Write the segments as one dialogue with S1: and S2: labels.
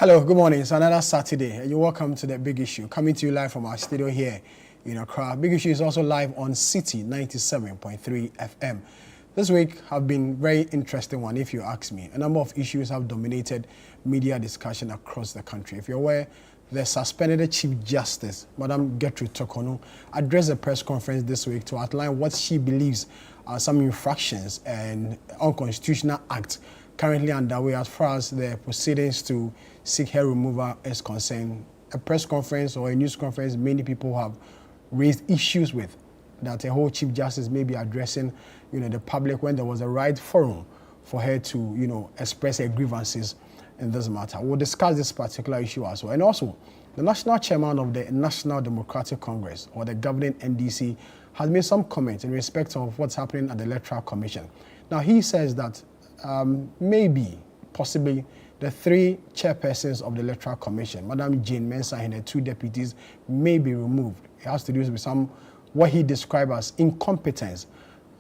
S1: Hello, good morning. It's another Saturday, and you're welcome to The Big Issue, coming to you live from our studio here in Accra. Big Issue is also live on City 97.3 FM. This week have been very interesting one, if you ask me. A number of issues have dominated media discussion across the country. If you're aware, the suspended Chief Justice, Madam Gertrude Tokono, addressed a press conference this week to outline what she believes are some infractions and unconstitutional acts currently underway as far as the proceedings to seek her removal is concerned. A press conference or a news conference many people have raised issues with, that a whole Chief Justice may be addressing, the public when there was a right forum for her to, express her grievances in this matter. We'll discuss this particular issue as well. And also, the national chairman of the National Democratic Congress, or the governing NDC, has made some comments in respect of what's happening at the Electoral Commission. Now, he says that maybe, possibly, the three chairpersons of the Electoral Commission, Madam Jane Mensah and her two deputies, may be removed. It has to do with what he described as incompetence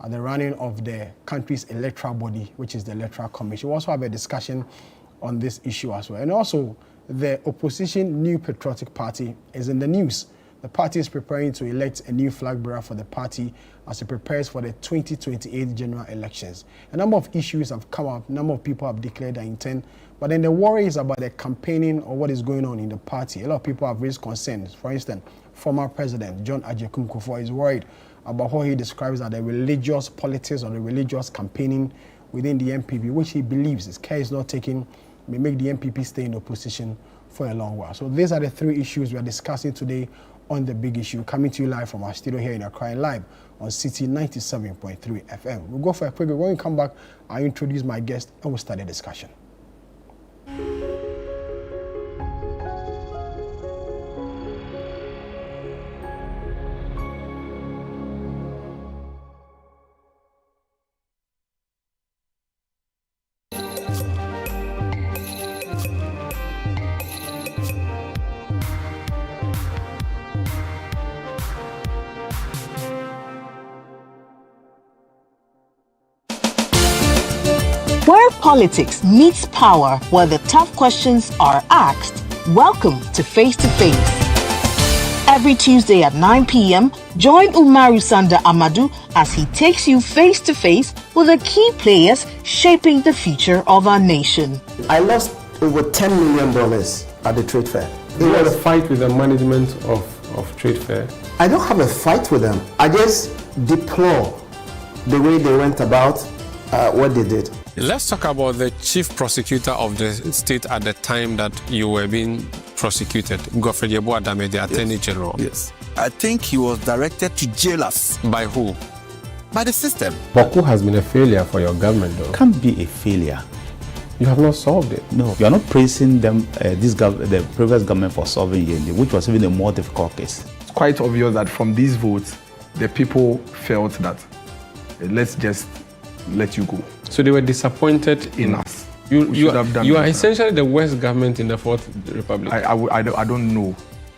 S1: at the running of the country's electoral body, which is the Electoral Commission. We also have a discussion on this issue as well. And also, the opposition New Patriotic Party is in the news. The party is preparing to elect a new flag bearer for the party as it prepares for the 2028 general elections. A number of issues have come up, a number of people have declared their intent, but then the worry is about the campaigning or what is going on in the party. A lot of people have raised concerns. For instance, former President John Agyekum Kufuor is worried about what he describes as the religious politics or the religious campaigning within the MPP, which he believes his care is not taken, may make the MPP stay in opposition for a long while. So these are the three issues we are discussing today on The Big Issue, coming to you live from our studio here in Accra, live on City 97.3 FM. We'll go for a quick break. When we come back, I'll introduce my guest and we'll start the discussion.
S2: Where politics meets power, where the tough questions are asked, welcome to Face to Face. Every Tuesday at 9 p.m., join Umaru Sanda Amadou as he takes you face to face with the key players shaping the future of our nation.
S3: I lost over $10 million at the trade fair.
S4: You had a fight with the management of trade fair?
S3: I don't have a fight with them. I just deplore the way they went about what they did.
S4: Let's talk about the chief prosecutor of the state at the time that you were being prosecuted, Godfrey Yeboah-Dame, the Attorney General.
S5: Yes. I think he was directed to jail us.
S4: By who?
S5: By the system.
S4: Boko has been a failure for your government, though.
S6: Can't be a failure.
S4: You have not solved it.
S6: No, you are not praising them, the previous government for solving Yende, which was even a more difficult case.
S7: It's quite obvious that from these votes, the people felt that let's just let you go.
S4: So they were disappointed in us. You are essentially the worst government in the Fourth Republic.
S7: I don't know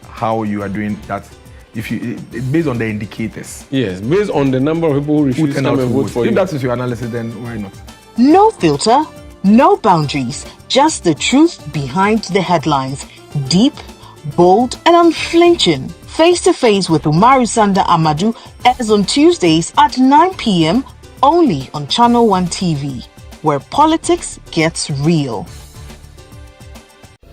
S7: how you are doing that. Based on the indicators.
S4: Yes, based on the number of people who refuse to come and vote for you.
S7: If that is your analysis, then why not?
S2: No filter, no boundaries, just the truth behind the headlines. Deep, bold, and unflinching. Face to Face with Umaru Sanda Amadou airs on Tuesdays at 9 p.m. only on Channel 1 TV, where politics gets real.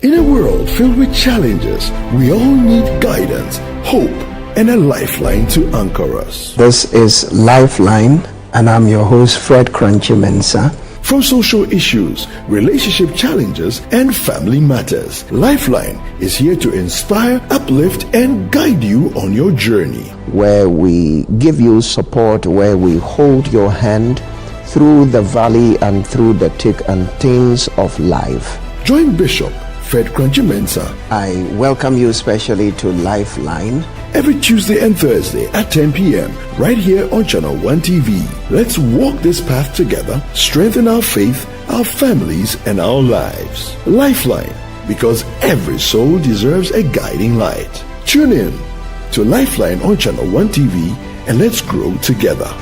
S8: In a world filled with challenges, we all need guidance, hope, and a lifeline to anchor us.
S3: This is Lifeline, and I'm your host, Fred Crunchy Mensah.
S8: From social issues, relationship challenges, and family matters, Lifeline is here to inspire, uplift, and guide you on your journey.
S3: Where we give you support, where we hold your hand through the valley and through the thick and thins of life.
S8: Join Bishop Fred Crunchy Mensah.
S3: I welcome you especially to Lifeline.
S8: Every Tuesday and Thursday at 10 p.m. right here on Channel 1 TV. Let's walk this path together, strengthen our faith, our families, and our lives. Lifeline, because every soul deserves a guiding light. Tune in to Lifeline on Channel 1 TV and let's grow together.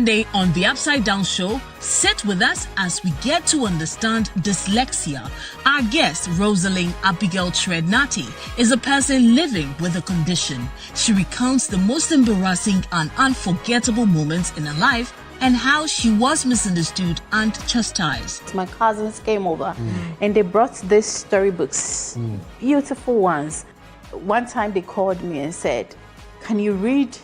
S2: Sunday on The Upside Down Show, sit with us as we get to understand dyslexia. Our guest, Rosalind Abigail Trednati, is a person living with the condition. She recounts the most embarrassing and unforgettable moments in her life and how she was misunderstood and chastised.
S9: My cousins came over and they brought these storybooks, beautiful ones. One time they called me and said, "Can you read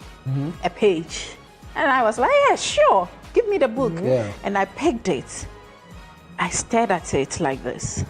S9: a page?" And I was like, "Yeah, sure, give me the book." And I picked it. I stared at it like this.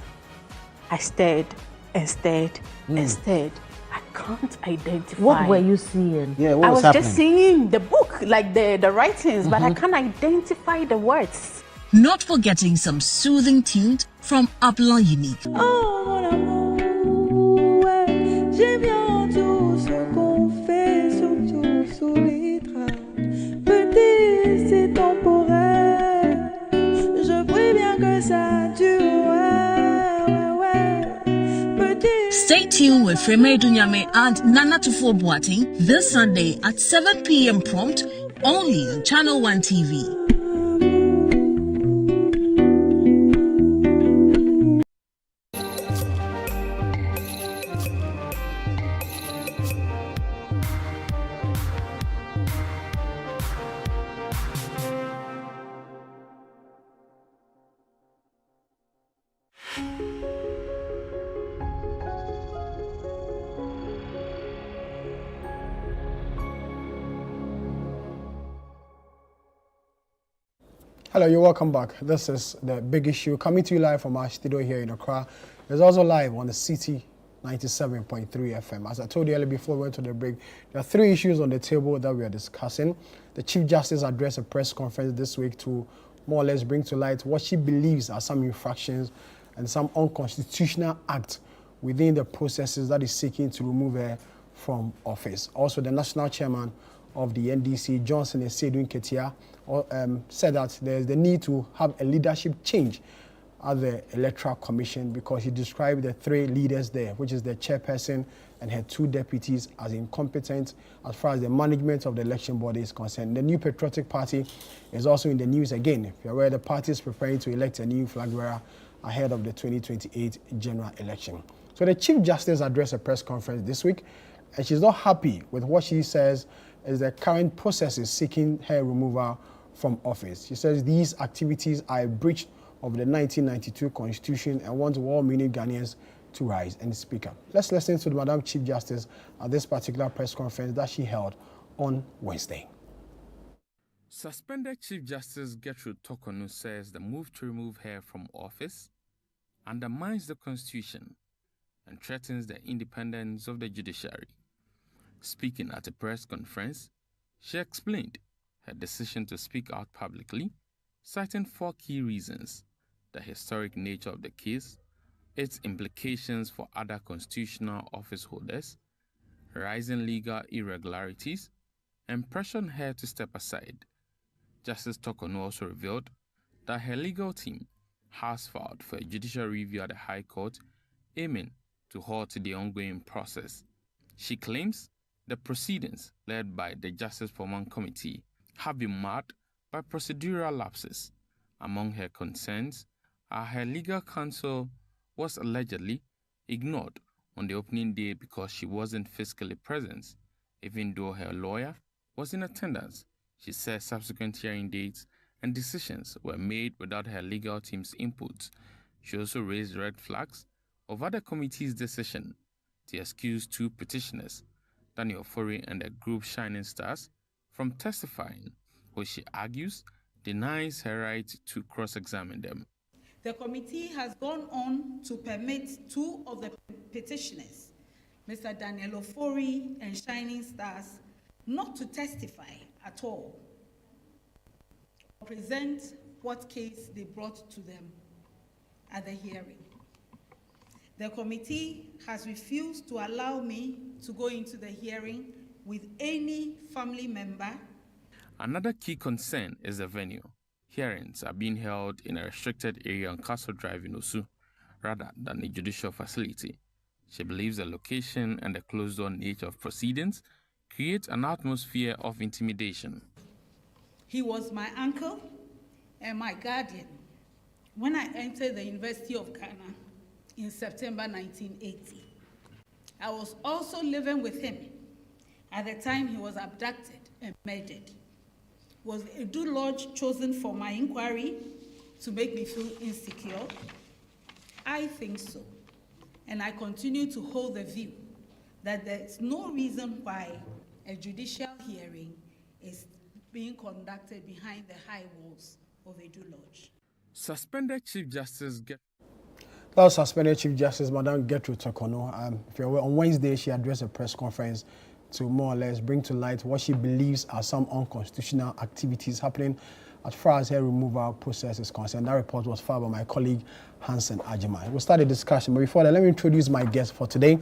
S9: I stared and stared and stared. I can't identify.
S10: What were you seeing?
S9: I was just seeing the book, like the writings, but I can't identify the words.
S2: Not forgetting some soothing tunes from Upland Unique.
S11: Oh, mon amour, ouais, j'aime bien tout ce qu'on fait, surtout sous les draps. Petit, c'est temporaire, je prie bien que ça dure.
S2: Stay tuned with Freme Dunyame and Nana Tufo Boating this Sunday at 7 p.m. prompt, only on Channel 1 TV.
S1: Hello, you're welcome back. This is The Big Issue, coming to you live from our studio here in Accra. It's also live on the City 97.3 FM. As I told you earlier before we went to the break, there are three issues on the table that we are discussing. The Chief Justice addressed a press conference this week to more or less bring to light what she believes are some infractions and some unconstitutional acts within the processes that is seeking to remove her from office. Also, the national chairman of the NDC, Johnson Esedun Ketia, said that there is the need to have a leadership change at the Electoral Commission because he described the three leaders there, which is the chairperson and her two deputies, as incompetent as far as the management of the election body is concerned. The New Patriotic Party is also in the news again. If you're aware, the party is preparing to elect a new flag bearer ahead of the 2028 general election. So the Chief Justice addressed a press conference this week, and she's not happy with what she says is the current processes seeking her removal from office. She says these activities are a breach of the 1992 Constitution and wants all meaning Ghanaians to rise and speak up. Let's listen to the Madam Chief Justice at this particular press conference that she held on Wednesday.
S12: Suspended Chief Justice Gertrude Tokonu says the move to remove her from office undermines the Constitution and threatens the independence of the judiciary. Speaking at a press conference, she explained her decision to speak out publicly, citing four key reasons: the historic nature of the case, its implications for other constitutional office holders, rising legal irregularities, and pressured her to step aside. Justice Tokonu also revealed that her legal team has filed for a judicial review at the High Court, aiming to halt the ongoing process. She claims the proceedings led by the Justice Foreman Committee have been marked by procedural lapses. Among her concerns are her legal counsel was allegedly ignored on the opening day because she wasn't physically present, even though her lawyer was in attendance. She says subsequent hearing dates and decisions were made without her legal team's input. She also raised red flags over the committee's decision to excuse two petitioners, Daniel Ofori and the group Shining Stars, from testifying, which she argues denies her right to cross-examine them.
S13: The committee has gone on to permit two of the petitioners, Mr. Daniel Ofori and Shining Stars, not to testify at all or present what case they brought to them at the hearing. The committee has refused to allow me to go into the hearing with any family member.
S12: Another key concern is the venue. Hearings are being held in a restricted area on Castle Drive in Osu, rather than a judicial facility. She believes the location and the closed-door nature of proceedings create an atmosphere of intimidation.
S13: He was my uncle and my guardian when I entered the University of Ghana in September 1980. I was also living with him at the time he was abducted and murdered. Was Edu Lodge chosen for my inquiry to make me feel insecure? I think so. And I continue to hold the view that there is no reason why a judicial hearing is being conducted behind the high walls of Edu Lodge.
S12: Suspended Chief Justice
S1: That was suspended Chief Justice Madam Gertrude Tokono. If you're aware, on Wednesday, she addressed a press conference to more or less bring to light what she believes are some unconstitutional activities happening as far as her removal process is concerned. That report was filed by my colleague Hansen Ajima. We'll start the discussion, but before that, let me introduce my guest for today.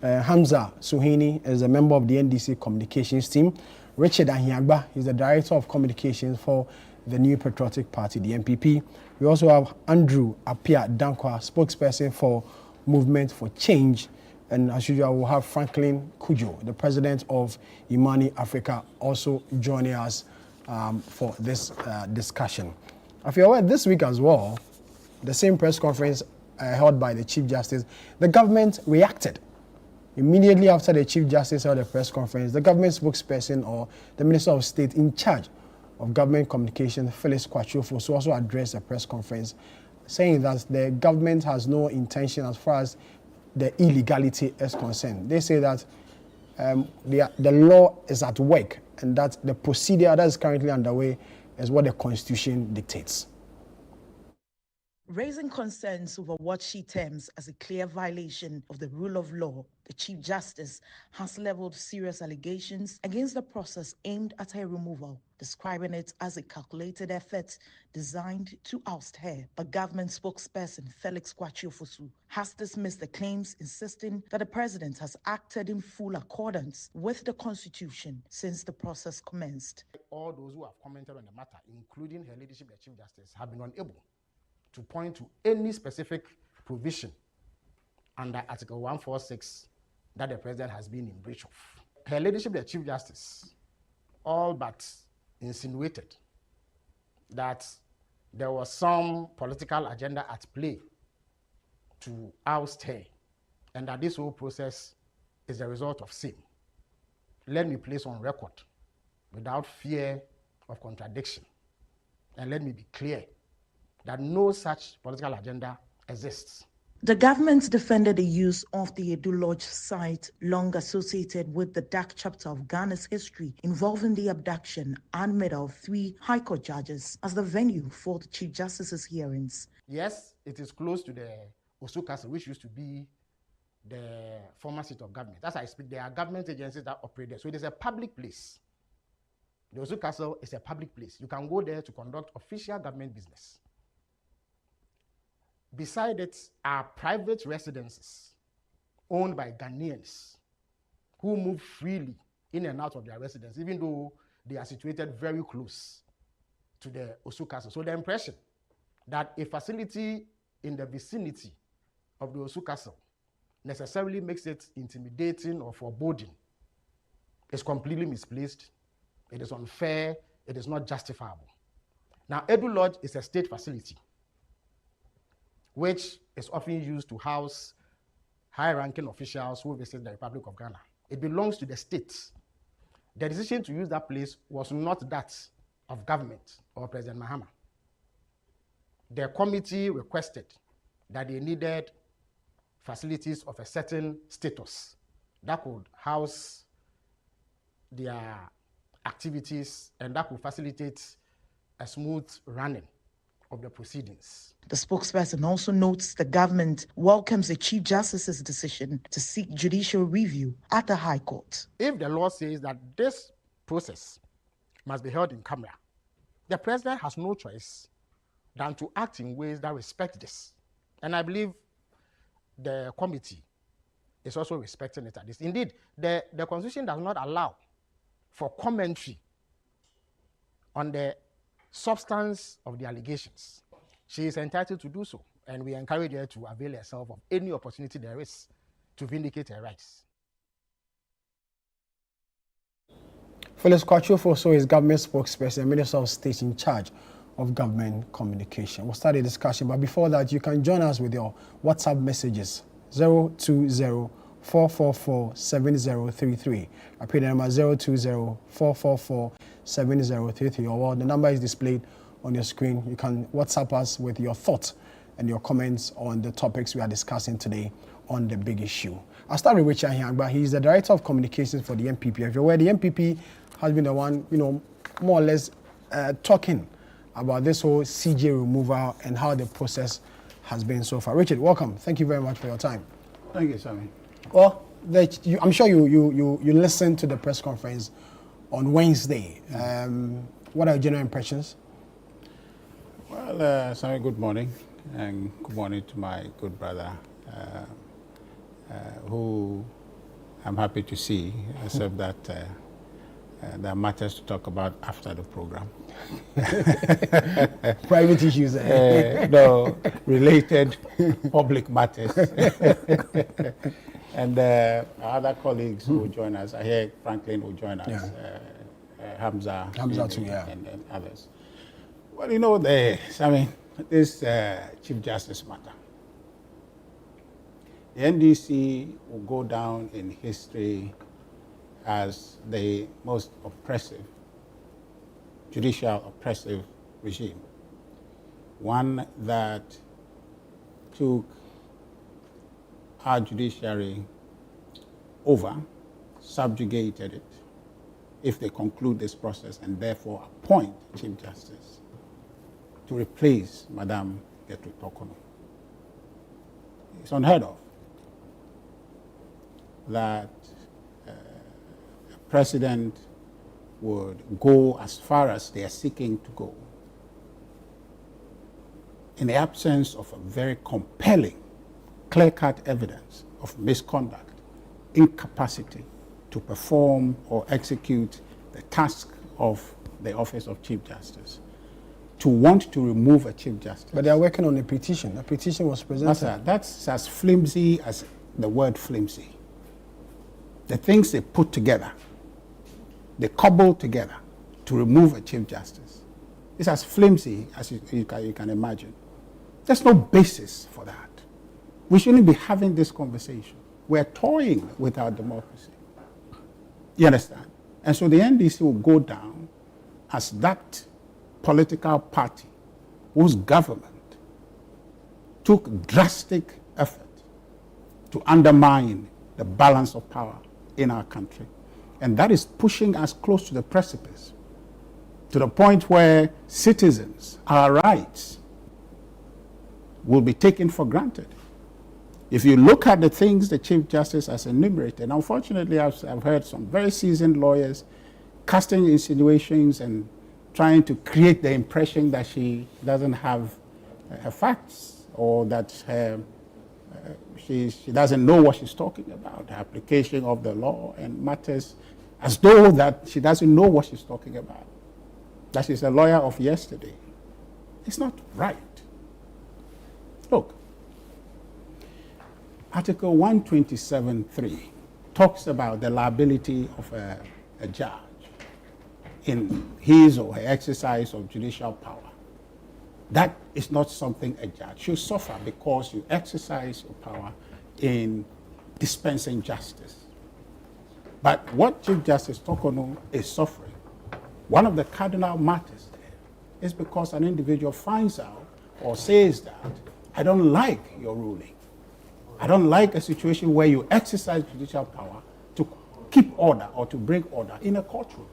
S1: Hamza Suhini is a member of the NDC communications team. Richard Ahiagba is the Director of Communications for the New Patriotic Party, the NPP. We also have Andrew Apia Dankwa, spokesperson for Movement for Change. And as usual, we'll have Franklin Kujo, the president of Imani Africa, also joining us for this discussion. If you're aware, this week as well, the same press conference held by the Chief Justice, the government reacted. Immediately after the Chief Justice held a press conference, the government spokesperson or the Minister of State in charge of government communication, Felix Kwachiofor, also addressed a press conference saying that the government has no intention as far as the illegality is concerned. They say that the law is at work and that the procedure that is currently underway is what the Constitution dictates.
S2: Raising concerns over what she terms as a clear violation of the rule of law, the Chief Justice has leveled serious allegations against the process aimed at her removal, describing it as a calculated effort designed to oust her. But government spokesperson Felix Kwachiofor has dismissed the claims, insisting that the president has acted in full accordance with the Constitution since the process commenced.
S10: All those who have commented on the matter, including her leadership, the Chief Justice, have been unable to point to any specific provision under Article 146 that the president has been in breach of. Her leadership, the Chief Justice, all but insinuated that there was some political agenda at play to oust her, and that this whole process is the result of sin. Let me place on record, without fear of contradiction, and let me be clear that no such political agenda exists.
S2: The government defended the use of the Edu Lodge site, long associated with the dark chapter of Ghana's history involving the abduction and murder of 3 High Court judges, as the venue for the Chief Justice's hearings.
S10: Yes, it is close to the Osu Castle, which used to be the former seat of government. As I speak, there are government agencies that operate there, so it is a public place. The Osu Castle is a public place. You can go there to conduct official government business. Beside it are private residences owned by Ghanaians who move freely in and out of their residence, even though they are situated very close to the Osu Castle. So the impression that a facility in the vicinity of the Osu Castle necessarily makes it intimidating or foreboding is completely misplaced. It is unfair. It is not justifiable. Now, Edu Lodge is a state facility which is often used to house high-ranking officials who visit the Republic of Ghana. It belongs to the state. The decision to use that place was not that of government or President Mahama. The committee requested that they needed facilities of a certain status that could house their activities and that could facilitate a smooth running of the proceedings.
S2: The spokesperson also notes the government welcomes the Chief Justice's decision to seek judicial review at the High Court.
S10: If the law says that this process must be held in camera, the president has no choice than to act in ways that respect this. And I believe the committee is also respecting it at this. Indeed, the Constitution does not allow for commentary on the substance of the allegations. She is entitled to do so, and we encourage her to avail herself of any opportunity there is to vindicate her rights.
S1: Phyllis Kwachufo is government spokesperson, Minister of State in charge of government communication. We'll start the discussion, but before that, you can join us with your WhatsApp messages 020-444-7033. I repeat the number 020-444-7033. Or the number is displayed on your screen. You can WhatsApp us with your thoughts and your comments on the topics we are discussing today on the big issue. I'll start with Richard Hyangba. He's the Director of Communications for the MPP. If you're aware, the MPP has been the one, more or less talking about this whole CJ removal and how the process has been so far. Richard, welcome. Thank you very much for your time.
S14: Thank you, Sammy.
S1: Well, I'm sure you listened to the press conference on Wednesday. What are your general impressions?
S14: Well, Sammy, good morning. And good morning to my good brother, who I'm happy to see, except that there are matters to talk about after the program.
S1: Private issues.
S14: No, related public matters. And our other colleagues will join us. I hear Franklin will join us, Hamza
S1: too, yeah.
S14: And others. Well, this Chief Justice matter. The NDC will go down in history as the most oppressive, judicial oppressive regime. One that took our judiciary over, subjugated it, if they conclude this process, and therefore appoint Chief Justice to replace Madame Gertrude Torkornoo. It's unheard of that a president would go as far as they are seeking to go in the absence of a very compelling, clear-cut evidence of misconduct, incapacity to perform or execute the task of the office of Chief Justice, to want to remove a Chief Justice.
S1: But they are working on a petition. A petition was presented.
S14: That's as flimsy as the word flimsy. The things they put together, they cobble together to remove a Chief Justice. It's as flimsy as you can imagine. There's no basis for that. We shouldn't be having this conversation. We're toying with our democracy. You understand? And so the NDC will go down as that political party whose government took drastic effort to undermine the balance of power in our country. And that is pushing us close to the precipice, to the point where citizens, our rights, will be taken for granted. If you look at the things the Chief Justice has enumerated, unfortunately I've heard some very seasoned lawyers casting insinuations and trying to create the impression that she doesn't have her facts, or that she doesn't know what she's talking about, the application of the law and matters, as though that she doesn't know what she's talking about, that she's a lawyer of yesterday. It's not right. Look, Article 127.3 talks about the liability of a judge in his or her exercise of judicial power. That is not something a judge should suffer because you exercise your power in dispensing justice. But what Chief Justice Torkornoo is suffering, one of the cardinal matters there, is because an individual finds out or says that, I don't like your ruling. I don't like a situation where you exercise judicial power to keep order or to bring order in a courtroom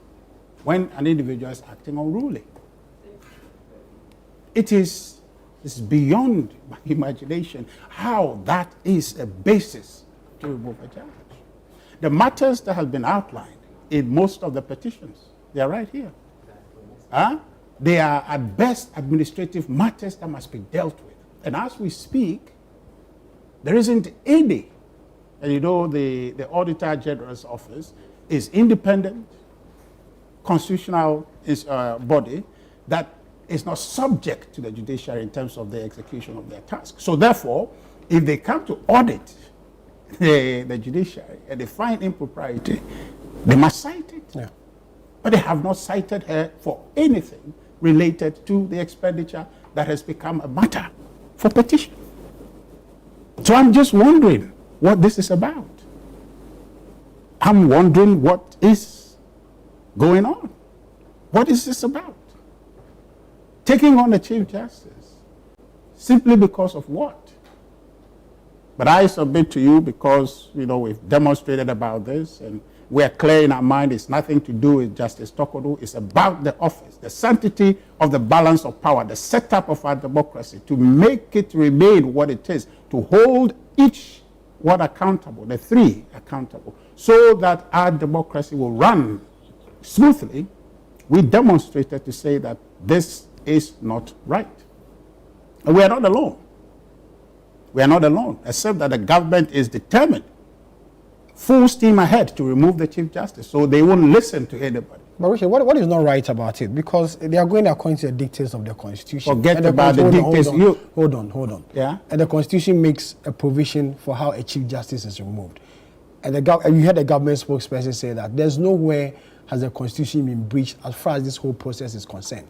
S14: when an individual is acting unruly. It's beyond my imagination how that is a basis to remove a judge. The matters that have been outlined in most of the petitions, they are right here. They are at best administrative matters that must be dealt with. And as we speak, there isn't any. And you know, the Auditor General's office is independent, constitutional body that is not subject to the judiciary in terms of the execution of their task. So therefore, if they come to audit the judiciary and they find impropriety, they must cite it.
S1: Yeah.
S14: but they have not cited her for anything related to the expenditure that has become a matter for petition. So I'm just wondering what this is about. I'm wondering what is going on. What is this about? Taking on the Chief Justice simply because of what? But I submit to you because, we've demonstrated about this and we are clear in our mind it's nothing to do with Justice Tokodu. It's about the office, the sanctity of the balance of power, the setup of our democracy, to make it remain what it is, to hold each one accountable, the three accountable, so that our democracy will run smoothly. We demonstrated to say that this is not right. And we are not alone. We are not alone, except that the government is determined, full steam ahead, to remove the Chief Justice, so they won't listen to anybody.
S1: But Richard, what is not right about it? Because they are going according to the dictates of the Constitution.
S14: Forget about the dictates.
S1: Hold on.
S14: Yeah.
S1: And the Constitution makes a provision for how a Chief Justice is removed. And you heard the government spokesperson say that there's nowhere has the Constitution been breached as far as this whole process is concerned.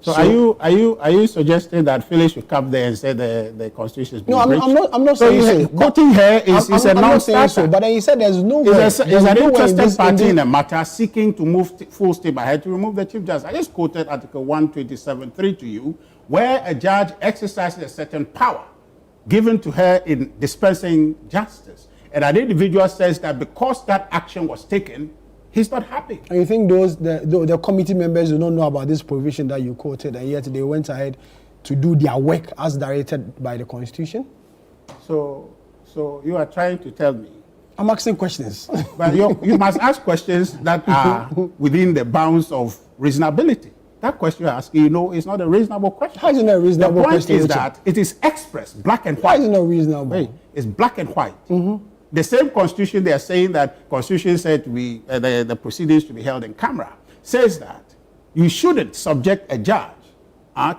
S14: So are you suggesting that Phyllis should come there and say the Constitution is being breached?
S1: No, I'm not saying so.
S14: Quoting her is a non-starter.
S1: So, but then he said there's no way.
S14: Is an interested party in a matter seeking to move full steam ahead to remove the Chief Justice. I just quoted Article 127.3 to you, where a judge exercises a certain power given to her in dispensing justice. And an individual says that because that action was taken, he's not happy.
S1: And you think the committee members do not know about this provision that you quoted, and yet they went ahead to do their work as directed by the Constitution?
S14: So you are trying to tell me?
S1: I'm asking questions.
S14: But you must ask questions that are within the bounds of reasonability. That question you're asking, is not a reasonable question.
S1: How is it not a reasonable question?
S14: The point is that it is expressed, black and white.
S1: Why is it not reasonable?
S14: Wait, it's black and white. The same Constitution they are saying that Constitution said the proceedings to be held in camera says that you shouldn't subject a judge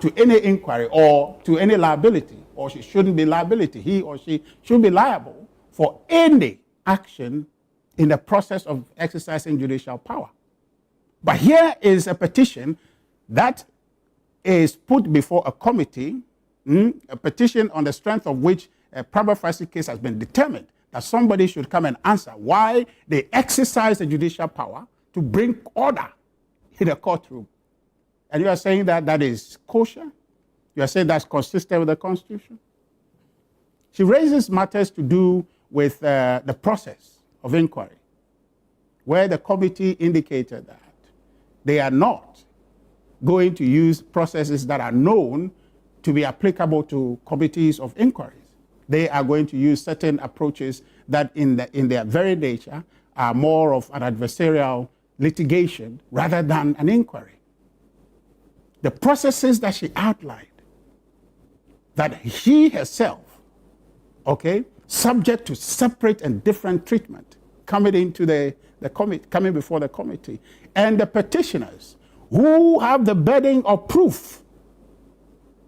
S14: to any inquiry or to any liability, or she shouldn't be liability. He or she should be liable for any action in the process of exercising judicial power. But here is a petition that is put before a committee, a petition on the strength of which a prima facie case has been determined that somebody should come and answer why they exercise the judicial power to bring order in the courtroom. And you are saying that that is kosher? You are saying that's consistent with the Constitution? She raises matters to do with the process of inquiry, where the committee indicated that they are not going to use processes that are known to be applicable to committees of inquiries. They are going to use certain approaches that in their very nature are more of an adversarial litigation rather than an inquiry. The processes that she outlined, that she herself, subject to separate and different treatment, coming into coming before the committee, and the petitioners who have the burden of proof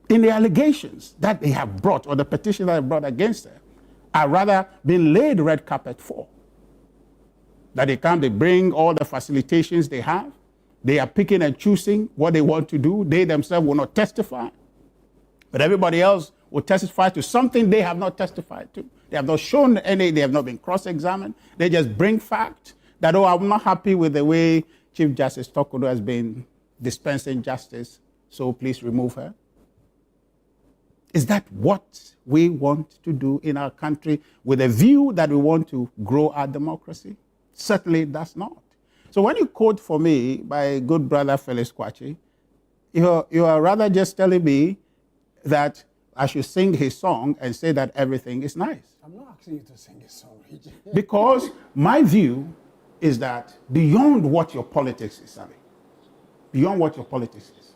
S14: in the allegations that they have brought, or the petition that they brought against her, are rather being laid red carpet for. That they bring all the facilitations they have. They are picking and choosing what they want to do. They themselves will not testify. But everybody else will testify to something they have not testified to. They have not shown any, they have not been cross-examined. They just bring fact that, I'm not happy with the way Chief Justice Tokodu has been dispensing justice, so please remove her. Is that what we want to do in our country with a view that we want to grow our democracy? Certainly that's not. So when you quote for me my good brother Felix Kwachi, you are rather just telling me that I should sing his song and say that everything is nice.
S1: I'm not asking you to sing his song, Richard.
S14: Because my view is that beyond what your politics is, Sammi, beyond what your politics is,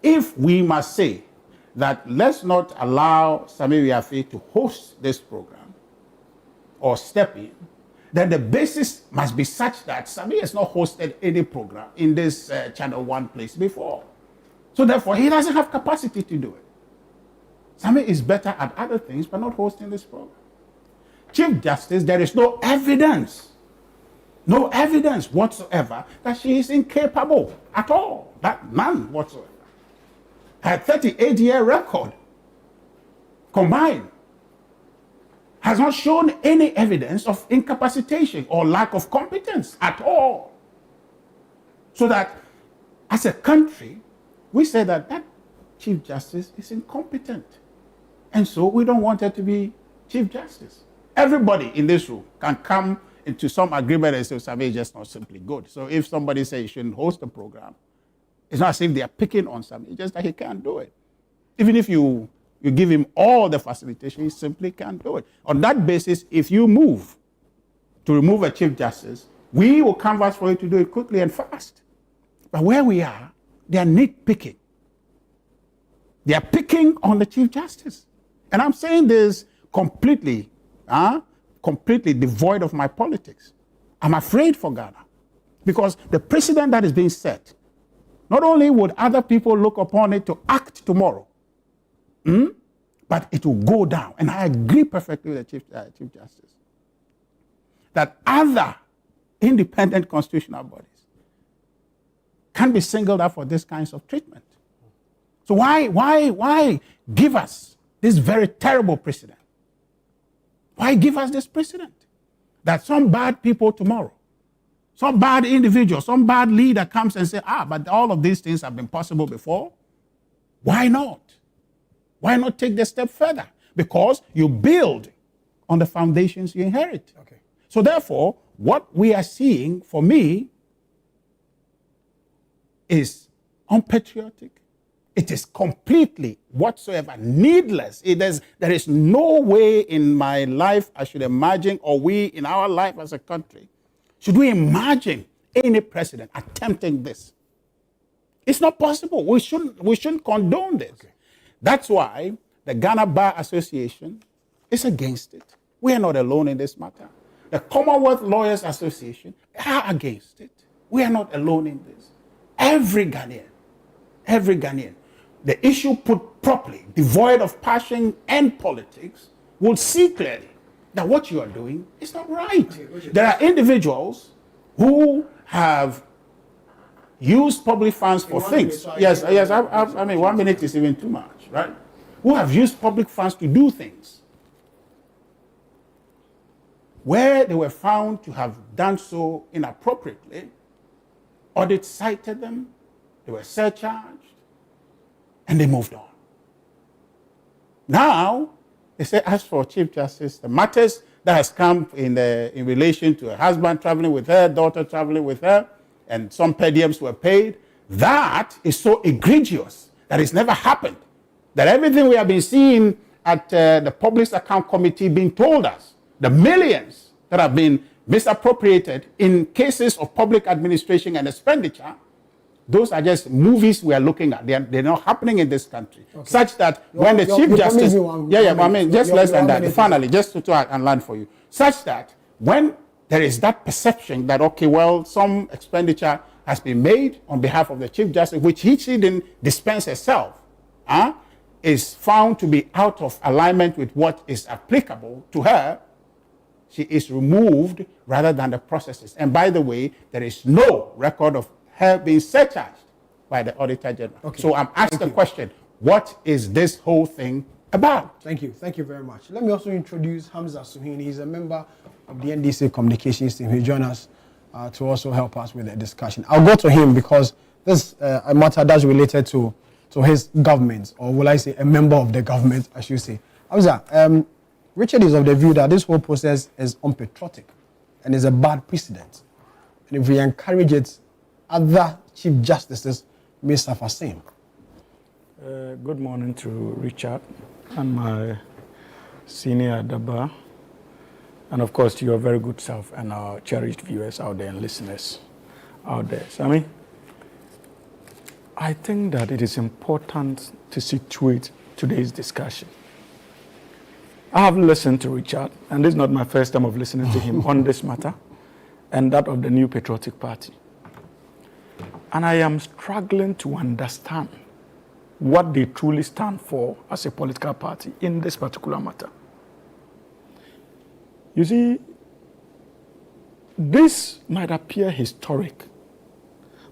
S14: if we must say that let's not allow Sammi Wiafe to host this program or step in, then the basis must be such that Sammi has not hosted any program in this Channel 1 place before. So therefore, he doesn't have capacity to do it. Sammi is better at other things, but not hosting this program. Chief Justice, there is no evidence no evidence whatsoever that she is incapable at all. That none whatsoever. Her 38-year record combined has not shown any evidence of incapacitation or lack of competence at all. So that as a country, we say that that Chief Justice is incompetent. And so we don't want her to be Chief Justice. Everybody in this room can come into some agreement and say, Sammi is just not simply good. So if somebody says you shouldn't host a program, it's not as if they are picking on Sammi, it's just that he can't do it. Even if you give him all the facilitation, he simply can't do it. On that basis, if you move to remove a Chief Justice, we will canvass for you to do it quickly and fast. But where we are, they are nitpicking. They are picking on the Chief Justice. And I'm saying this completely devoid of my politics. I'm afraid for Ghana. Because the precedent that is being set, not only would other people look upon it to act tomorrow, but it will go down. And I agree perfectly with the Chief Justice that other independent constitutional bodies can be singled out for this kinds of treatment. So why give us this very terrible precedent? Why give us this precedent? That some bad people tomorrow, some bad individual, some bad leader comes and says, but all of these things have been possible before. Why not? Why not take the step further? Because you build on the foundations you inherit. Okay. So therefore, what we are seeing, for me, is unpatriotic. It is completely whatsoever needless. There is no way in my life I should imagine, or we in our life as a country, should we imagine any president attempting this. It's not possible. We shouldn't condone this. Okay. That's why the Ghana Bar Association is against it. We are not alone in this matter. The Commonwealth Lawyers Association are against it. We are not alone in this. Every Ghanaian, the issue put properly, devoid of passion and politics, will see clearly that what you are doing is not right. Okay, there are individuals who have used public funds for things. Yes, I mean, 1 minute is even too much, right? Who have used public funds to do things where they were found to have done so inappropriately. Audit cited them, they were surcharged, and they moved on. Now, they say, as for Chief Justice, the matters that has come in relation to a husband traveling with her, daughter traveling with her, and some per diems were paid, that is so egregious that it's never happened. That everything we have been seeing at the Public Account Committee being told us, the millions that have been misappropriated in cases of public administration and expenditure, those are just movies we are looking at. They're not happening in this country. Okay. Such that when the Chief Justice... I mean, just less than that. Finally, just to try and land for you. Such that when there is that perception that, okay, well, some expenditure has been made on behalf of the Chief Justice, which she didn't dispense herself, is found to be out of alignment with what is applicable to her, she is removed rather than the processes. And by the way, there is no record of her being surcharged by the Auditor General. Okay. So I'm asked the question, what is this whole thing about?
S1: Thank you. Thank you very much. Let me also introduce Hamza Suhini. He's a member of the NDC Communications team. He joined us to also help us with the discussion. I'll go to him because this a matter that's related to his government, or will I say a member of the government, I should say. Hamza, Richard is of the view that this whole process is unpatriotic and is a bad precedent. And if we encourage it, other Chief Justices may suffer same.
S15: Good morning to Richard and my senior at the bar, and of course to your very good self and our cherished viewers out there and listeners out there. Sammi, I think that it is important to situate today's discussion. I have listened to Richard, and this is not my first time of listening to him on this matter, and that of the New Patriotic Party. And I am struggling to understand what they truly stand for as a political party in this particular matter. You see, this might appear historic,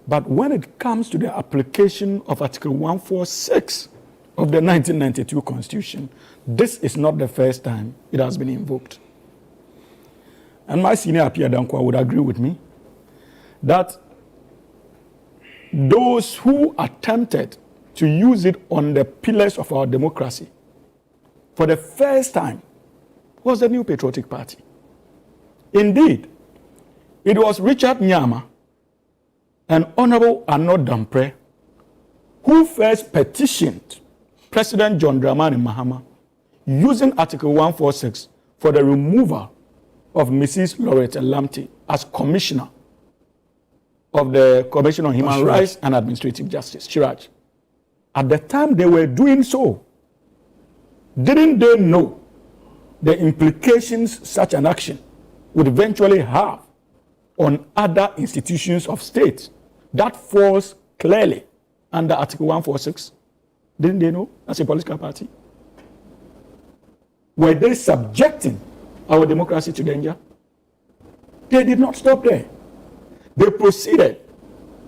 S15: but when it comes to the application of Article 146 of the 1992 Constitution, this is not the first time it has been invoked. And my senior Apia Dankwa would agree with me that those who attempted to use it on the pillars of our democracy for the first time was the New Patriotic Party. Indeed, it was Richard Nyama and Honorable Arnold Dampre who first petitioned President John Dramani Mahama using Article 146 for the removal of Mrs. Loretta Lamte as Commissioner of the Commission on Human Rights and Administrative Justice, Chiraj. At the time they were doing so, didn't they know the implications such an action would eventually have on other institutions of state? That falls clearly under Article 146. Didn't they know as a political party? Were they subjecting our democracy to danger? They did not stop there. They proceeded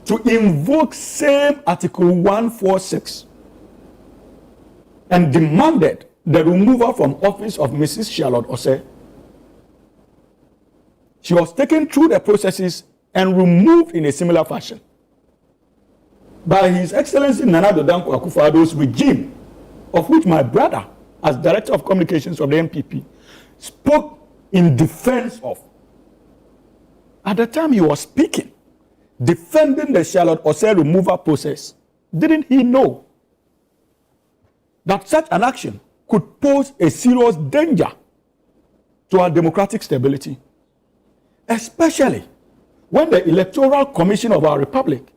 S15: to invoke same Article 146 and demanded the removal from office of Mrs. Charlotte Osei. She was taken through the processes and removed in a similar fashion by His Excellency Nana Addo Dankwa Akufo-Addo's regime, of which my brother, as Director of Communications of the NPP, spoke in defense of. At the time he was speaking, defending the Charlotte Osei removal process, didn't he know that such an action could pose a serious danger to our democratic stability, especially when the Electoral Commission of our republic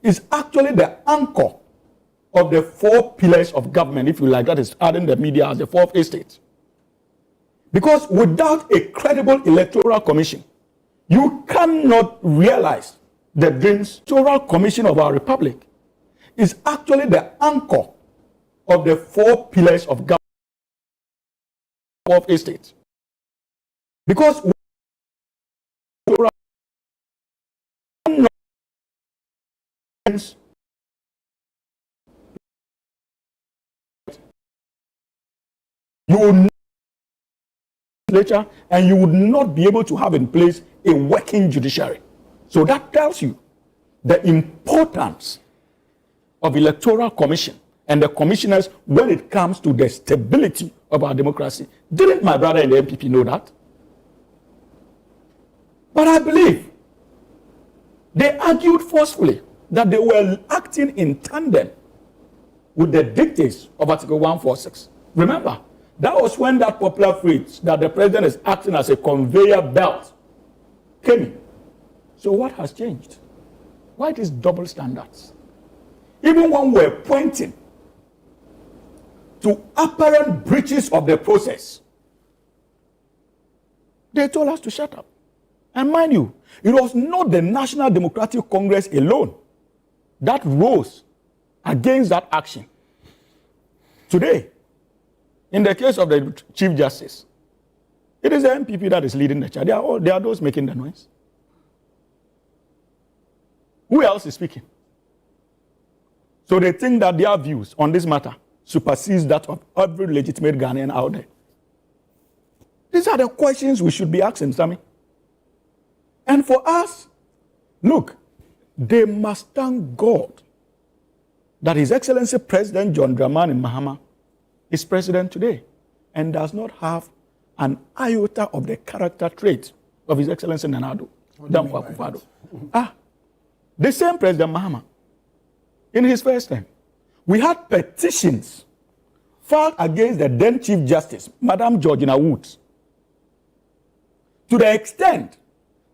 S15: is actually the anchor of the 4 pillars of government, if you like, that is adding the media as the 4th estate. Because without a credible Electoral Commission, you cannot realize the dreams. The Electoral Commission of our republic is actually the anchor of the 4 pillars of government, 4th estate. Because you will not legislature and you would not be able to have in place a working judiciary. So that tells you the importance of Electoral Commission and the commissioners when it comes to the stability of our democracy. Didn't my brother in the NPP know that? But I believe they argued forcefully that they were acting in tandem with the dictates of Article 146. Remember, that was when that popular phrase that the president is acting as a conveyor belt came in. So what has changed? Why these double standards? Even when we're pointing to apparent breaches of the process, they told us to shut up. And mind you, it was not the National Democratic Congress alone that rose against that action. Today, in the case of the Chief Justice, it is the NPP that is leading the charge. They are those making the noise. Who else is speaking? So they think that their views on this matter supersedes that of every legitimate Ghanaian out there. These are the questions we should be asking, Sammy. And for us, look, they must thank God that His Excellency President John Dramani Mahama is president today and does not have an iota of the character trait of His Excellency Nana Addo Dankwa Akufo-Addo. The same President Mahama, in his first term, we had petitions filed against the then Chief Justice, Madam Georgina Woods, to the extent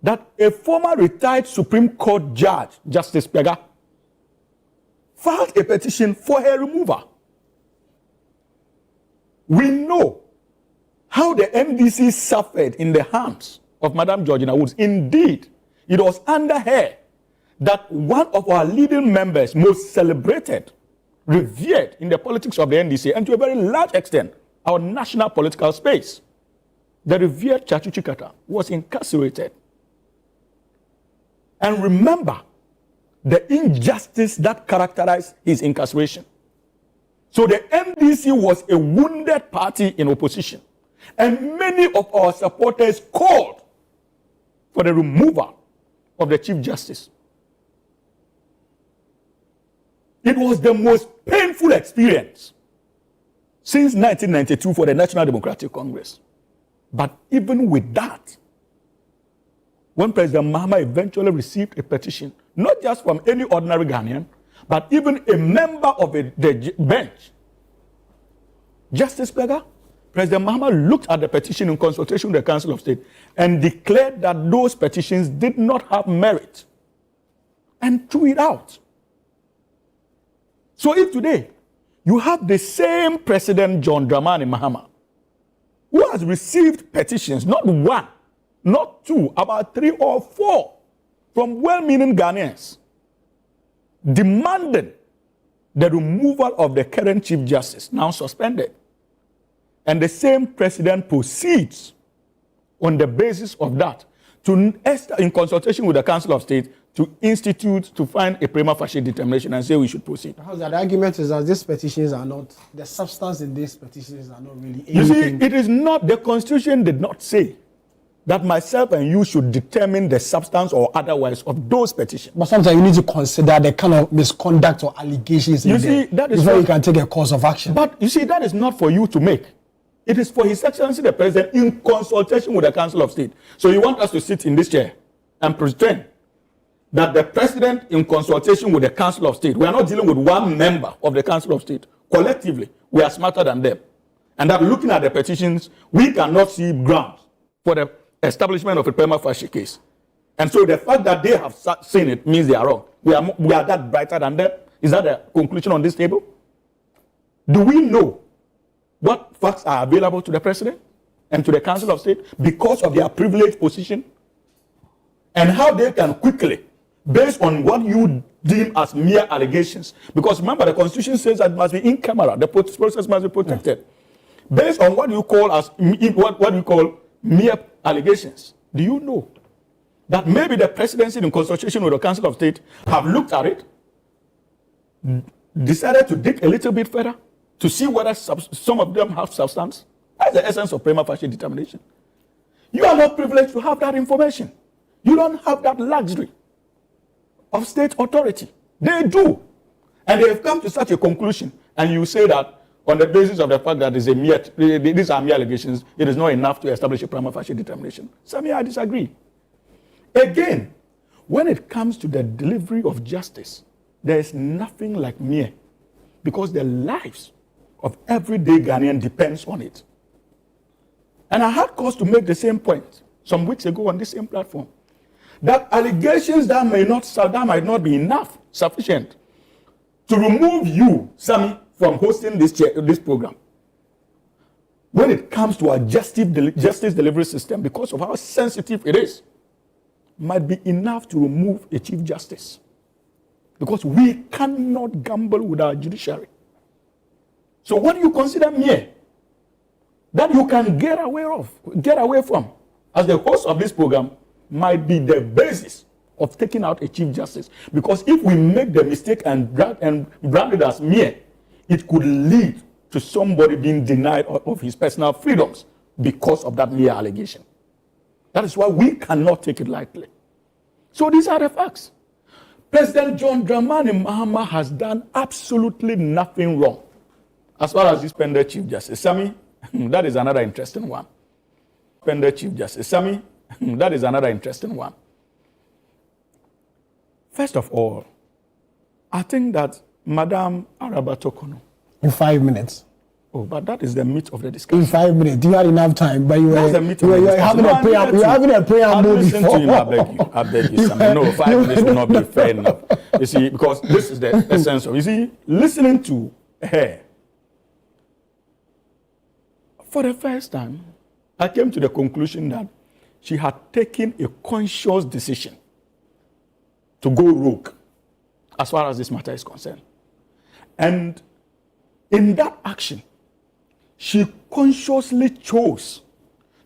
S15: that a former retired Supreme Court judge, Justice Pega, filed a petition for her removal. We know how the MDC suffered in the hands of Madam Georgina Woods. Indeed, it was under her that one of our leading members, most celebrated, revered in the politics of the NDC, and to a very large extent, our national political space, the revered Chachu Chikata, was incarcerated and remember the injustice that characterized his incarceration. So the NDC was a wounded party in opposition, and many of our supporters called for the removal of the Chief Justice. It was the most painful experience since 1992 for the National Democratic Congress. But even with that, when President Mahama eventually received a petition, not just from any ordinary Ghanaian, but even a member of the bench, Justice Pega, President Mahama looked at the petition in consultation with the Council of State and declared that those petitions did not have merit and threw it out. So if today you have the same President John Dramani Mahama, who has received petitions, not one, not two, about 3 or 4, from well-meaning Ghanaians, demanding the removal of the current Chief Justice, now suspended. And the same president proceeds on the basis of that to, in consultation with the Council of State, to institute, to find a prima facie determination and say we should proceed.
S1: How's that? The argument is that these petitions are not, the substance in these petitions are not really anything.
S15: You see, it is not, the Constitution did not say that myself and you should determine the substance or otherwise of those petitions.
S1: But sometimes you need to consider the kind of misconduct or allegations in there before you can take a course of action.
S15: But you see, that is not for you to make. It is for His Excellency the President in consultation with the Council of State. So you want us to sit in this chair and pretend that the President in consultation with the Council of State, we are not dealing with one member of the Council of State. Collectively, we are smarter than them. And that looking at the petitions, we cannot see grounds for the establishment of a prima facie case. And so the fact that they have seen it means they are wrong. We are that brighter than them. Is that the conclusion on this table? Do we know what facts are available to the President and to the Council of State because of their privileged position? And how they can quickly, based on what you deem as mere allegations, because remember the Constitution says that it must be in camera, the process must be protected. Based on what you call as what you call mere allegations, do you know that maybe the Presidency in consultation with the Council of State have looked at it, decided to dig a little bit further to see whether some of them have substance? That's the essence of prima facie determination. You are not privileged to have that information. You don't have that luxury of state authority. They do. And they have come to such a conclusion. And you say that on the basis of the fact that these are mere allegations, it is not enough to establish a prima facie determination. Sammi, I disagree. Again, when it comes to the delivery of justice, there is nothing like mere, because the lives of everyday Ghanaian depends on it. And I had cause to make the same point some weeks ago on this same platform, that allegations that might not be sufficient to remove you, Sammi, from hosting this program. When it comes to our justice delivery system, because of how sensitive it is, might be enough to remove a Chief Justice. Because we cannot gamble with our judiciary. So what do you consider mere that you can get away from as the host of this program might be the basis of taking out a Chief Justice? Because if we make the mistake and brand it as mere, it could lead to somebody being denied of his personal freedoms because of that mere allegation. That is why we cannot take it lightly. So these are the facts. President John Dramani Mahama has done absolutely nothing wrong as far as this pending Chief Justice. Sammi, that is another interesting one. Pending Chief Justice. Sammi, that is another interesting one. First of all, I think that Madam Araba Tokono.
S1: In 5 minutes.
S15: Oh, but that is the meat of the discussion.
S1: In 5 minutes. You had enough time, but you were having a preamble before.
S15: To you, I beg you, Sammi. No, 5 minutes will not be fair enough. You see, because this is the essence of, you see, listening to her. For the first time, I came to the conclusion that she had taken a conscious decision to go rogue as far as this matter is concerned. And in that action, she consciously chose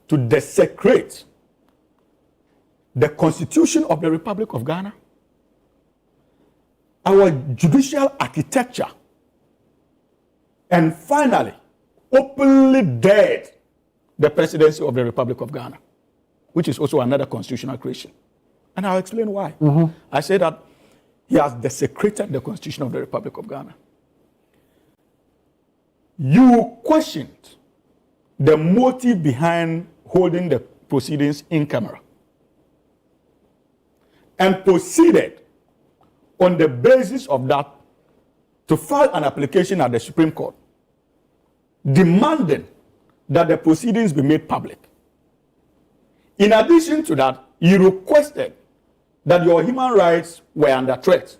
S15: to desecrate the Constitution of the Republic of Ghana, our judicial architecture, and finally, openly dared the presidency of the Republic of Ghana, which is also another constitutional creation. And I'll explain why. I say that he has desecrated the Constitution of the Republic of Ghana. You questioned the motive behind holding the proceedings in camera and proceeded on the basis of that to file an application at the Supreme Court demanding that the proceedings be made public. In addition to that, you requested that your human rights were under threat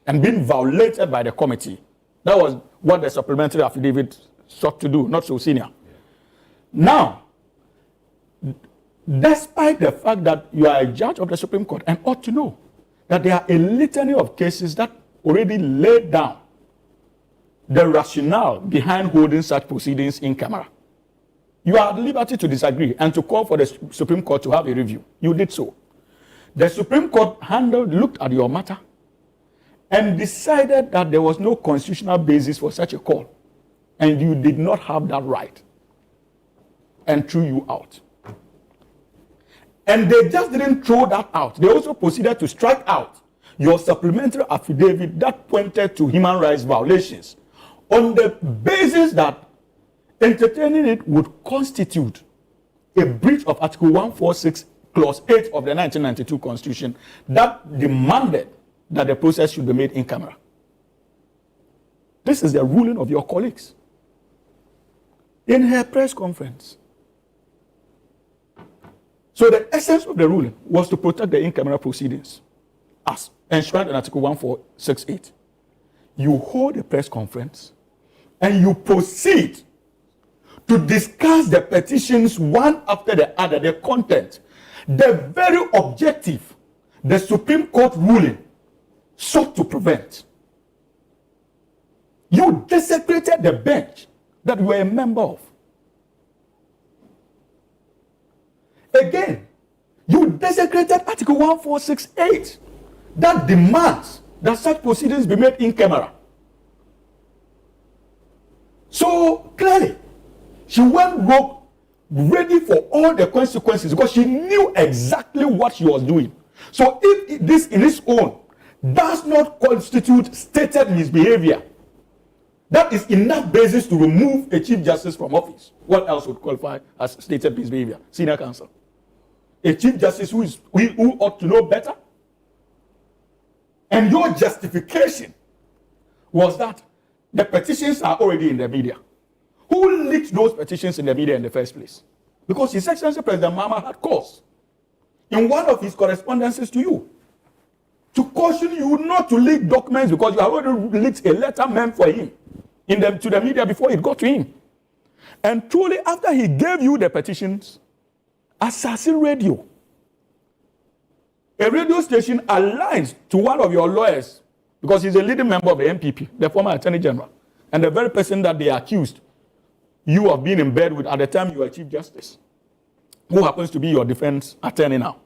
S15: and being violated by the committee. That was what the supplementary affidavit sought to do, not so senior. Now, despite the fact that you are a judge of the Supreme Court and ought to know that there are a litany of cases that already laid down the rationale behind holding such proceedings in camera. You are at liberty to disagree and to call for the Supreme Court to have a review. You did so. The Supreme Court looked at your matter and decided that there was no constitutional basis for such a call, and you did not have that right, and threw you out. And they just didn't throw that out. They also proceeded to strike out your supplementary affidavit that pointed to human rights violations on the basis that entertaining it would constitute a breach of Article 146, Clause 8 of the 1992 Constitution that demanded that the process should be made in camera. This is the ruling of your colleagues. In her press conference. So the essence of the ruling was to protect the in-camera proceedings as enshrined in Article 1468. You hold a press conference and you proceed to discuss the petitions one after the other, the content, the very objective the Supreme Court ruling sought to prevent. You desecrated the bench that you were a member of. Again, you desecrated Article 1468 that demands that such proceedings be made in camera. So clearly, she went rogue, ready for all the consequences because she knew exactly what she was doing. So if this in its own does not constitute stated misbehavior, that is enough basis to remove a Chief Justice from office. What else would qualify as stated misbehavior? Senior counsel. A Chief Justice who ought to know better. And your justification was that the petitions are already in the media. Who leaked those petitions in the media in the first place? Because His Excellency President Mahama had cause in one of his correspondences to you to caution you not to leak documents because you have already leaked a letter meant for him to the media before it got to him. And truly, after he gave you the petitions, Assassin Radio, a radio station aligned to one of your lawyers because he's a leading member of the MPP, the former Attorney General, and the very person that they accused you of being in bed with at the time you were Chief Justice, who happens to be your defense attorney now.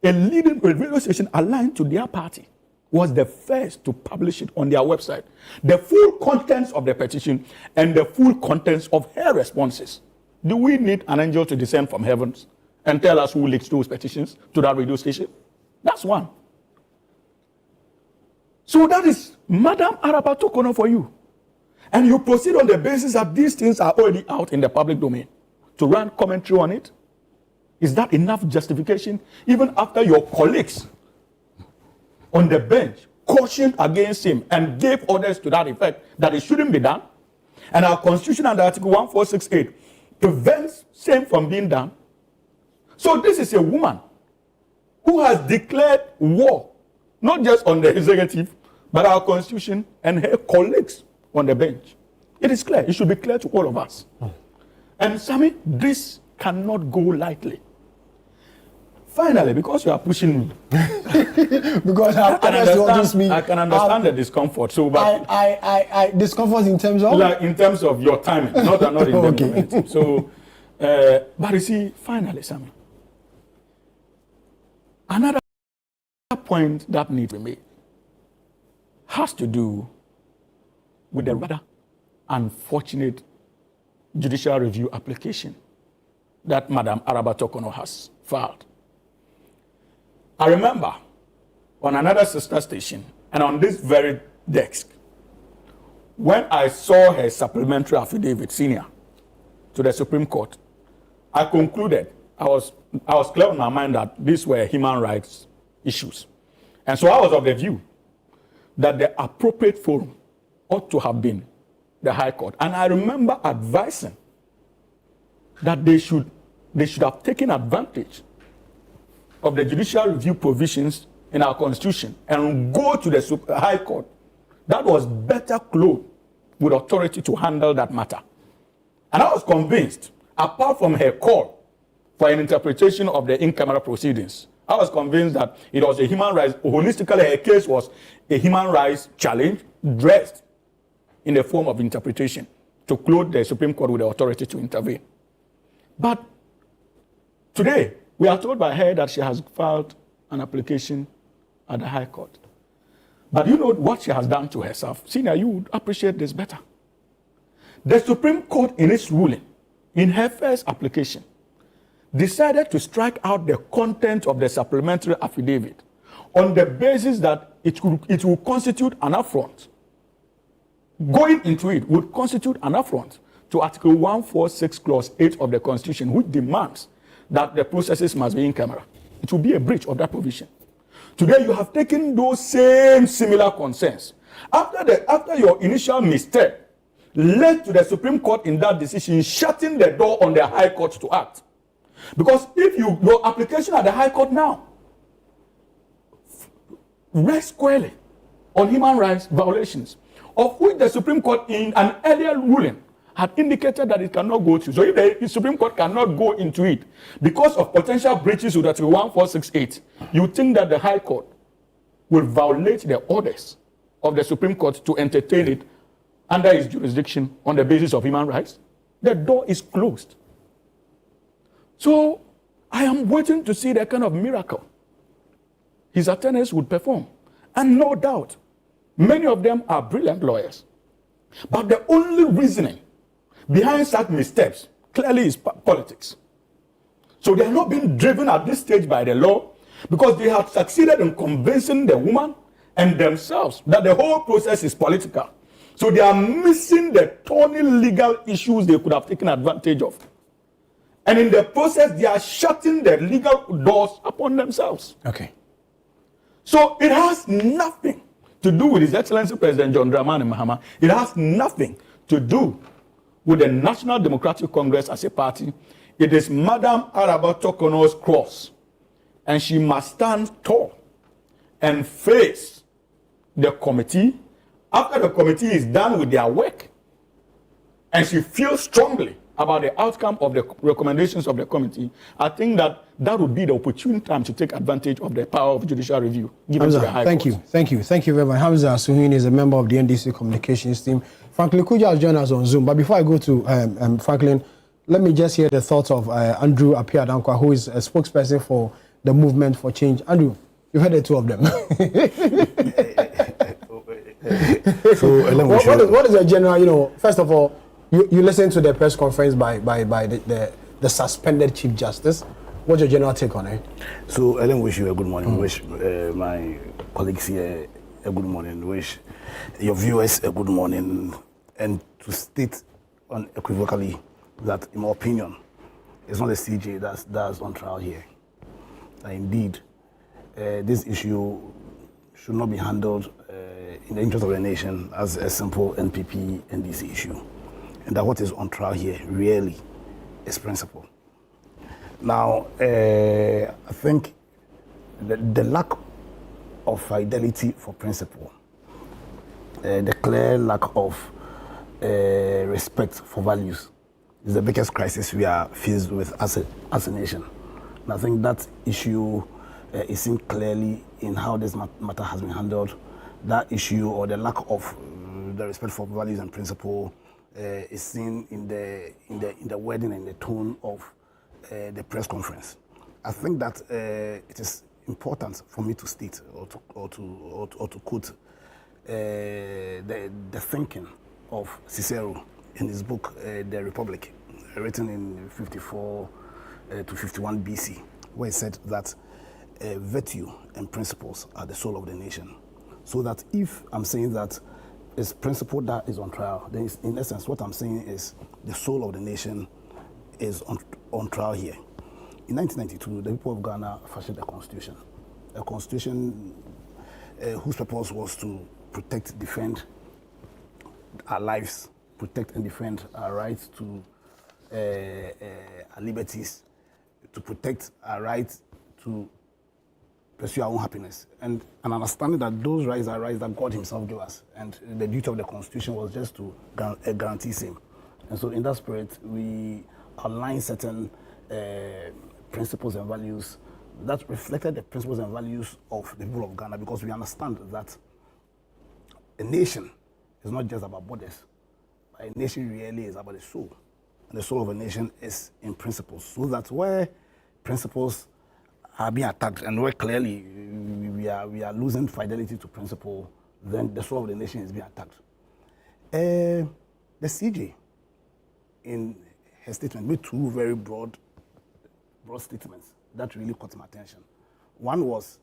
S15: A leading radio station aligned to their party was the first to publish it on their website. The full contents of the petition and the full contents of her responses. Do we need an angel to descend from heavens and tell us who leaked those petitions to that radio station? That's one. So that is Madam Araba Tokono for you. And you proceed on the basis that these things are already out in the public domain to run commentary on it. Is that enough justification? Even after your colleagues on the bench cautioned against him and gave orders to that effect that it shouldn't be done. And our Constitution under Article 1468 prevents same from being done. So this is a woman who has declared war, not just on the executive, but our Constitution and her colleagues on the bench. It is clear. It should be clear to all of us. And Sammi, this cannot go lightly. Finally, because you are pushing me.
S1: Because I
S15: can understand the discomfort. So, but
S1: I discomfort in terms of?
S15: Like in terms of your timing, not in the moment. So, but you see, finally, Sammi, Another point that needs to be made has to do with the rather unfortunate judicial review application that Madam Araba Tokono has filed. I remember on another sister station and on this very desk, when I saw her supplementary affidavit, senior, to the Supreme Court, I concluded, I was clear in my mind that these were human rights issues. And so I was of the view that the appropriate forum ought to have been the High Court. And I remember advising that they should have taken advantage of the judicial review provisions in our Constitution and go to the High Court. That was better clothed with authority to handle that matter. And I was convinced, apart from her call for an interpretation of the in-camera proceedings, I was convinced that it was a human rights, holistically her case was a human rights challenge dressed in the form of interpretation to clothe the Supreme Court with the authority to intervene. But today, we are told by her that she has filed an application at the High Court. But you know what she has done to herself? Senior, you would appreciate this better. The Supreme Court, in its ruling, in her first application, decided to strike out the content of the supplementary affidavit on the basis that it will constitute an affront. Going into it would constitute an affront to Article 146, Clause 8 of the Constitution, which demands that the processes must be in camera. It will be a breach of that provision. Today, you have taken those same similar concerns. After your initial mistake led to the Supreme Court in that decision shutting the door on the High Court to act. Because if your application at the High Court now rests squarely on human rights violations, of which the Supreme Court in an earlier ruling had indicated that it cannot go to. So if the Supreme Court cannot go into it because of potential breaches with Article 1468, you think that the High Court will violate the orders of the Supreme Court to entertain it under its jurisdiction on the basis of human rights? The door is closed. So I am waiting to see the kind of miracle his attorneys would perform. And no doubt, many of them are brilliant lawyers. But the only reasoning behind such missteps clearly is politics. So they are not being driven at this stage by the law because they have succeeded in convincing the woman and themselves that the whole process is political. So they are missing the thorny legal issues they could have taken advantage of. And in the process, they are shutting the legal doors upon themselves.
S1: Okay.
S15: So it has nothing to do with His Excellency President John Dramani Mahama. It has nothing to do with the National Democratic Congress as a party. It is Madam Araba Tokono's cross. And she must stand tall and face the committee after the committee is done with their work. And she feels strongly about the outcome of the recommendations of the committee. I think that would be the opportune time to take advantage of the power of judicial review given to the High Court.
S1: Thank you very much. Hamza Suhini is a member of the NDC communications team. Franklin Kujo has joined us on Zoom. But before I go to Franklin, let me just hear the thoughts of Andrew Appiah-Dankwa, who is a spokesperson for the Movement for Change. Andrew, you've heard the two of them. What is the general, first of all, you listened to the press conference by the suspended Chief Justice. What's your general take on it?
S16: So, Ellen, wish you a good morning. Wish my colleagues here a good morning. Wish your viewers a good morning. And to state unequivocally that, in my opinion, it's not the CJ that's on trial here. Indeed, this issue should not be handled in the interest of the nation as a simple NPP NDC issue. And that what is on trial here really is principle. Now, I think the lack of fidelity for principle, the clear lack of respect for values is the biggest crisis we are faced with as a nation. And I think that issue is seen clearly in how this matter has been handled. That issue, or the lack of the respect for values and principle, is seen in the wording and the tone of the press conference. I think that it is important for me to state or to quote the thinking of Cicero in his book, The Republic, written in 54 to 51 BC, where he said that virtue and principles are the soul of the nation. So that if I'm saying that it's principle that is on trial, then in essence what I'm saying is the soul of the nation is on trial here. In 1992, the people of Ghana fashioned a constitution whose purpose was to protect, defend our lives, protect and defend our rights to our liberties, to protect our rights to pursue our own happiness, and an understanding that those rights are rights that God himself gave us, and the duty of the constitution was just to guarantee same. And so in that spirit, we aligned certain principles and values that reflected the principles and values of the people of Ghana, because we understand that a nation is not just about borders, but a nation really is about the soul. And the soul of a nation is in principles, so that where principles are being attacked and where clearly we are losing fidelity to principle, then the soul of the nation is being attacked. The CJ, in her statement, made two very broad statements that really caught my attention. One was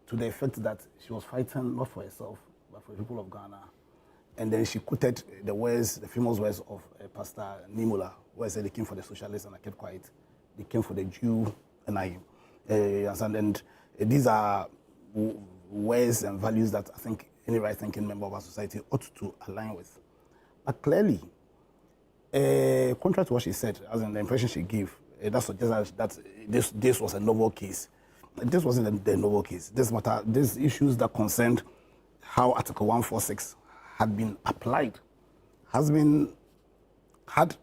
S16: to the effect that she was fighting not for herself, but for the people of Ghana. And then she quoted the famous words of Pastor Nimula, where he said they came for the socialists and I kept quiet. They came for the Jew and I. And these are ways and values that I think any right-thinking member of our society ought to align with. But clearly, contrary to what she said, as in the impression she gave, that suggests that this was a novel case. This wasn't the novel case. These issues that concerned how Article 146 had been applied has been had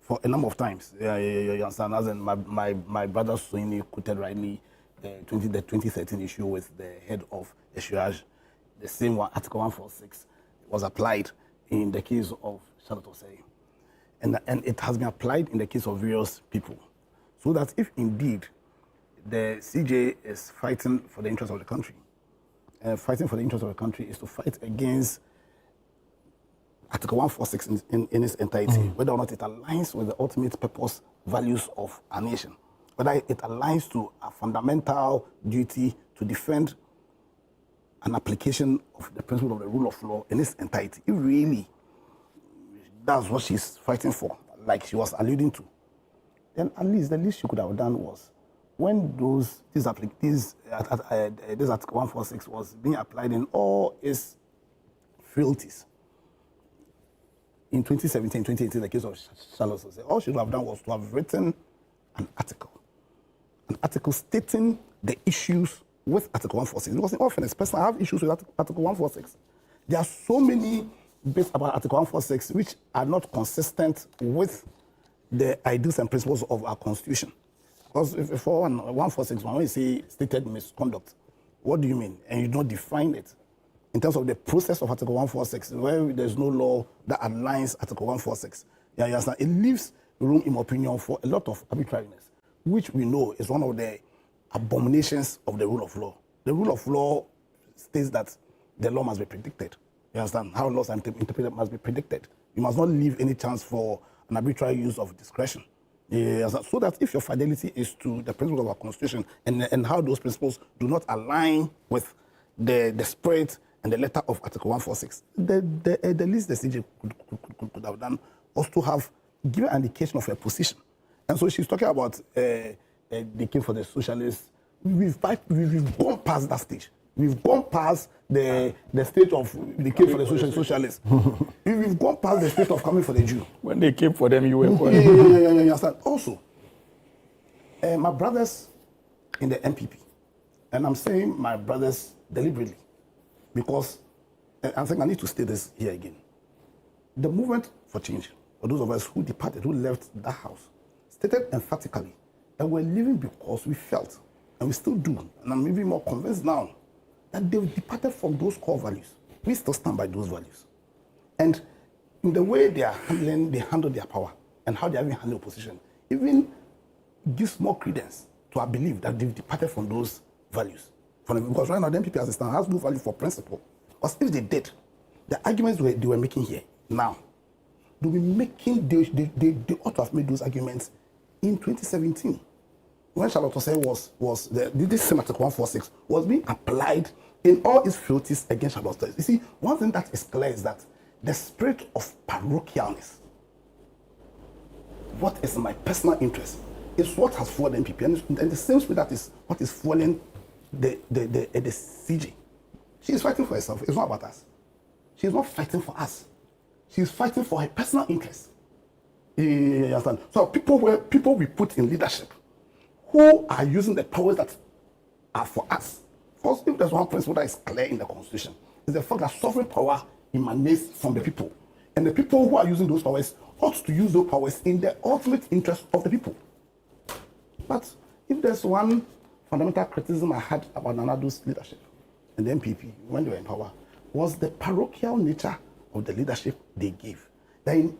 S16: for a number of times. You understand? As in my brother Sweeney quoted rightly the 2013 issue with the head of Judiciary. The same one, Article 146, was applied in the case of Charlotte Osei. And it has been applied in the case of various people. So that if indeed the CJ is fighting for the interest of the country, fighting for the interest of the country is to fight against Article 146 in its entirety, whether or not it aligns with the ultimate purpose, values of our nation, whether it aligns to a fundamental duty to defend an application of the principle of the rule of law in its entirety. If really that's what she's fighting for, like she was alluding to, then at least the least she could have done was, when this Article 146 was being applied in all its frailties, in 2017, 2018, the case of Charlotte Osei, all she would have done was to have written an article stating the issues with Article 146. Because in all fairness, personally, I have issues with Article 146. There are so many bits about Article 146 which are not consistent with the ideals and principles of our Constitution. Because if for 146, when you say stated misconduct, what do you mean? And you don't define it in terms of the process of Article 146, where there's no law that aligns Article 146. You understand? It leaves room, in my opinion, for a lot of arbitrariness, which we know is one of the abominations of the rule of law. The rule of law states that the law must be predicted. You understand? How laws are interpreted must be predicted. You must not leave any chance for an arbitrary use of discretion. So that if your fidelity is to the principles of our Constitution and how those principles do not align with the spirit and the letter of Article 146, the least the CJ could have done was to have given an indication of her position. And so she's talking about they came for the socialists. We've gone past that stage. We've gone past the stage of they came for the socialists. We've gone past the stage of coming for the Jew.
S15: When they came for them, you were quiet.
S16: Yeah. Also, my brothers in the MPP, and I'm saying my brothers deliberately, because I think I need to state this here again. The movement for change, for those of us who departed, who left that house, stated emphatically that we're leaving because we felt, and we still do, and I'm even more convinced now, that they've departed from those core values. We still stand by those values. And in the way they handle their power, and how they have handled opposition, even gives more credence to our belief that they've departed from those values. Because right now, the MPP as it stands has no value for principle. Because if they did, the arguments they were making here now, they ought to have made those arguments in 2017. When Charlotte was this same Article 146 was being applied in all its frailties against Charlotte. You see, one thing that is clear is that the spirit of parochialness, what is my personal interest, is what has fueled the MPP, and the same spirit that is what is fueling the CG. She is fighting for herself. It's not about us. She is not fighting for us. She is fighting for her personal interest. You understand? So people we put in leadership who are using the powers that are for us. First, if there's one principle that is clear in the Constitution, is the fact that sovereign power emanates from the people. And the people who are using those powers ought to use those powers in the ultimate interest of the people. But if there's one fundamental criticism I had about Nana Ado's leadership and the MPP when they were in power, was the parochial nature of the leadership they gave. That in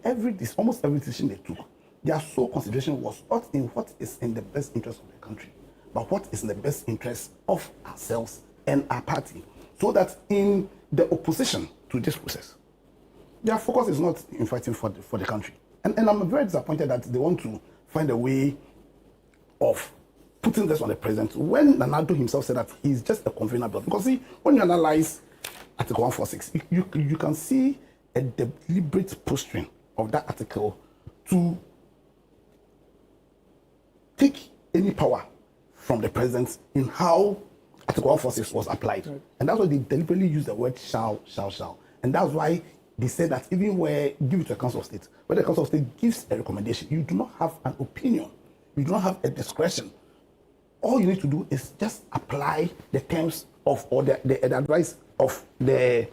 S16: almost every decision they took, their sole consideration was not in what is in the best interest of the country, but what is in the best interest of ourselves and our party. So that in the opposition to this process, their focus is not in fighting for the country. And I'm very disappointed that they want to find a way of putting this on the president when Nana Ado himself said that he's just a convener bill. Because see, when you analyze Article 146, you can see a deliberate posturing of that article to take any power from the president in how Article 146 was applied. Right. And that's why they deliberately use the word shall. And that's why they said that even where give it to a council of state, where the council of state gives a recommendation, you do not have an opinion, you do not have a discretion. All you need to do is just apply the terms of or the advice of the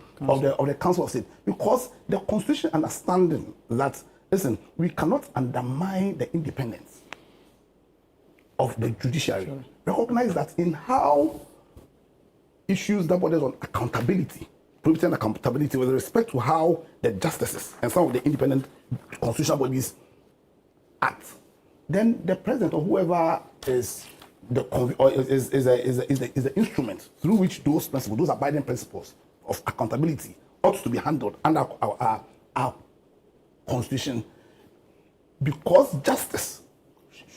S16: council of state, because the constitution understanding that, listen, we cannot undermine the independence of the judiciary. Sure. Recognize that in how issues that borders on accountability, prohibiting accountability with respect to how the justices and some of the independent constitutional bodies act, then the president or whoever is the instrument through which those principles, those abiding principles of accountability ought to be handled under our constitution, because justice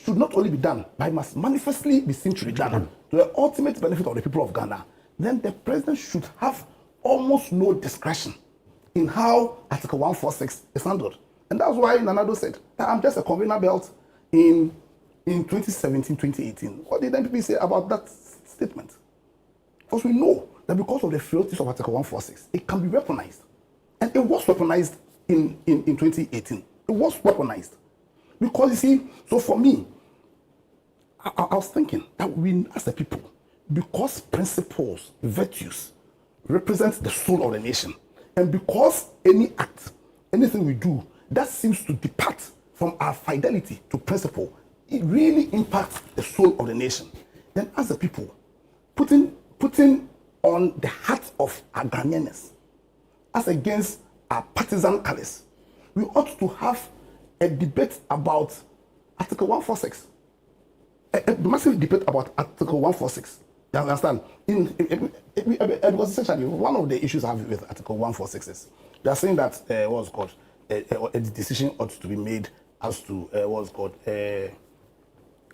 S16: should not only be done, but must manifestly be seen to be done to the ultimate benefit of the people of Ghana. Then the president should have almost no discretion in how Article 146 is handled. And that's why Nana Ado said that I'm just a convener belt in 2017, 2018. What did the MPP say about that statement? Because we know that because of the frailties of Article 146, it can be weaponized. And it was weaponized in 2018. It was weaponized. Because you see, so for me, I was thinking that we as a people, because principles, virtues, represent the soul of the nation, and because any act, anything we do that seems to depart from our fidelity to principle, it really impacts the soul of the nation. Then as a people, putting on the heart of our Ghanaians as against our partisan colors, we ought to have a debate about Article 146. A massive debate about Article 146. You understand? It was essentially one of the issues I have with Article 146 is they are saying that what's called a decision ought to be made as to what's called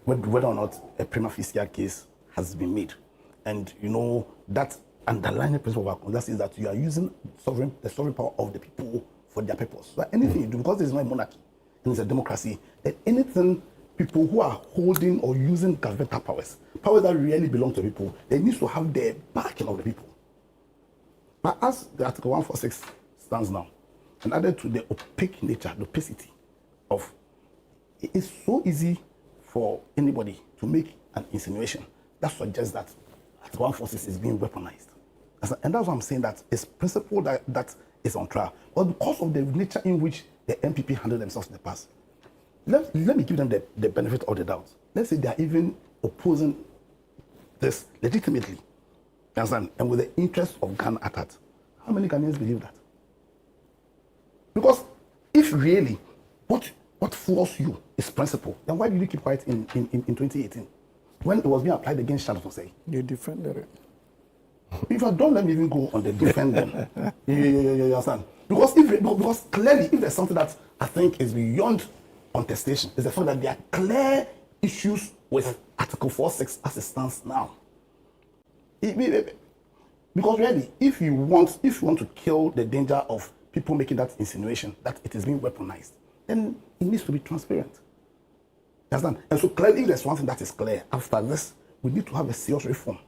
S16: whether or not a prima facie case has been made. And you know that underlying principle of our conduct is that you are using the sovereign power of the people for their purpose. So anything you do, because there is no monarchy and it's a democracy, that anything people who are holding or using governmental powers that really belong to people, they need to have the backing of the people. But as the Article 146 stands now, and added to the opaque nature, the opacity of, it is so easy for anybody to make an insinuation that suggests that Article 146 is being weaponized. And that's why I'm saying that it's principle that is on trial. But because of the nature in which the MPP handled themselves in the past, let me give them the benefit of the doubt. Let's say they are even opposing this legitimately, understand, and with the interest of Ghana at heart. How many Ghanaians believe that? Because if really what fuels you is principle, then why did you keep quiet in 2018? when it was being applied against Charlotte Osei.
S15: You defended it.
S16: If I don't, let me even go on the defend them. You understand? Because clearly, if there's something that I think is beyond contestation, is the fact that there are clear issues with Article 46 as it stands now. Because really, if you want to kill the danger of people making that insinuation that it is being weaponized, then it needs to be transparent. You understand? And so clearly, if there's one thing that is clear after this, we need to have a serious reform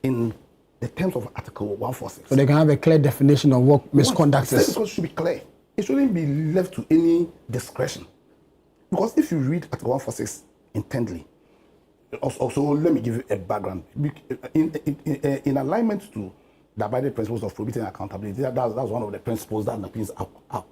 S16: in the terms of Article 146.
S1: So they can have a clear definition of what misconduct is.
S16: It should be clear. It shouldn't be left to any discretion. Because if you read Article 146 intently, also let me give you a background. In alignment to the abiding principles of probity and accountability, that's one of the principles that underpins our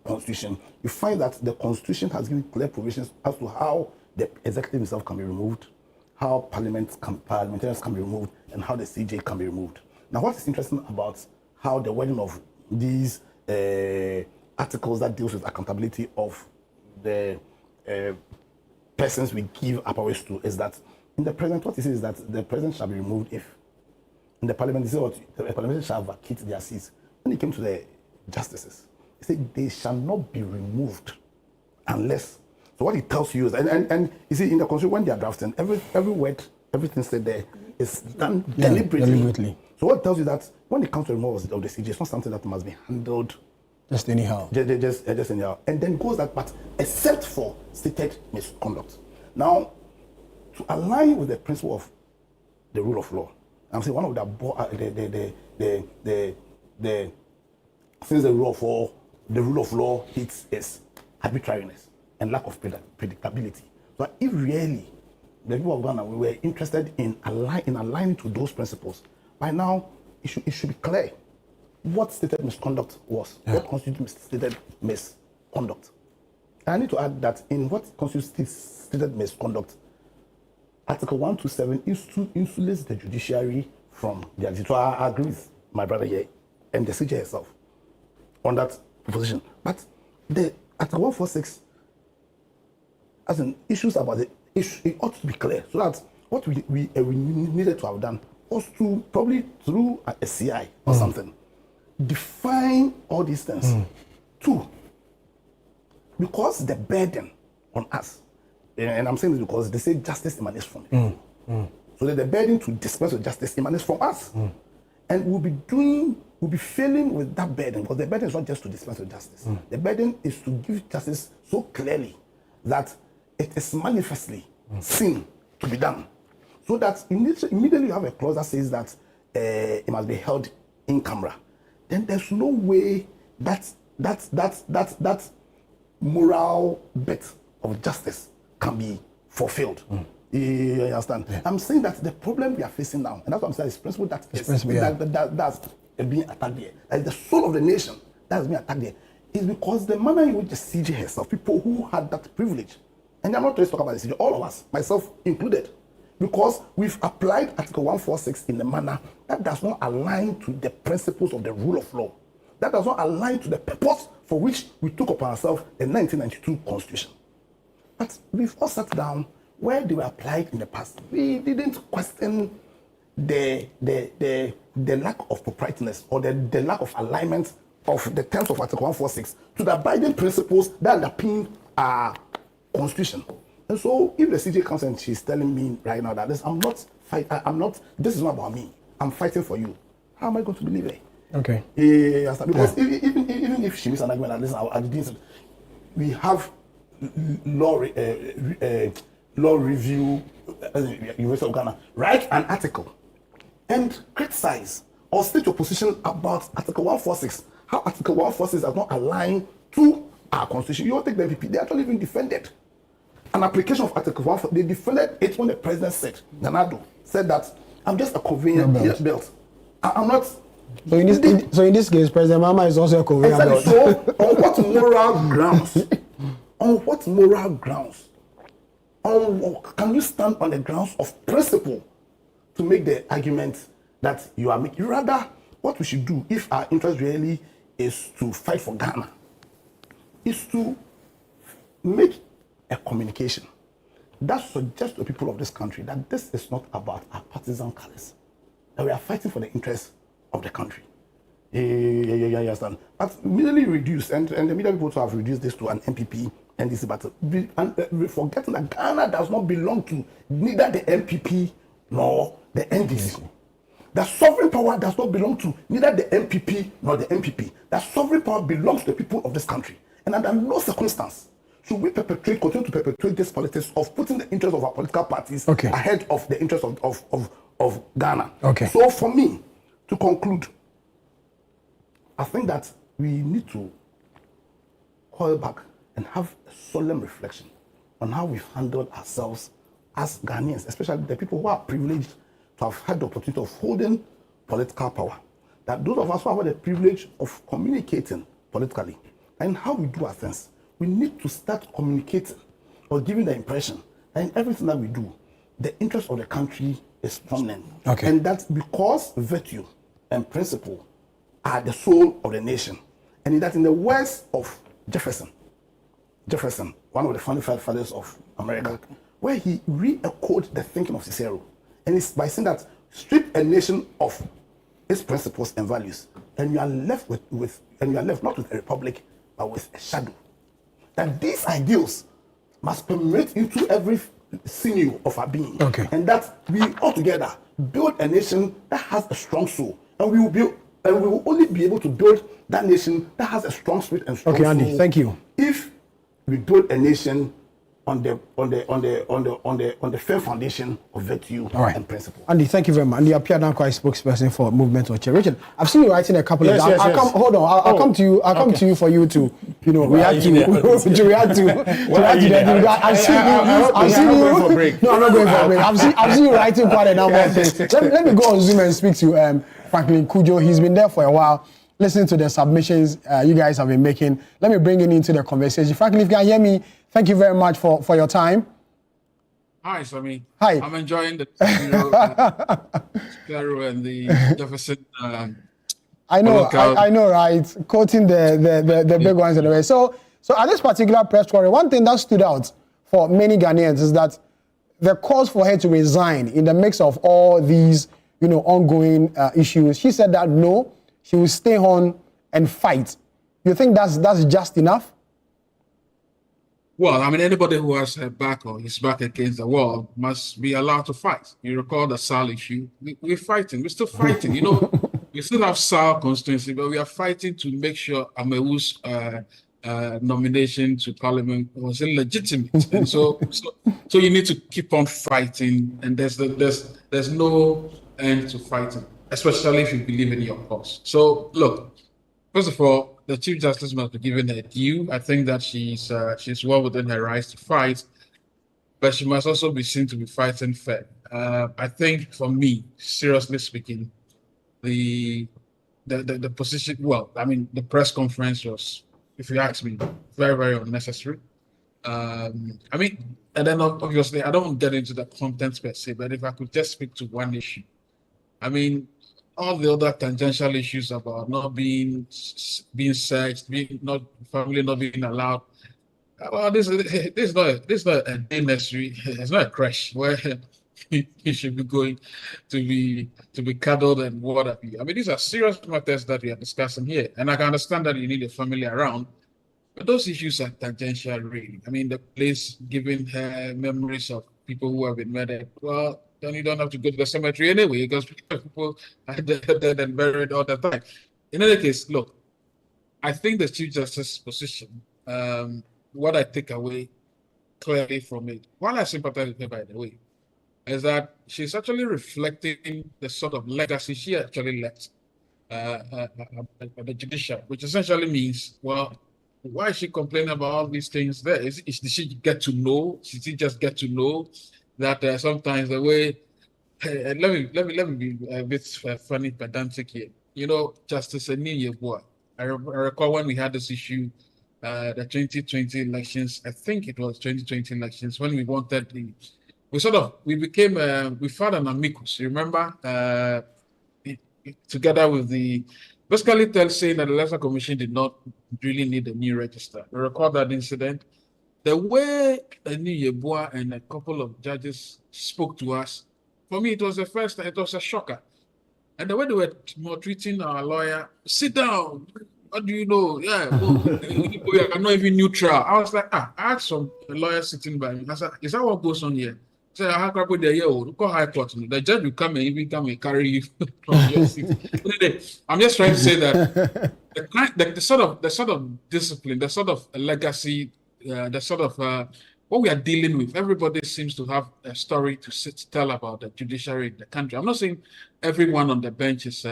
S16: Constitution. You find that the Constitution has given clear provisions as to how the executive itself can be removed, how parliamentarians can be removed, and how the CJ can be removed. Now, what is interesting about how the wording of these articles that deals with accountability of the persons we give powers to is that in the president, what it says is that the president shall be removed if in the parliament, it says what the parliament shall vacate their seats. When it came to the justices, it said they shall not be removed unless. So what it tells you is, and you see in the Constitution when they are drafting, every word, everything said there is done deliberately. So what tells you that when it comes to removal of the CJ, it's not something that must be handled
S1: just anyhow.
S16: Just anyhow. And then goes that part, except for stated misconduct. Now, to align with the principle of the rule of law, I'm saying one of since the rule of law hits is arbitrariness and lack of predictability. So if really the people of Ghana we were interested in aligning to those principles, by now it should be clear what stated misconduct was, what constitutes stated misconduct. And I need to add that in what constitutes stated misconduct, Article 127 insulates the judiciary from the exit. So I agree with my brother here and the CJ herself on that proposition. But the Article 146, as in issues about it ought to be clear, so that what we needed to have done was to probably through a CI or something define all these things. Two, because the burden on us, and I'm saying this because they say justice emanates from it. So that the burden to dispense with justice emanates from us. And we'll be failing with that burden, because the burden is not just to dispense with justice. The burden is to give justice so clearly that it is manifestly seen to be done. So that immediately you have a clause that says that it must be held in camera. Then there's no way that moral bit of justice can be fulfilled. You understand? Yeah. I'm saying that the problem we are facing now, and that's what I'm saying, is principle that's being attacked here. That is the soul of the nation that's being attacked here. Is because the manner in which the CJ herself, people who had that privilege, and I'm not just talking about the CJ, all of us, myself included, because we've applied Article 146 in a manner that does not align to the principles of the rule of law. That does not align to the purpose for which we took upon ourselves the 1992 Constitution. But we've all sat down where they were applied in the past. We didn't question the lack of proprietiness or the lack of alignment of the terms of Article 146 to the abiding principles that underpin our Constitution. And so, if the CJ comes and she's telling me right now that this is not about me, I'm fighting for you, how am I going to believe it?
S1: Okay.
S16: Because even if she makes an argument like this, we have law review, University of Ghana, write an article and criticize or state your position about Article 146, how Article 146 does not align to our Constitution. You don't take the MPP, they actually even defended an application of Article 146. They defended it when the president said, Nanado said that I'm just a conveyor belt. I'm not.
S1: So in this case, President Mama is also a conveyor belt.
S16: So on what moral grounds? On what moral grounds? Can you stand on the grounds of principle to make the argument that you are making? Rather, what we should do, if our interest really is to fight for Ghana, is to make a communication that suggests to the people of this country that this is not about our partisan colors, that we are fighting for the interests of the country. Yeah, understand. But merely reduce, and the media people have reduced this to an MPP NDC battle, and forgetting that Ghana does not belong to neither the MPP nor the NDC. The sovereign power does not belong to neither the MPP nor the MPP. The sovereign power belongs to the people of this country. And under no circumstance should we continue to perpetrate this politics of putting the interests of our political parties ahead of the interests of Ghana.
S1: Okay.
S16: So for me, to conclude, I think that we need to call back and have a solemn reflection on how we've handled ourselves as Ghanaians, especially the people who are privileged to have had the opportunity of holding political power. That those of us who have the privilege of communicating politically and how we do our things, we need to start communicating or giving the impression that in everything that we do, the interest of the country is prominent.
S1: Okay.
S16: And that's because virtue and principle are the soul of the nation. And that in the words of Jefferson, one of the founding fathers of America, where he re-echoed the thinking of Cicero. And it's by saying that strip a nation of its principles and values, and you are left not with a republic, but with a shadow. That these ideals must permeate into every sinew of our being.
S1: Okay.
S16: And that we all together build a nation that has a strong soul. And we will only be able to build that nation that has a strong spirit and strong soul.
S1: Okay, Andy, thank you.
S16: If we build a nation on the fair foundation of virtue and principle.
S1: Andy, thank you very much. Andy appeared now quite spokesperson for Movement of Change. Richard, I've seen you writing a couple of. Hold on. I'll come to you. I'll come to you for you to, react to react to. I've seen you. No, I'm not going for a break. I've seen you writing quite a number of things. Let me go on Zoom and speak to Franklin Kujo. He's been there for a while, listening to the submissions you guys have been making. Let me bring him into the conversation. Franklin, if you can hear me, thank you very much for your time.
S17: Hi, Sammi.
S1: Hi.
S17: I'm enjoying the Sparrow and the deficit.
S1: I know, right? Quoting the big ones in the way. So at this particular press conference, one thing that stood out for many Ghanaians is that the calls for her to resign in the mix of all these, ongoing issues. She said that no, she will stay on and fight. You think that's just enough?
S17: Well, I mean, anybody who has her back or his back against the wall must be allowed to fight. You recall the SAL issue. We're fighting. We're still fighting. We still have SAL constituency, but we are fighting to make sure Amewu's nomination to Parliament was illegitimate. And so you need to keep on fighting, and there's no end to fighting, especially if you believe in your cause. So look, first of all, the Chief Justice must be given her due. I think that she's well within her rights to fight, but she must also be seen to be fighting fair. I think, for me, seriously speaking, the position. Well, I mean, the press conference was, if you ask me, very, very unnecessary. I mean, and then obviously I don't get into the content per se, but if I could just speak to one issue, I mean, all the other tangential issues about not being searched, family not being allowed. Well, this is not a day nursery. It's not a crash where you should be going to be cuddled and what have you. I mean, these are serious matters that we are discussing here, and I can understand that you need a family around, but those issues are tangential, really. I mean, the place giving her memories of people who have been murdered. Well, then you don't have to go to the cemetery anyway, because people are dead and buried all the time. In any case, look, I think the Chief Justice's position, what I take away clearly from it, while I sympathize with her, by the way, is that she's actually reflecting the sort of legacy she actually left the judiciary, which essentially means, well, why is she complaining about all these things there? Did she get to know? Did she just get to know that sometimes the way, let me be a bit funny, pedantic here. Justice Eniyeboah, I recall when we had this issue, the 2020 elections, I think it was 2020 elections, when we wanted we filed an amicus, you remember? Together with basically saying that the Electoral Commission did not really need a new register. We recall that incident. the way Eni Yeboah and a couple of judges spoke to us, for me, it was the first time, it was a shocker. And the way they were treating our lawyer, sit down. What do you know? Yeah, we are not even neutral. I was like, I asked some lawyer sitting by me. I said, is that what goes on here? So I have to there, call high court. The judge will come and even come and carry you from your seat. I'm just trying to say that the sort of discipline, the sort of legacy, the sort of what we are dealing with. Everybody seems to have a story to tell about the judiciary in the country. I'm not saying everyone on the bench is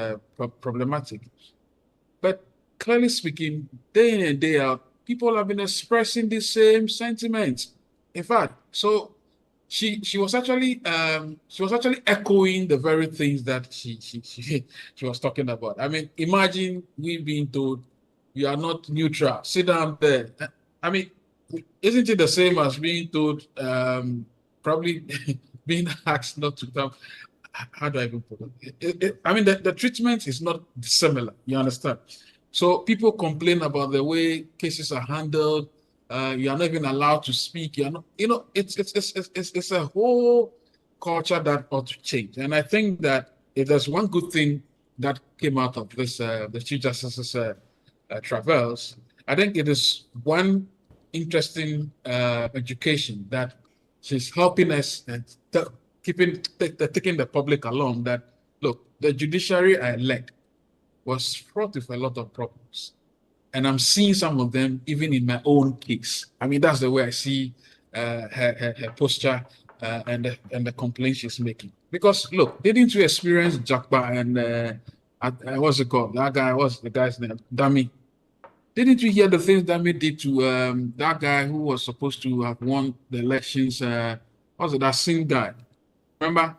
S17: problematic, but clearly speaking, day in and day out, people have been expressing the same sentiments. In fact, so she was actually echoing the very things that she was talking about. I mean, imagine we being told you are not neutral, sit down there. I mean, isn't it the same as being told probably being asked not to come? How do I even put it? I mean, the treatment is not similar. You understand? So people complain about the way cases are handled. You are not even allowed to speak. You are not. You know, it's a whole culture that ought to change. And I think that if there's one good thing that came out of this, the Chief Justice's travels, I think it is one interesting education that she's helping us and taking the public along that, look, the judiciary I led was fraught with a lot of problems. And I'm seeing some of them even in my own case. I mean, that's the way I see her posture and the complaints she's making. Because, look, didn't you experience Jakba and what's it called? That guy, what's the guy's name? Dami. Didn't you hear the things Dami did to that guy who was supposed to have won the elections? What's it, that Singh guy? Remember?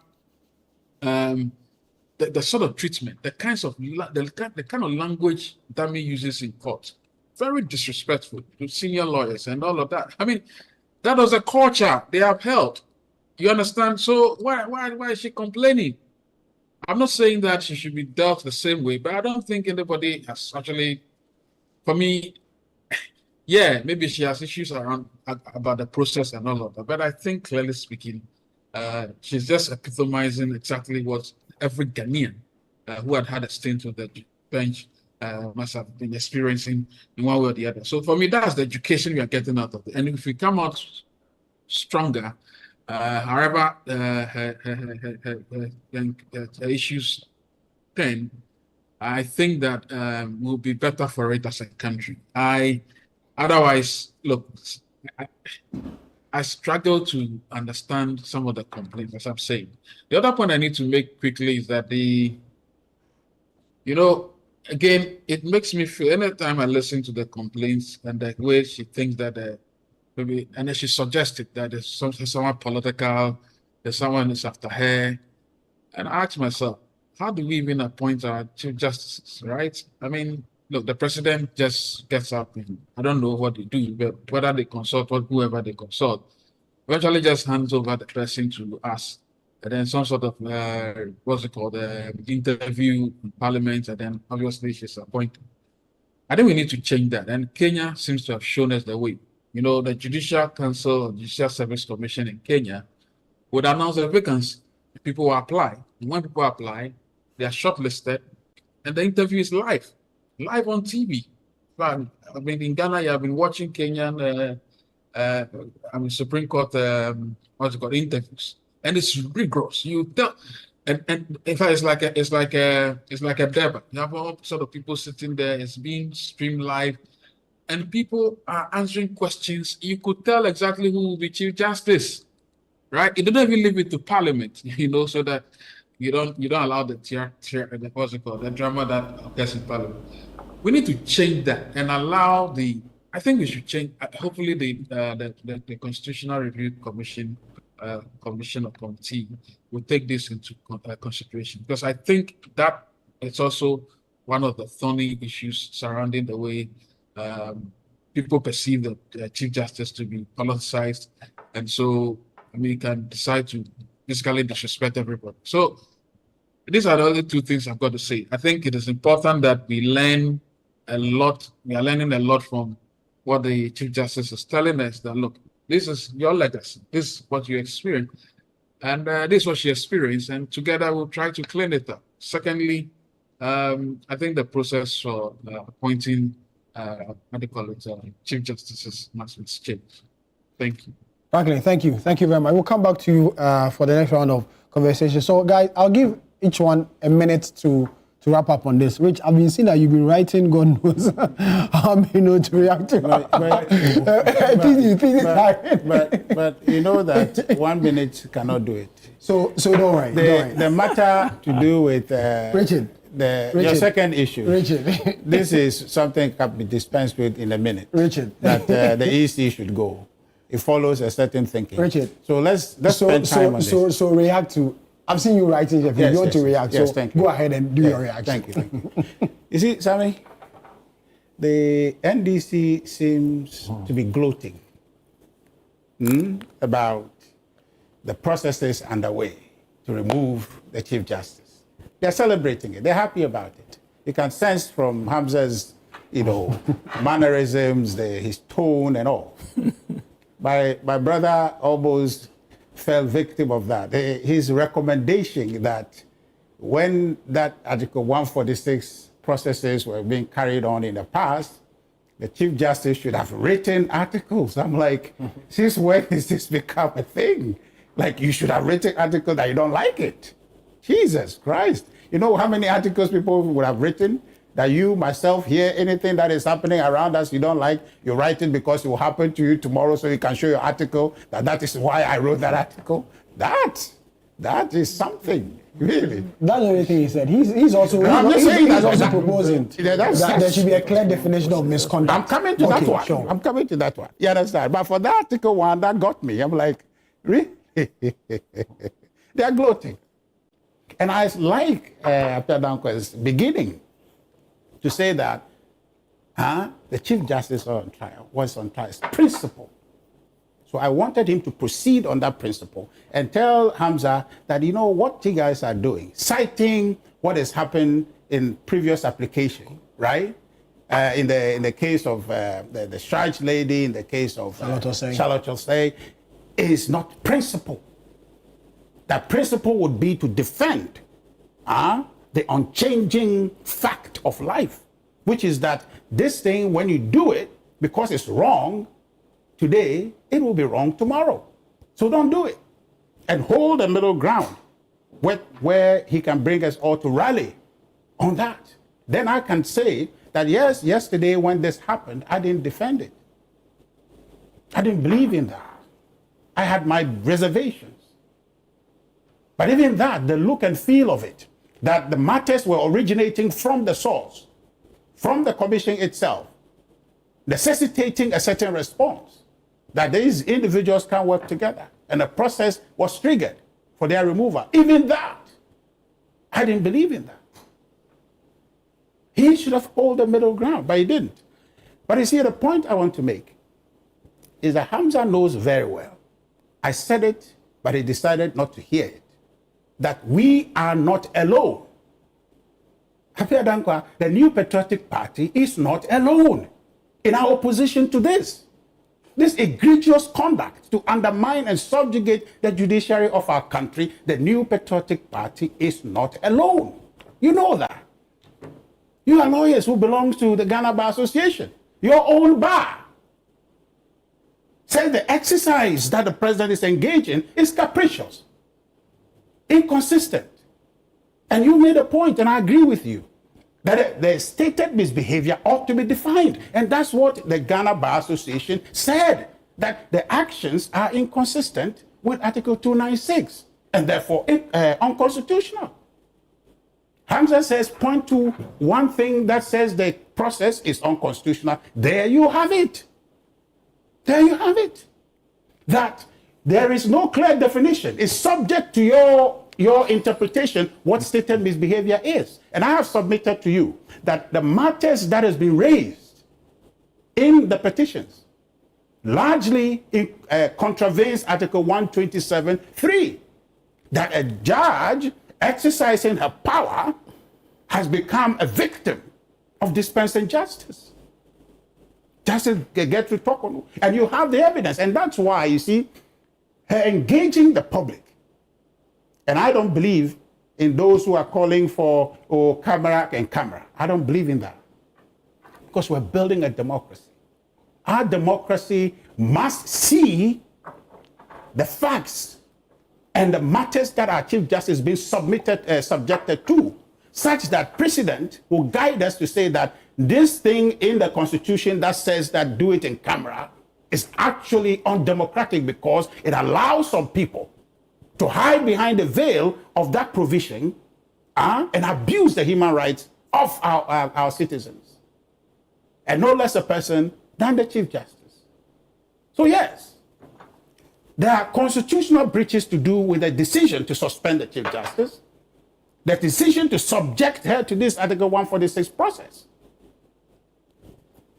S17: The sort of treatment, the kind of language Dami uses in court, very disrespectful to senior lawyers and all of that. I mean, that was a culture they upheld. You understand? So why is she complaining? I'm not saying that she should be dealt the same way, but I don't think anybody has actually. For me, yeah, maybe she has issues around about the process and all of that, but I think clearly speaking, she's just epitomizing exactly what every Ghanaian who had a stint on the bench must have been experiencing in one way or the other. So for me, that's the education we are getting out of it. And if we come out stronger, however her issues then, I think that we'll be better for it as a country. Otherwise, look, I struggle to understand some of the complaints, as I'm saying. The other point I need to make quickly is that again, it makes me feel, anytime I listen to the complaints and the way she thinks that maybe, and then she suggested that there's someone political, there's someone who's after her. And I ask myself, how do we even appoint our chief justices, right? I mean, look, the president just gets up and I don't know what they do, but whether they consult or whoever they consult, eventually just hands over the person to us. And then some sort of, what's it called, interview in parliament, and then obviously she's appointed. I think we need to change that. And Kenya seems to have shown us the way. You know, the Judicial Council or Judicial Service Commission in Kenya would announce a vacancy. People will apply. And when people apply, they are shortlisted, and the interview is live on TV. I mean, in Ghana, you have been watching Kenyan, Supreme Court, what's it called, interviews, and it's rigorous. You tell, and in fact, it's like a debate. You have all sort of people sitting there. It's being streamed live, and people are answering questions. You could tell exactly who will be Chief Justice, right? You don't even leave it to Parliament, so that. You don't allow the the drama that occurs in Parliament. We need to change that and allow I think we should change. Hopefully, the Constitutional Review Commission or committee will take this into consideration, because I think that it's also one of the thorny issues surrounding the way people perceive the Chief Justice to be politicized, and so you can decide to basically disrespect everybody. So these are the only two things I've got to say. I think it is important that we learn a lot. We are learning a lot from what the Chief Justice is telling us, that look, this is your legacy, this is what you experienced, and this is what she experienced, and together we'll try to clean it up. Secondly, I think the process for appointing, what do you call it, Chief Justices must be changed. Thank you.
S1: Franklin, thank you. Thank you very much. We'll come back to you for the next round of conversation. So, guys, I'll give each one a minute to wrap up on this. Rich, I've been seeing that you've been writing, God knows how many notes to react to.
S14: But you know that 1 minute cannot do it.
S1: So don't worry.
S14: The matter to do with
S1: Richard,
S14: your second issue.
S1: Richard.
S14: This is something that can be dispensed with in a minute.
S1: Richard.
S14: That the EC should go. It follows a certain thinking.
S1: Richard.
S14: So let's spend time on this.
S1: So react to. I've seen you writing. If you want to react,
S14: yes,
S1: so
S14: thank you.
S1: go ahead and do your reaction.
S14: Thank you. You see, Sammy, the NDC seems to be gloating about the processes underway to remove the Chief Justice. They're celebrating it. They're happy about it. You can sense from Hamza's, mannerisms, his tone and all. My brother almost fell victim of that. His recommendation that when that Article 146 processes were being carried on in the past, the Chief Justice should have written articles. I'm like, since when has this become a thing? Like, you should have written articles that you don't like it. Jesus Christ. You know how many articles people would have written that you, myself, hear anything that is happening around us you don't like, you write it because it will happen to you tomorrow so you can show your article that is why I wrote that article. That is something, really.
S1: That's the only thing he said. He's also proposing that there should be a clear definition of misconduct.
S14: I'm coming to that one.
S1: Sure.
S14: I'm coming to that one. You understand? But for that Article 1, that got me. I'm like, really? They are gloating. And I like Dankwa's beginning to say that the Chief Justice was on trial. It's principle. So I wanted him to proceed on that principle and tell Hamza that, what you guys are doing, citing what has happened in previous application, right? In the case of the Strike lady, in the case of Charlotte Osei, is not principle. That principle would be to defend the unchanging fact of life, which is that this thing, when you do it, because it's wrong today, it will be wrong tomorrow. So don't do it. And hold a middle ground where he can bring us all to rally on that. Then I can say that, yes, yesterday when this happened, I didn't defend it. I didn't believe in that. I had my reservations. But even that, the look and feel of it, that the matters were originating from the source, from the commission itself, necessitating a certain response, that these individuals can work together, and a process was triggered for their removal. Even that, I didn't believe in that. He should have held the middle ground, but he didn't. But you see, the point I want to make is that Hamza knows very well. I said it, but he decided not to hear it. That we are not alone. The New Patriotic Party is not alone in our opposition to this. This egregious conduct to undermine and subjugate the judiciary of our country, the New Patriotic Party is not alone. You know that. You are lawyers who belong to the Ghana Bar Association. Your own bar says the exercise that the president is engaged in is capricious, inconsistent. And you made a point, and I agree with you, that the stated misbehavior ought to be defined. And that's what the Ghana Bar Association said, that the actions are inconsistent with Article 296 and therefore unconstitutional. Hamza says, point to one thing that says the process is unconstitutional. There you have it. There you have it. That there is no clear definition. It's subject to your interpretation what stated misbehavior is. And I have submitted to you that the matters that has been raised in the petitions largely contravenes Article 127(3), that a judge exercising her power has become a victim of dispensing justice. Justice Gertrude Tokonu, and you have the evidence. And that's why, you see, her engaging the public. And I don't believe in those who are calling for camera and camera. I don't believe in that. Because we're building a democracy. Our democracy must see the facts and the matters that our Chief Justice is being subjected to, such that precedent will guide us to say that this thing in the Constitution that says that do it in camera is actually undemocratic because it allows some people to hide behind the veil of that provision and abuse the human rights of our citizens. And no less a person than the Chief Justice. So yes, there are constitutional breaches to do with the decision to suspend the Chief Justice, the decision to subject her to this Article 146 process.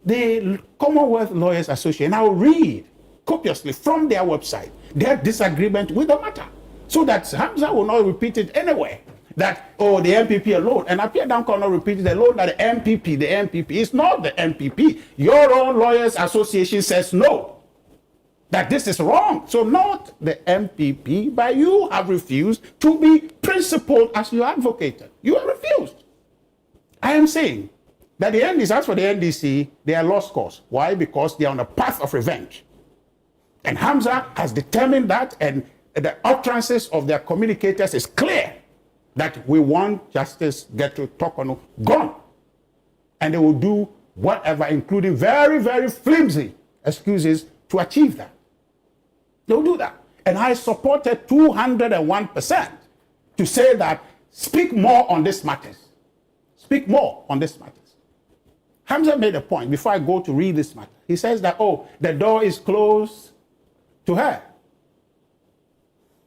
S14: The Commonwealth Lawyers Association, I will read copiously from their website their disagreement with the matter, so that Hamza will not repeat it anywhere. That, oh, the MPP alone, and Apia Down cannot repeat it alone, that the MPP is not the MPP. Your own Lawyers Association says no, that this is wrong. So not the MPP, but you have refused to be principled as you advocated. You have refused. I am saying that the NDC, as for the NDC, they are lost cause. Why? Because they are on a path of revenge. And Hamza has determined that, and the utterances of their communicators is clear that we want Justice Gertrude Tokonu gone. And they will do whatever, including very, very flimsy excuses to achieve that. They'll do that. And I supported 201% to say that speak more on these matters. Speak more on these matters. Hamza made a point before I go to read this matter. He says that, oh, the door is closed to her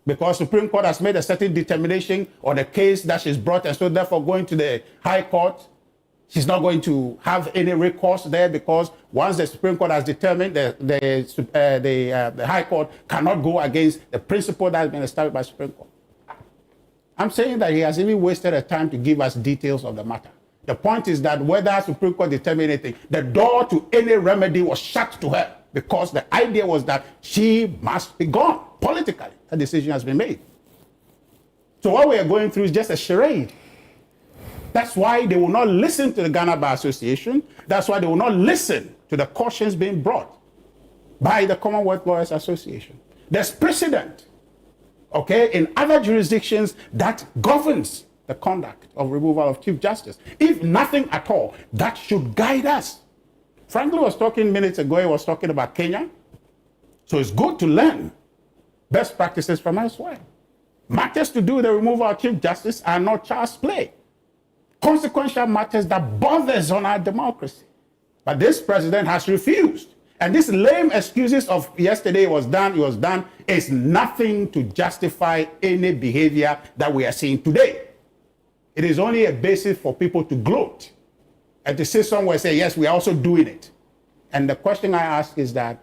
S14: because Supreme Court has made a certain determination on the case that she's brought, and so therefore going to the High Court, she's not going to have any recourse there because once the Supreme Court has determined, the High Court cannot go against the principle that has been established by Supreme Court. I'm saying that he has even wasted a time to give us details of the matter. The point is that whether Supreme Court determined anything, the door to any remedy was shut to her because the idea was that she must be gone politically. A decision has been made. So what we are going through is just a charade. That's why they will not listen to the Ghana Bar Association. That's why they will not listen to the cautions being brought by the Commonwealth Lawyers Association. There's precedent, okay, in other jurisdictions that governs the conduct of removal of Chief Justice. If nothing at all, that should guide us. Franklin was talking minutes ago, he was talking about Kenya. So it's good to learn best practices from elsewhere. Matters to do with the removal of Chief Justice are not child's play. Consequential matters that bothers on our democracy. But this president has refused. And this lame excuses of yesterday it was done, is nothing to justify any behavior that we are seeing today. It is only a basis for people to gloat and to say somewhere, say, yes, we are also doing it. And the question I ask is that,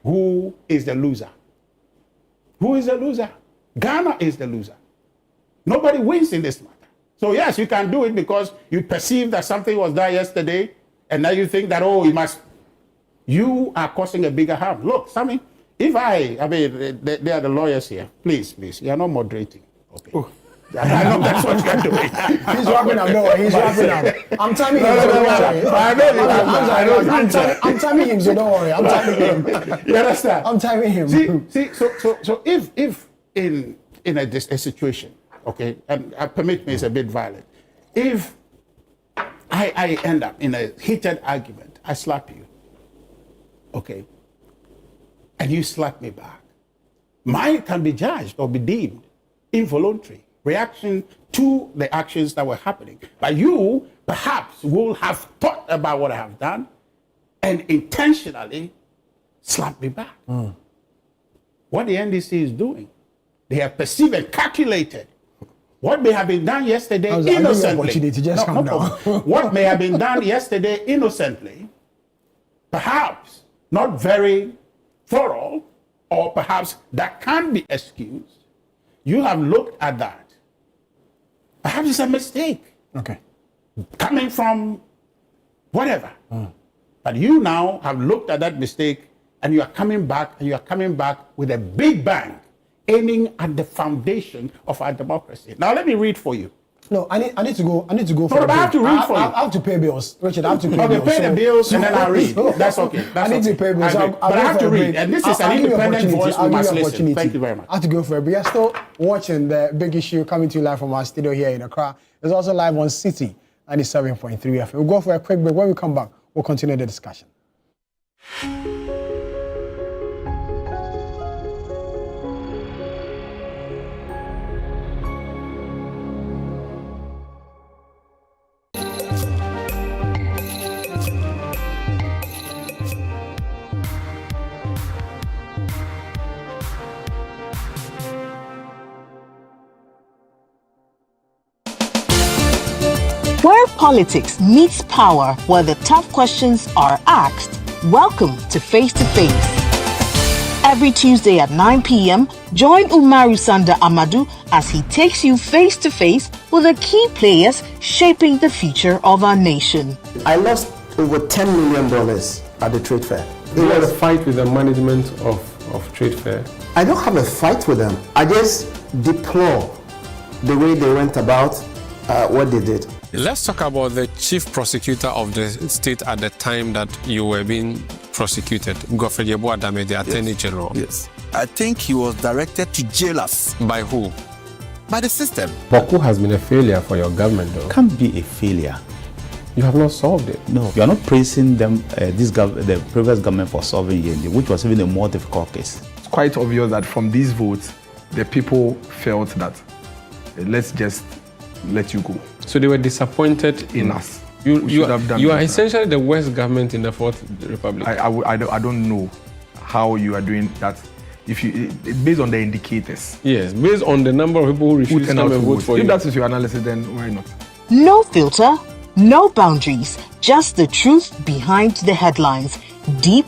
S14: who is the loser? Who is the loser? Ghana is the loser. Nobody wins in this matter. So yes, you can do it because you perceive that something was done yesterday, and now you think that, oh, you are causing a bigger harm. Look, Sammi, if they are the lawyers here. Please, you are not moderating. Okay. Oh. I know that's what you're doing.
S1: He's wrapping up. No, he's wrapping up. I'm timing him. I'm timing him, so don't worry. I'm timing him.
S14: You understand?
S1: I'm timing him.
S14: See. So if in a situation, okay, and permit me, it's a bit violent. If I end up in a heated argument, I slap you, okay, and you slap me back, mine can be judged or be deemed involuntary reaction to the actions that were happening. But you perhaps will have thought about what I have done and intentionally slap me back. What the NDC is doing, they have perceived and calculated what may have been done yesterday innocently. What may have been done yesterday innocently, perhaps not very thorough, or perhaps that can be excused. You have looked at that. Perhaps it's a mistake.
S1: Okay.
S14: Coming from whatever. But you now have looked at that mistake and you are coming back with a big bang, aiming at the foundation of our democracy. Now let me read for you.
S1: No, I need to go.
S14: But I have to read for you.
S1: I have to pay bills, Richard. I have to pay
S14: Okay,
S1: bills.
S14: pay the bills and then I'll read. That's okay.
S1: I need to pay bills.
S14: But I have to read. And this is an independent voice we must listen. Thank you very much.
S1: I have to go for it. But you're still watching the big issue coming to you live from our studio here in Accra. It's also live on City 97.3 FM. We'll go for a quick break. When we come back, we'll continue the discussion.
S2: Where politics meets power, where the tough questions are asked, welcome to Face to Face. Every Tuesday at 9 p.m., join Umaru Sanda Amadou as he takes you face to face with the key players shaping the future of our nation.
S18: I lost over $10 million at the trade fair.
S4: You had a fight with the management of trade fair?
S18: I don't have a fight with them. I just deplore the way they went about what they did.
S4: Let's talk about the chief prosecutor of the state at the time that you were being prosecuted, Kujo Adame, the Attorney General.
S5: Yes. I think he was directed to jail us.
S4: By who?
S5: By the system.
S4: Boko has been a failure for your government, though.
S6: Can't be a failure.
S4: You have not solved it.
S6: No, you are not praising them, the previous government for solving Yende, which was even a more difficult case.
S7: It's quite obvious that from these votes, the people felt that let's just let you go.
S4: So they were disappointed in
S7: us.
S4: You are essentially the worst government in the Fourth Republic.
S7: I don't know how you are doing that. Based on the indicators.
S4: Yes, based on the number of people who refuse to come and vote for you.
S7: If that is your analysis, then why not?
S2: No filter, no boundaries, just the truth behind the headlines. Deep,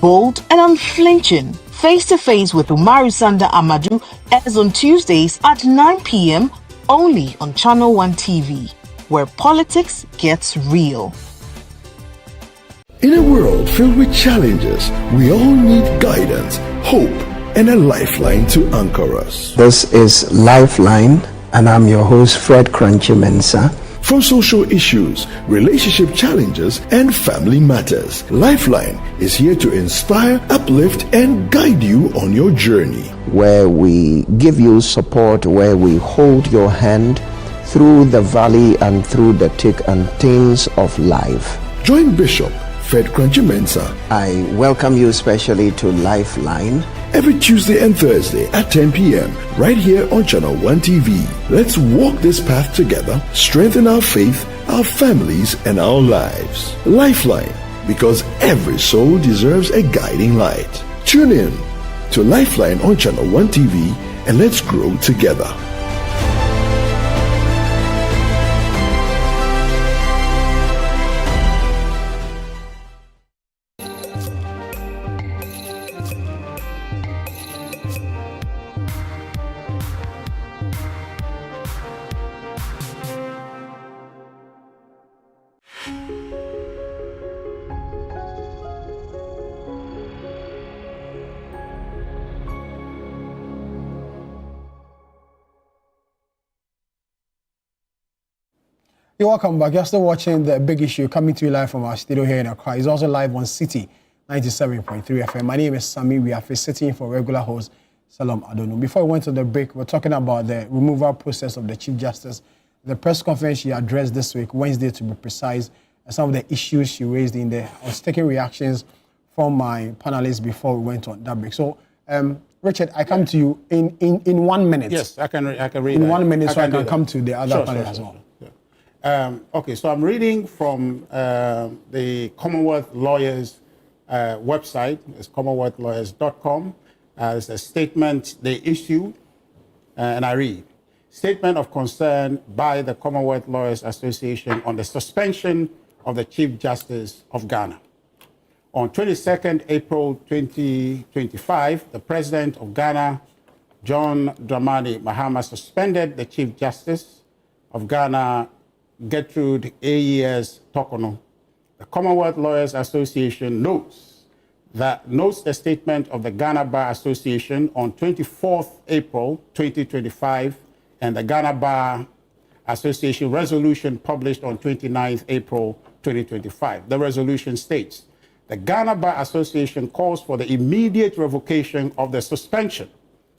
S2: bold, and unflinching. Face to Face with Umaru Sanda Amadou airs on Tuesdays at 9 p.m. only on Channel 1 TV, where politics gets real.
S8: In a world filled with challenges, we all need guidance, hope, and a lifeline to anchor us.
S3: This is Lifeline, and I'm your host, Fred Crunchy Mensa.
S8: From social issues, relationship challenges, and family matters, Lifeline is here to inspire, uplift, and guide you on your journey.
S3: Where we give you support, where we hold your hand through the valley and through the thick and thins of life.
S8: Join Bishop Fred Crunchy Mensa.
S3: I welcome you especially to Lifeline.
S8: Every Tuesday and Thursday at 10 p.m. right here on Channel 1 TV. Let's walk this path together, strengthen our faith, our families, and our lives. Lifeline, because every soul deserves a guiding light. Tune in to Lifeline on Channel 1 TV and let's grow together.
S1: You're welcome back. You're still watching the big issue coming to you live from our studio here in Accra. It's also live on City 97.3 FM. My name is Sammi Wiafe, sitting in for regular host Salam Adonu. Before we went to the break, we're talking about the removal process of the Chief Justice. The press conference she addressed this week, Wednesday to be precise, and some of the issues she raised in there. I was taking reactions from my panelists before we went on that break. So, Richard, I come to you in 1 minute.
S14: Yes, I can read.
S1: In 1 minute, so I can come to the other panel as well.
S14: Okay, so I'm reading from the Commonwealth Lawyers website. It's commonwealthlawyers.com. It's a statement they issued, and I read. Statement of concern by the Commonwealth Lawyers Association on the suspension of the Chief Justice of Ghana. On 22nd April 2025, the President of Ghana, John Dramani Mahama, suspended the Chief Justice of Ghana, Gertrude A.E.S. Tokono, the Commonwealth Lawyers Association notes the statement of the Ghana Bar Association on 24th April 2025 and the Ghana Bar Association resolution published on 29th April 2025. The resolution states, the Ghana Bar Association calls for the immediate revocation of the suspension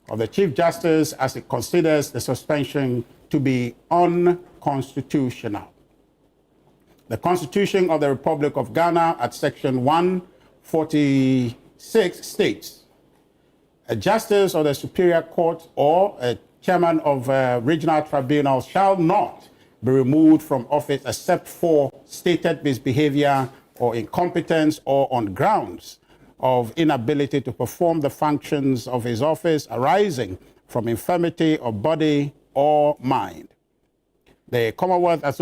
S14: of the Chief Justice as it considers the suspension to be unconstitutional. The Constitution of the Republic of Ghana at section 146 states, a justice of the Superior Court or a chairman of regional tribunal shall not be removed from office except for stated misbehavior or incompetence or on grounds of inability to perform the functions of his office arising from infirmity of body or mind. The Commonwealth Lawyers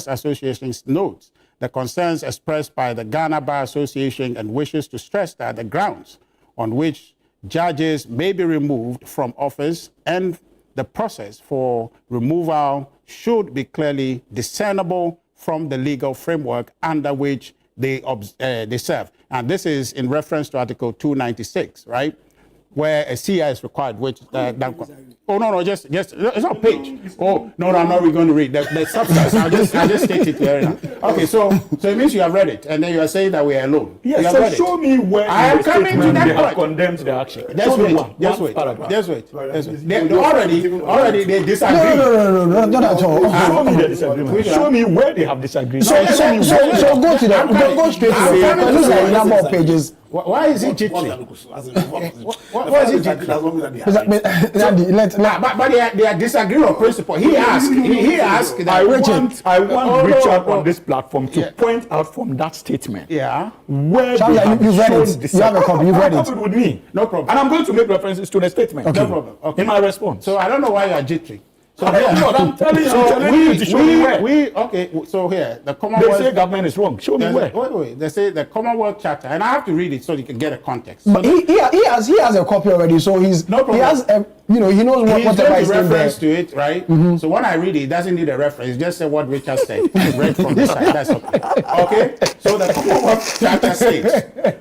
S14: Association notes the concerns expressed by the Ghana Bar Association and wishes to stress that the grounds on which judges may be removed from office and the process for removal should be clearly discernible from the legal framework under which they serve. And this is in reference to Article 296, right? Where a CI is required, which... just it's not a page. No, I'm not going to read the substance. I'll just state it here now. Okay, so it means you have read it, and then you are saying that we are alone.
S15: Yes, so show me where
S14: I am coming to that
S15: they have
S14: point.
S15: condemned the action.
S14: Just wait. Already they disagree.
S15: No, not at all. Show me the disagreement. Show me where they have disagreed.
S1: So go to the go straight to the number of pages.
S14: Why is it jittery? Why is it jittery? But they are disagreeing on principle. He asked that
S15: I want Richard on this platform to point out from that statement.
S14: Yeah.
S15: Where
S1: you've read it. You have a copy. You've read it.
S15: With me.
S14: No problem.
S15: And I'm going to make references to the statement.
S1: Okay.
S14: No problem. Okay.
S15: In my response.
S14: So I don't know why you are jittery. So
S15: I'm telling you to show me where.
S14: So here, the Commonwealth...
S15: They say government is wrong. Show me where.
S14: Wait. They say the Commonwealth Charter, and I have to read it so you can get a context.
S1: But he has a copy already, so he's... No problem. He has, he knows whatever is in there.
S14: Reference to it, right? Mm-hmm. So when I read it doesn't need a reference. Just say what Richard said. Read from the side. That's okay. Okay? So the Commonwealth Charter states,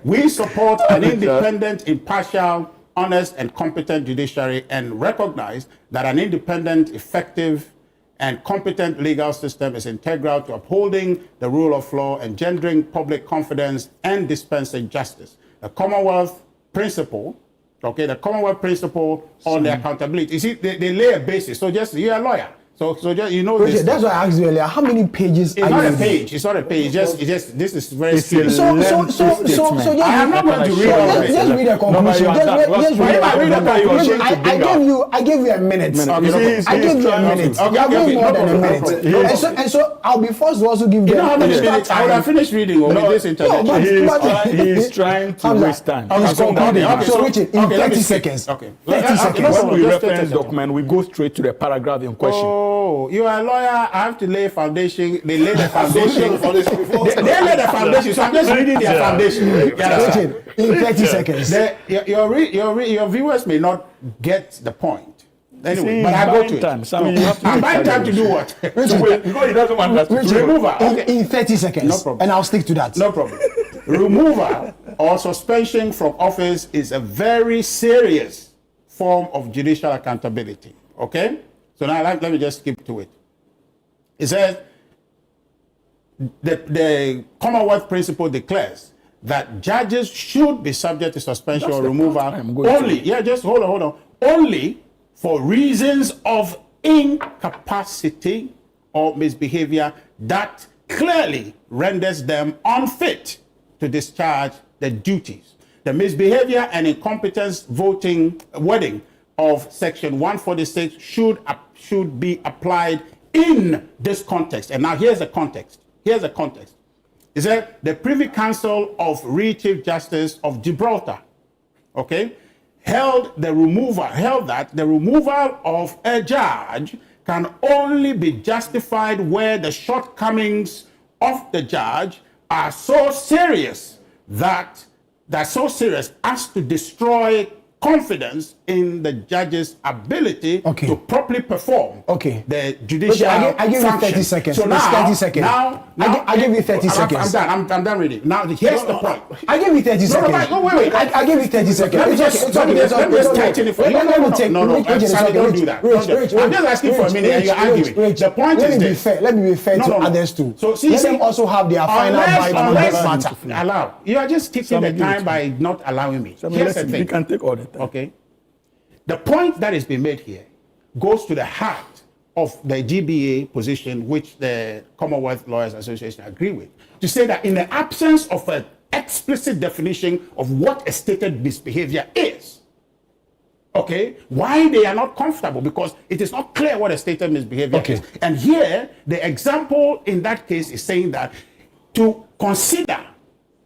S14: we support an independent, impartial, honest and competent judiciary and recognize that an independent, effective, and competent legal system is integral to upholding the rule of law, engendering public confidence, and dispensing justice. The Commonwealth principle, the Commonwealth principle on the accountability. You see, they lay a basis. So just, you're a lawyer. So just, this.
S1: That's why I asked you earlier. How many pages?
S14: It's not a page. It's not a page. It's just. This is very serious.
S1: So I
S14: am not going to read all of it.
S1: Just read a conclusion. Just read a conclusion. I gave you a minute. I gave you a minute. You are going more than a minute. And so I'll be forced to also give you.
S14: You know how many minutes I would have finished reading with this intervention.
S15: He's trying to waste time.
S1: So Richard, in 30 seconds.
S14: Okay.
S15: 30 seconds. When we reference document, we go straight to the paragraph in question.
S14: Oh, you are a lawyer. I have to lay foundation. They lay the foundation. They lay the foundation. So I'm just reading their foundation.
S1: In 30 seconds.
S14: Your viewers may not get the point. Anyway, but I go to it. I'm buying time to do what?
S15: Because he doesn't want us to
S14: removal.
S1: In 30 seconds.
S14: No problem.
S1: And I'll stick to that.
S14: No problem. Removal or suspension from office is a very serious form of judicial accountability. Okay? So now let me just skip to it. It says the Commonwealth principle declares that judges should be subject to suspension or removal only. Just hold on. Only for reasons of incapacity or misbehavior that clearly renders them unfit to discharge the duties. The misbehavior and incompetence wording of section 146 should be applied in this context. And now here's the context. It says the Privy Council of Real Chief Justice of Gibraltar, held that the removal of a judge can only be justified where the shortcomings of the judge are so serious as to destroy confidence in the judge's ability to properly perform the judicial
S1: I give you 30
S14: function.
S1: seconds.
S14: So now,
S1: 30 seconds. I give you 30 seconds.
S14: I'm done reading. Now, here's the point.
S1: I give you 30 seconds.
S14: No, wait.
S1: I give you 30 seconds.
S14: Let me just tighten it for you. No, Sammy, don't do that. I'm just asking for a minute and you're arguing. The point is this.
S1: Let me be fair to others too.
S14: So,
S1: let them also have their final bite on this matter.
S14: Allow. You are just taking the time by not allowing me. Here's the thing.
S15: You can take all the time.
S14: Okay. The point that is being made here goes to the heart of the GBA position, which the Commonwealth Lawyers Association agree with, to say that in the absence of an explicit definition of what a stated misbehavior is, okay, why they are not comfortable, because it is not clear what a stated misbehavior is. And here, the example in that case is saying that to consider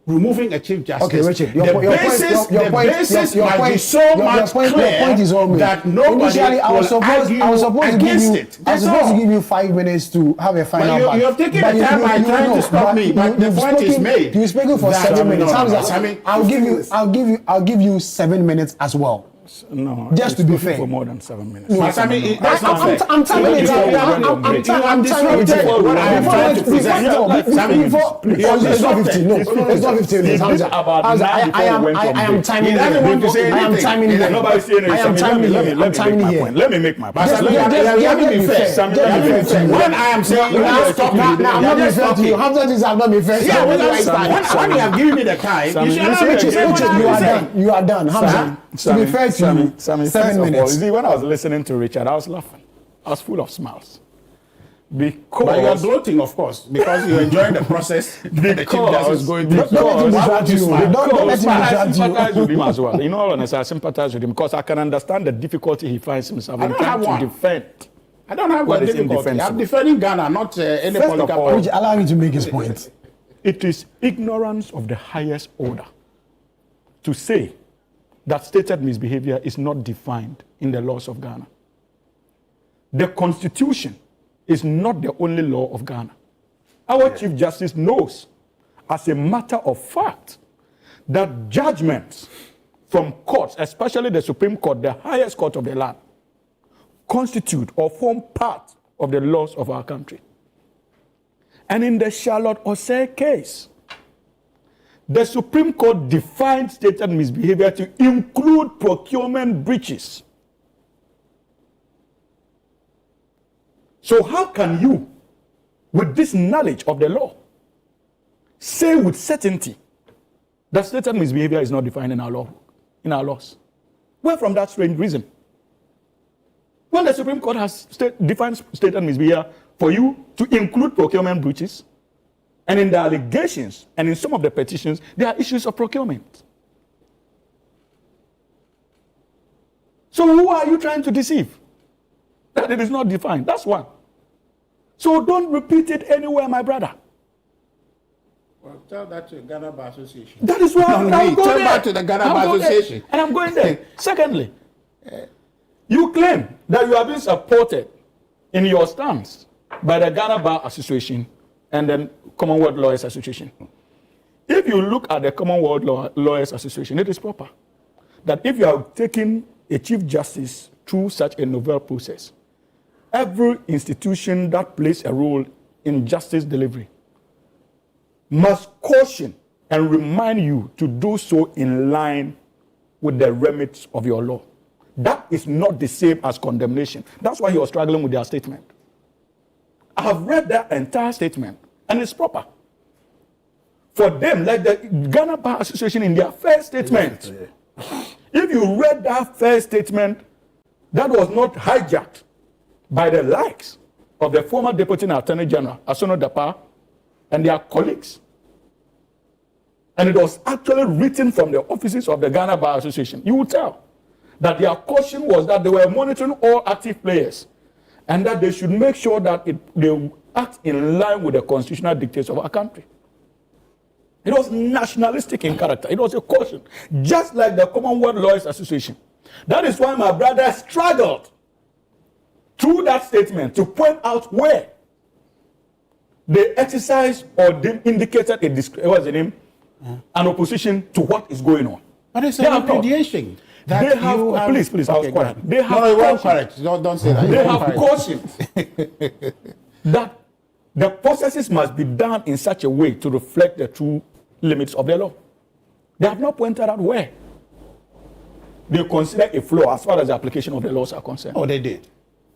S14: removing a chief justice,
S1: okay, Richard,
S14: the basis might be so much clear that nobody will argue against it.
S1: I was supposed to give you 5 minutes to have a final
S14: but you have taken the time by trying to stop me. But the point is made.
S1: You're speaking for 7 minutes. I'll give you 7 minutes as well.
S15: No,
S1: just to be fair.
S15: For more than 7 minutes.
S1: No,
S14: that's not fair.
S1: I'm timing it. I'm
S14: disrupted what I am trying to present.
S1: It's not 15. No, it's not 15 minutes. I am timing it. I am timing it.
S15: Nobody's saying it.
S1: I am timing it. I'm timing it here.
S15: Let me make my point.
S14: When I am saying you have to stop me,
S1: I'm not being fair to you. Hamza is not being fair.
S14: Yeah, when you have given me the time, you should allow me to say what I am.
S1: You are done. Hamza. To be fair to you, 7 minutes.
S15: See, when I was listening to Richard, I was laughing. I was full of smiles. Because
S14: but you are gloating, of course, because you enjoying the process.
S15: Because I was going through.
S1: Don't let him distract you. Don't let him distract you.
S15: I sympathize with him as well. You know, honestly, I sympathize with him because I can understand the difficulty he finds himself in trying to defend.
S14: I don't have one difficulty. I'm defending Ghana, not any political
S1: party. Allow me to make his point.
S15: It is ignorance of the highest order to say that stated misbehavior is not defined in the laws of Ghana. The Constitution is not the only law of Ghana. Our Chief Justice knows, as a matter of fact, that judgments from courts, especially the Supreme Court, the highest court of the land, constitute or form part of the laws of our country. And in the Charlotte Osei case, the Supreme Court defined stated misbehavior to include procurement breaches. So how can you, with this knowledge of the law, say with certainty that stated misbehavior is not defined in our law, in our laws? Where from that strange reason? When the Supreme Court has defined stated misbehavior for you to include procurement breaches, and in the allegations and in some of the petitions, there are issues of procurement. So who are you trying to deceive? That it is not defined. That's one. So don't repeat it anywhere, my brother.
S14: Well, tell that to the Ghana Bar Association.
S15: That is why I'm going
S14: tell that to the Ghana Bar Association.
S15: And I'm going there. Secondly, you claim that you have been supported in your stance by the Ghana Bar Association and then Commonwealth Lawyers Association. If you look at the Commonwealth Lawyers Association, it is proper that if you are taking a Chief Justice through such a novel process, every institution that plays a role in justice delivery must caution and remind you to do so in line with the remits of your law. That is not the same as condemnation. That's why you are struggling with their statement. I have read that entire statement, and it's proper. For them, like the Ghana Bar Association in their first statement, if you read that first statement, that was not hijacked by the likes of the former Deputy Attorney General, Asono Dapa, and their colleagues. And it was actually written from the offices of the Ghana Bar Association. You will tell that their caution was that they were monitoring all active players and that they should make sure that they act in line with the constitutional dictates of our country. It was nationalistic in character. It was a caution, just like the Commonwealth Lawyers Association. That is why my brother struggled through that statement to point out where they exercised or they indicated an opposition to what is going on.
S14: But it's a repudiation. That
S15: they have,
S14: you have
S15: please, I was
S14: okay,
S15: quiet.
S14: go ahead.
S15: They have
S14: no, you weren't
S15: cautioned-
S14: correct. Don't say that.
S15: They
S14: You weren't
S15: have
S14: correct.
S15: cautioned that the processes must be done in such a way to reflect the true limits of the law. They have not pointed out where they consider a flaw as far as the application of the laws are concerned.
S14: Oh, they did.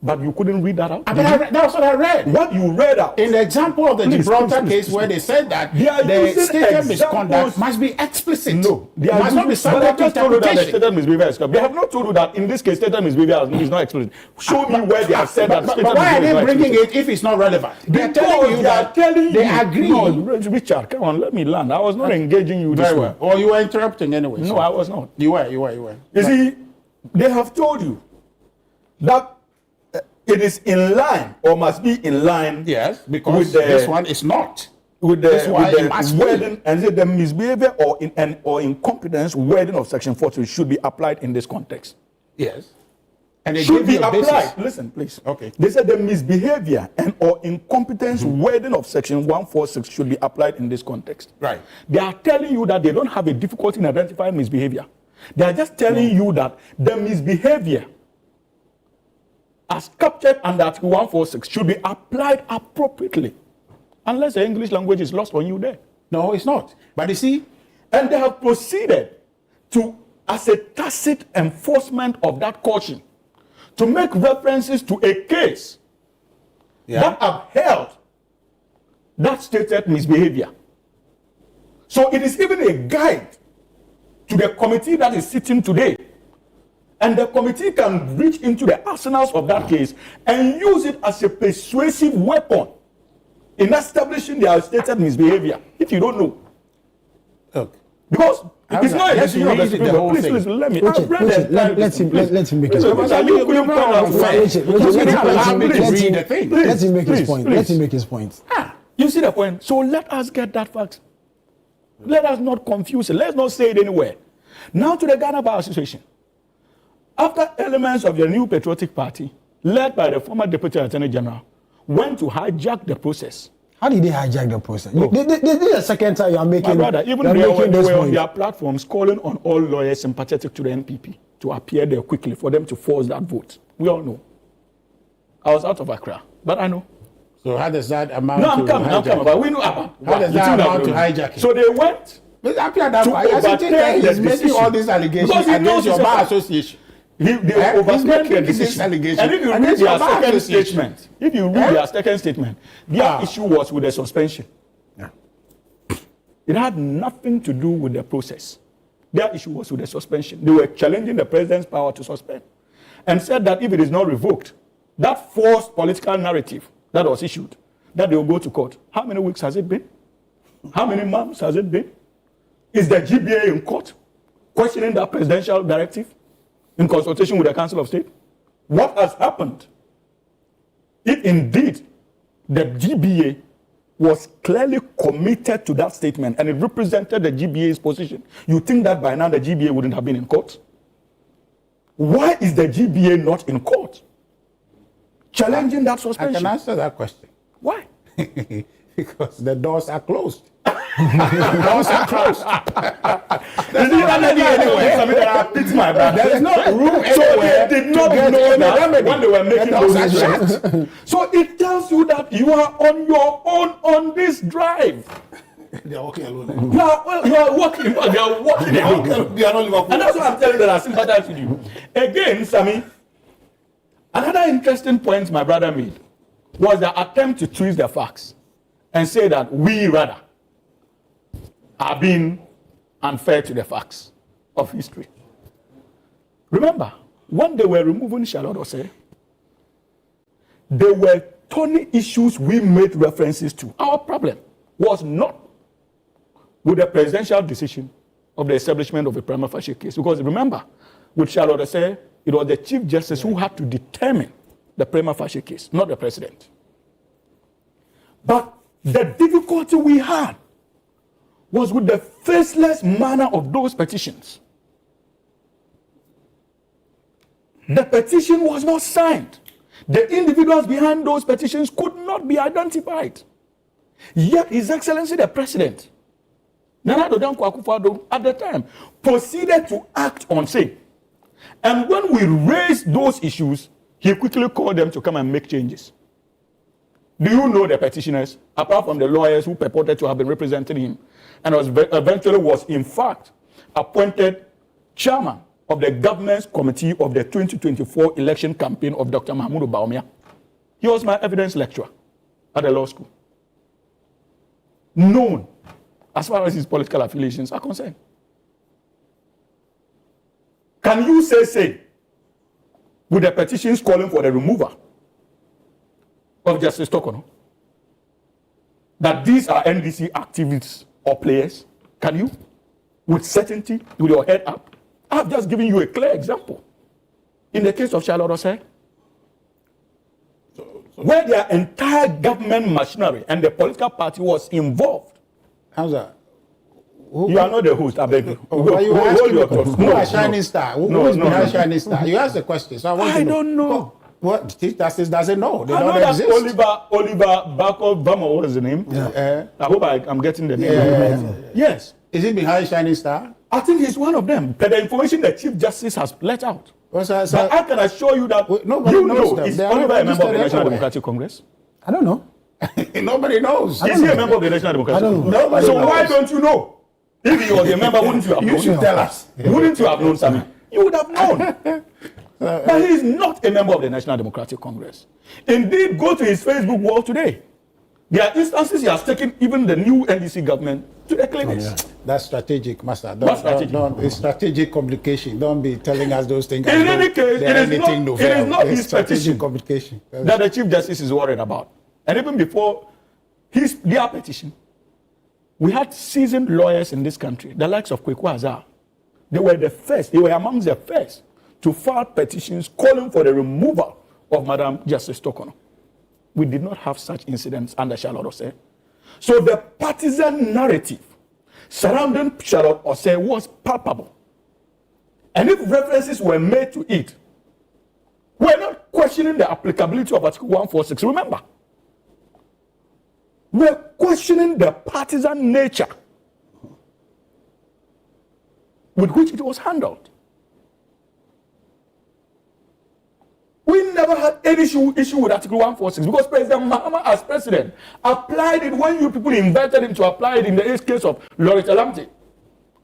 S15: But you couldn't read that out?
S14: I mean, that's what I read.
S15: What you read out?
S14: In the example of the
S15: Please,
S14: Gibraltar
S15: please,
S14: case
S15: please,
S14: where
S15: please.
S14: they said that
S15: They are
S14: the
S15: using
S14: stated misconduct
S15: examples-
S14: must be explicit.
S15: No, they
S14: It
S15: are
S14: must not be
S15: using- but
S14: subject to
S15: I just told you that the
S14: interpretation.
S15: stated misbehavior is correct. They have not told you that in this case stated misbehavior is not explicit. Show me where they have said that
S14: But
S15: stated
S14: why are
S15: misbehavior
S14: they
S15: is not
S14: bringing
S15: explicit.
S14: it if it's not relevant? They are
S15: Because
S14: telling you
S15: they
S14: that
S15: are telling
S14: they
S15: you.
S14: agree.
S15: No, Richard, come on, let me land. I was not engaging you this
S14: Very
S15: way.
S14: well. Or you were interrupting anyway.
S15: No,
S14: so.
S15: I was not.
S14: You were.
S15: You see, they have told you that it is in line or must be in line.
S14: Yes, because
S15: with the,
S14: this one is not.
S15: With the,
S14: That's why
S15: with
S14: it
S15: the
S14: must be.
S15: wording and the misbehavior or incompetence wording of Section 40 should be applied in this context.
S14: Yes. And they
S15: Should
S14: give
S15: be
S14: you a
S15: applied.
S14: basis.
S15: Listen, please.
S14: Okay.
S15: They said the misbehavior and or incompetence wording of Section 146 should be applied in this context.
S14: Right.
S15: They are telling you that they don't have a difficulty in identifying misbehavior. They are just telling you that the misbehavior as captured under Article 146 should be applied appropriately. Unless the English language is lost on you there.
S14: No, it's not. But you see,
S15: and they have proceeded to, as a tacit enforcement of that caution, to make references to a case that upheld that stated misbehavior. So it is even a guide to the committee that is sitting today. And the committee can reach into the arsenals of that case and use it as a persuasive weapon in establishing their stated misbehavior, if you don't know.
S14: Okay.
S15: Because it's not a
S14: Let's
S15: decision of the
S14: read
S15: Supreme
S14: the whole
S15: Court. Please,
S14: thing.
S15: please, let me.
S1: Richard,
S15: I've read the entire
S1: let him
S15: thing.
S1: let him make
S15: Please,
S1: his
S15: Richard,
S1: point.
S15: you couldn't come out with
S1: Richard, let him make his point.
S15: Please.
S1: Let him make his point.
S15: You see the point? So let us get that fact. Let us not confuse it. Let's not say it anywhere. Now to the Ghana Bar Association. After elements of the new patriotic party, led by the former Deputy Attorney General, went to hijack the process.
S1: How did they hijack the process? This is the second time you are making.
S15: My brother, even
S1: they
S15: they were
S1: this
S15: on
S1: point.
S15: their platforms calling on all lawyers sympathetic to the NPP to appear there quickly for them to force that vote. We all know. I was out of Accra, but I know.
S14: So how does that amount
S15: No,
S14: to
S15: I'm coming, but we know about.
S14: How does that amount to hijacking?
S15: So they went
S14: But after that,
S15: to
S14: I think
S15: overturn
S14: that
S15: the
S14: he's making
S15: decision.
S14: all these allegations
S15: Because he knows
S14: against your
S15: it's a
S14: bar
S15: fact.
S14: association.
S15: They overturned the
S14: making this
S15: decision.
S14: allegation
S15: And if you read
S14: against
S15: their
S14: your bar
S15: second
S14: association.
S15: statement, their second statement, their issue was with the suspension. It had nothing to do with the process. Their issue was with the suspension. They were challenging the president's power to suspend and said that if it is not revoked, that false political narrative that was issued, that they will go to court. How many weeks has it been? How many months has it been? Is the GBA in court questioning that presidential directive in consultation with the Council of State? What has happened? If indeed the GBA was clearly committed to that statement and it represented the GBA's position, you think that by now the GBA wouldn't have been in court? Why is the GBA not in court? Challenging that suspension.
S14: I can answer that question.
S15: Why?
S14: Because the doors are closed.
S15: The doors are closed.
S14: There's no remedy anywhere. There is no room
S15: So
S14: anywhere
S15: they did not
S14: to get
S15: know
S14: any
S15: that
S14: remedy.
S15: when they were making
S14: The doors
S15: those
S14: are
S15: decisions. So it tells you that you are on your own on this drive.
S14: They are walking alone.
S15: You are walking. They are walking alone.
S14: They are not Liverpool.
S15: And that's why I'm telling you that I sympathize with you. Again, Sammy, another interesting point my brother made was the attempt to twist the facts and say that we rather are being unfair to the facts of history. Remember, when they were removing Charlotte Osei, there were thorny issues we made references to. Our problem was not with the presidential decision of the establishment of a prima facie case. Because remember, with Charlotte Osei, it was the Chief Justice who had to determine the prima facie case, not the president. But the difficulty we had was with the faceless manner of those petitions. The petition was not signed. The individuals behind those petitions could not be identified. Yet His Excellency the President, Nana Addo Dankwa Akufo-Addo, at the time, proceeded to act on, say, And when we raised those issues, he quickly called them to come and make changes. Do you know the petitioners, apart from the lawyers who purported to have been representing him, and eventually was in fact appointed chairman of the governance committee of the 2024 election campaign of Dr. Mahmoud Baumia? He was my evidence lecturer at the law school. Known as far as his political affiliations are concerned. Can you say, with the petitions calling for the removal of Justice Tokono, that these are NDC activists or players? Can you? With certainty, with your head up? I've just given you a clear example. In the case of Charlotte Osei, where their entire government machinery and the political party was involved.
S14: How's that?
S15: You are not the host, I beg you.
S14: Hold your thoughts. Who is Shining Star? Who is behind Shining Star? You asked the question, so I want to know.
S15: Don't know.
S14: What? Chief Justice doesn't know. They
S15: I
S14: don't
S15: know
S14: exist.
S15: that Oliver Bako Vamo, what is the name? I hope I'm getting the name. Yes.
S14: Is he behind Shining Star?
S15: I think he's one of them. But the information the Chief Justice has let out. But I can assure you that is Oliver a member of the National Democratic Congress?
S14: I don't know. Nobody knows.
S15: Is he a member of the National Democratic Congress?
S14: Nobody
S15: So
S14: knows.
S15: why don't you know? If he was a member, wouldn't you have known?
S14: You should tell us.
S15: Wouldn't you have known, Sammy? You would have known. But he is not a member of the National Democratic Congress. Indeed, go to his Facebook wall today. There are instances he has taken even the new NDC government to the clinics.
S14: That's strategic, Master.
S15: What's strategic?
S14: It's strategic communication. Don't be telling us those things.
S15: In any case, it is not his
S14: strategic
S15: petition
S14: communication
S15: that the Chief Justice is worried about. And even before their petition, we had seasoned lawyers in this country, the likes of Kweku Azar. They were amongst the first to file petitions calling for the removal of Madam Justice Tokono. We did not have such incidents under Charlotte Osei. So the partisan narrative surrounding Charlotte Osei was palpable. And if references were made to it, we're not questioning the applicability of Article 146. Remember, we're questioning the partisan nature with which it was handled. We never had any issue with Article 146 because President Mahama, as president, applied it when you people invited him to apply it in the case of Loretta Lamte,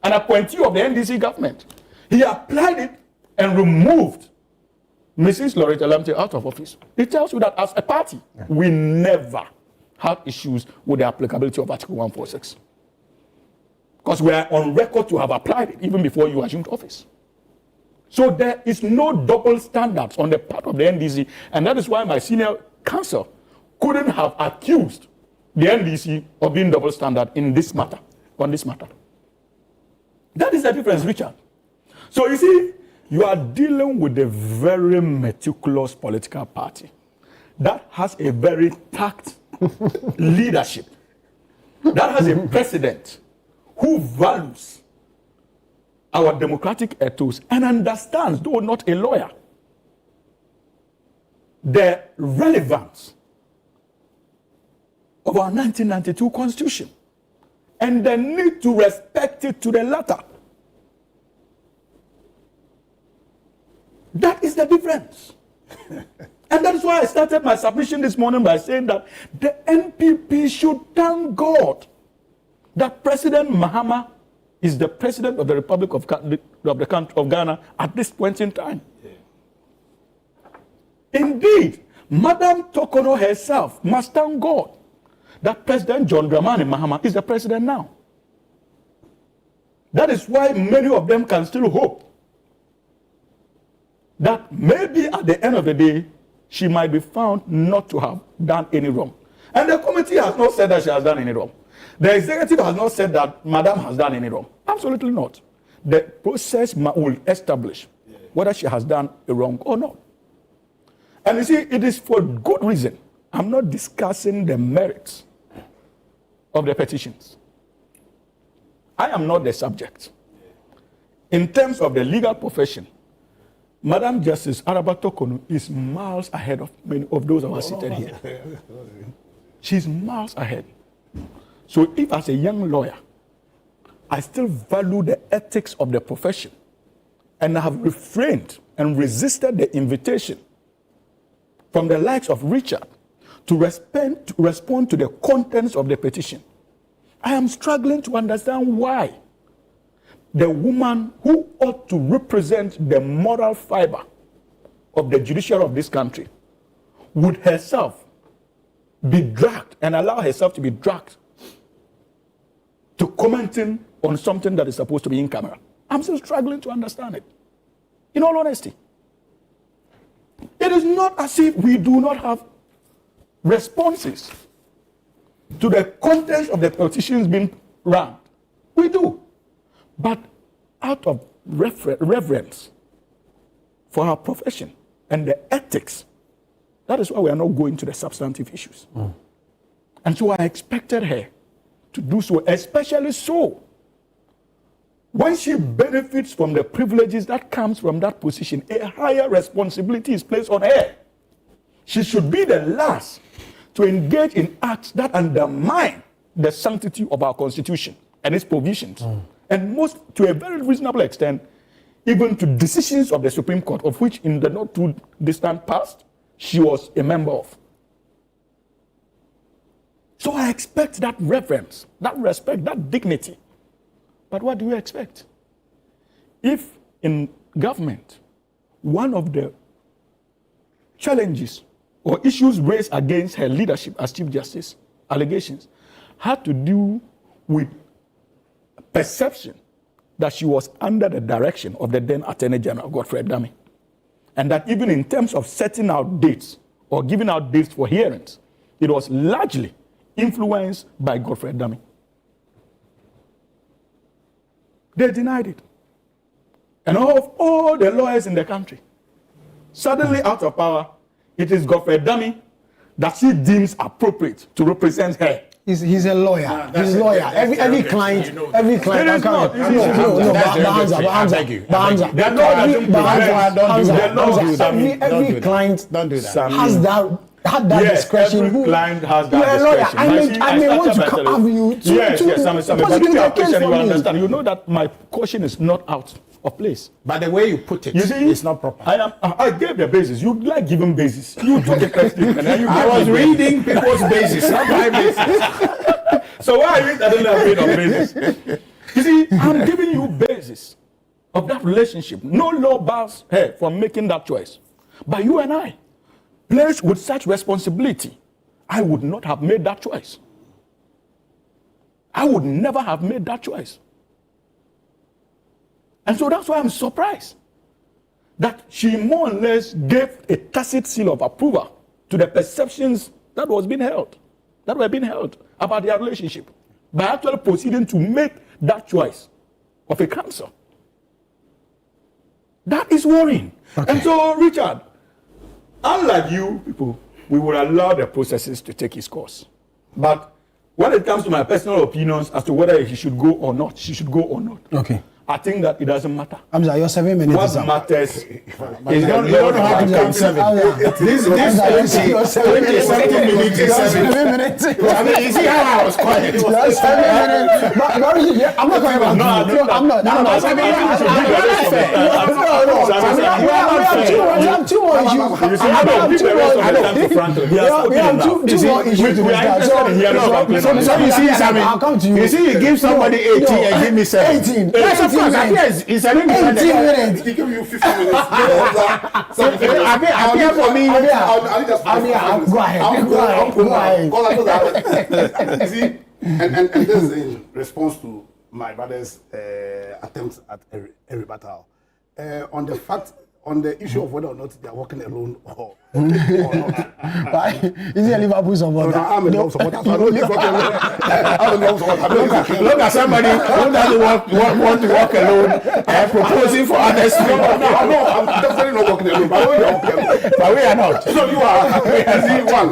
S15: an appointee of the NDC government. He applied it and removed Mrs. Loretta Lamte out of office. It tells you that as a party, we never had issues with the applicability of Article 146. Because we are on record to have applied it even before you assumed office. So there is no double standards on the part of the NDC, and that is why my senior counsel couldn't have accused the NDC of being double standard in this matter, on this matter. That is the difference, Richard. So you see, you are dealing with a very meticulous political party that has a very tact leadership, that has a president who values our democratic ethos and understands, though not a lawyer, the relevance of our 1992 Constitution and the need to respect it to the letter. That is the difference. And that is why I started my submission this morning by saying that the NPP should thank God that President Mahama is the president of the Republic of Ghana at this point in time. Indeed, Madam Tokono herself must thank God that President John Dramani Mahama is the president now. That is why many of them can still hope that maybe at the end of the day, she might be found not to have done any wrong. And the committee has not said that she has done any wrong. The executive has not said that Madam has done any wrong. Absolutely not. The process will establish whether she has done a wrong or not. And you see, it is for good reason. I'm not discussing the merits of the petitions. I am not the subject. In terms of the legal profession, Madam Justice Araba Tokono is miles ahead of many of those who are seated here. She's miles ahead. So if as a young lawyer, I still value the ethics of the profession and have refrained and resisted the invitation from the likes of Richard to respond to the contents of the petition. I am struggling to understand why the woman who ought to represent the moral fiber of the judiciary of this country would herself be dragged and allow herself to be dragged to commenting on something that is supposed to be in camera. I'm still struggling to understand it. In all honesty, it is not as if we do not have responses to the contents of the petitions being run. We do. But out of reverence for our profession and the ethics, that is why we are not going to the substantive issues. And so I expected her to do so, especially so when she benefits from the privileges that comes from that position. A higher responsibility is placed on her. She should be the last to engage in acts that undermine the sanctity of our Constitution and its provisions. And most, to a very reasonable extent, even to decisions of the Supreme Court, of which in the not too distant past, she was a member of. So I expect that reverence, that respect, that dignity. But what do you expect? If in government, one of the challenges or issues raised against her leadership as Chief Justice, allegations, had to do with perception that she was under the direction of the then Attorney General, Godfrey Dame. And that even in terms of setting out dates or giving out dates for hearings, it was largely influenced by Godfrey Dame. They denied it. And of all the lawyers in the country, suddenly out of power, it is Godfrey Dame that she deems appropriate to represent her.
S1: He's a lawyer. He's a lawyer. Every client. Every client. Every client
S15: don't do that.
S1: Has that. Had that discretion.
S15: Every client has that discretion.
S1: I may want to have you to
S15: prosecute the case for me. You know that my caution is not out of place.
S14: But the way you put it, it's not proper.
S15: I gave the basis. You like giving basis. You took a question and then you
S14: I was reading people's basis, not my basis.
S15: So why are you telling a bit of basis? You see, I'm giving you basis of that relationship. No law bars her from making that choice. But you and I, placed with such responsibility, I would not have made that choice. I would never have made that choice. And so that's why I'm surprised that she more or less gave a tacit seal of approval to the perceptions that were being held about their relationship by actually proceeding to make that choice of a counsel. That is worrying. Okay. And so, Richard, unlike you people, we will allow the processes to take its course. But when it comes to my personal opinions as to whether he should go or not, she should go or not.
S1: Okay.
S15: I think that it doesn't matter.
S1: Hamza, you're 7 minutes.
S15: What matters is
S14: you don't know how to count 7. This 20 minutes is 7 minutes. I mean, you see how I was quiet.
S1: 7 minutes. I'm not going back. No, I'm not. We have two more issues.
S14: So you see, I'll come to you. You see, you give somebody 18 and give me 7. 18. It's an 18 minutes. He give you 15 minutes. So appear for me.
S1: Go ahead.
S16: You see, and this is in response to my brother's attempts at a rebuttal on the issue of whether or not they are working alone or not.
S1: Is he a Liverpool supporter?
S16: No, I'm a Liverpool supporter. So I don't live working alone. I'm a Liverpool supporter. Look at somebody who doesn't want to work alone and proposing for others. No, I'm definitely not working alone. But we are working alone.
S14: But we are not.
S16: So you are. One.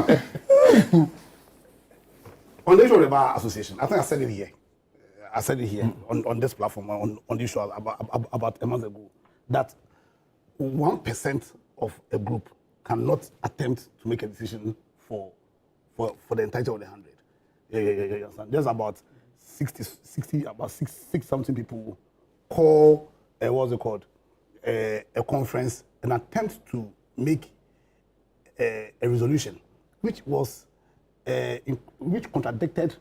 S16: On the issue of the Bar Association, I think I said it here. On this platform, on the issue about a month ago, that 1% of a group cannot attempt to make a decision for the entirety of the 100. Yeah. There's about 60 about six something people call what's it called? a conference, an attempt to make a resolution, which contradicted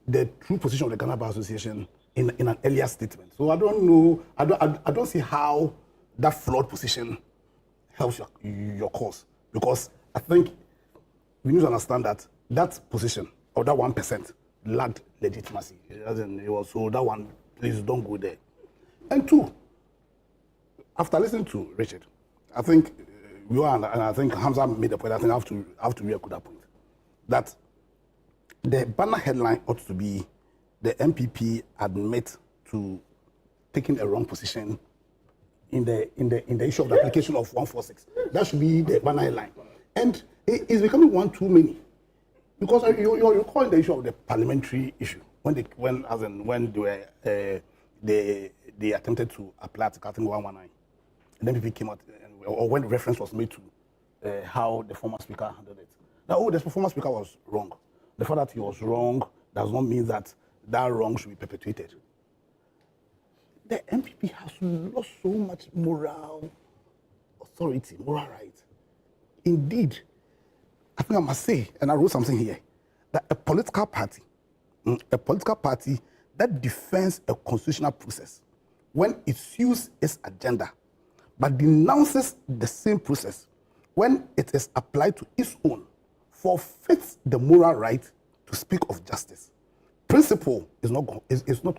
S16: the true position of the Ghana Bar Association in an earlier statement. So I don't know, I don't see how that flawed position helps your cause, because I think we need to understand that that position, or that 1%, lacked legitimacy. So that one, please don't go there. And two, after listening to Richard, I think you and I think Hamza made the point. I think I have to re-echo that point. That the banner headline ought to be the MPP admit to taking a wrong position in the issue of the application of 146. That should be the banner headline. And it's becoming one too many. Because you're calling the issue of the parliamentary issue when they attempted to apply Article 119. And then people came out, or when reference was made to how the former speaker handled it. Now, the former speaker was wrong. The fact that he was wrong does not mean that that wrong should be perpetuated. The MPP has lost so much moral authority, moral right. Indeed, I think I must say, and I wrote something here, that a political party that defends a constitutional process when it sues its agenda, but denounces the same process when it is applied to its own, forfeits the moral right to speak of justice. Principle is not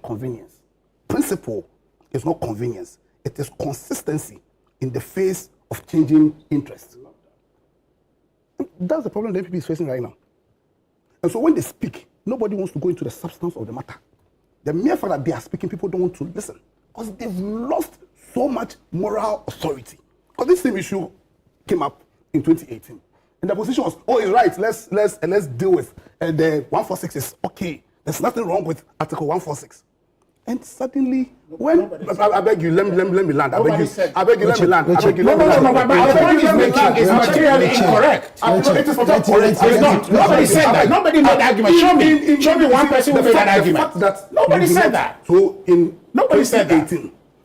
S16: convenience. Principle is not convenience. It is consistency in the face of changing interests. That's the problem the MPP is facing right now. And so when they speak, nobody wants to go into the substance of the matter. The mere fact that they are speaking, people don't want to listen because they've lost so much moral authority. Because this same issue came up in 2018. And the position was, oh, it's right, let's deal with the 146 is okay. There's nothing wrong with Article 146. And suddenly, when I beg you, let me land. I beg you, let me land.
S14: No, the point is making is materially incorrect.
S16: It is not correct.
S14: It's not. Nobody said that. Nobody made the argument. Show me one person who made that argument. Nobody said that.
S16: So in
S14: nobody said that.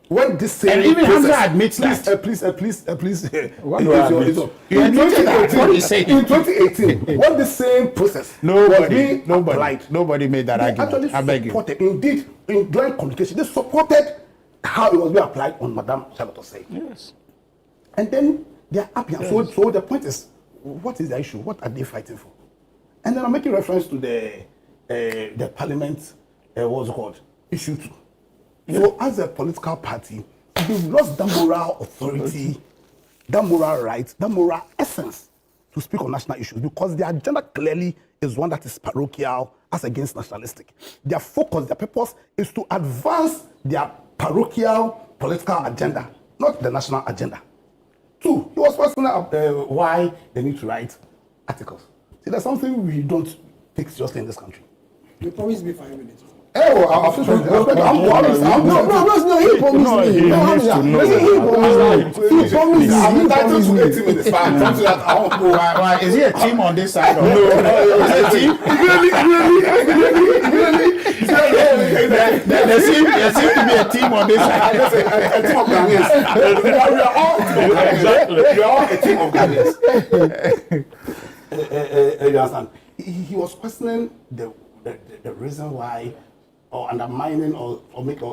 S16: When this same
S14: and even Hamza admits
S16: that. Please.
S14: What do I admit? You admitted that. What you said
S16: in 2018, when the same process was being applied,
S14: nobody made that argument. I beg you.
S16: Indeed, in joint communication, they supported how it was being applied on Madame Charlotte Osei.
S14: Yes.
S16: And then they are happy. Yes. So the point is, what is the issue? What are they fighting for? And then I'm making reference to the Parliament, what's it called? Issue 2. So as a political party, they've lost that moral authority, that moral right, that moral essence to speak on national issues because their agenda clearly is one that is parochial as against nationalistic. Their focus, their purpose is to advance their parochial political agenda, not the national agenda. 2, he was questioning why they need to write articles. See, there's something we don't take seriously in this country.
S1: You promised me 5 minutes.
S16: Oh, I'm he promised me. I'm entitled to 80 minutes.
S14: Why? Is he a team on this side? Or no. Is he a team? There seems to be a team on this side.
S16: A team of Ghanaians. We are all a team of Ghanaians. You understand? He was questioning the reason why, or undermining, or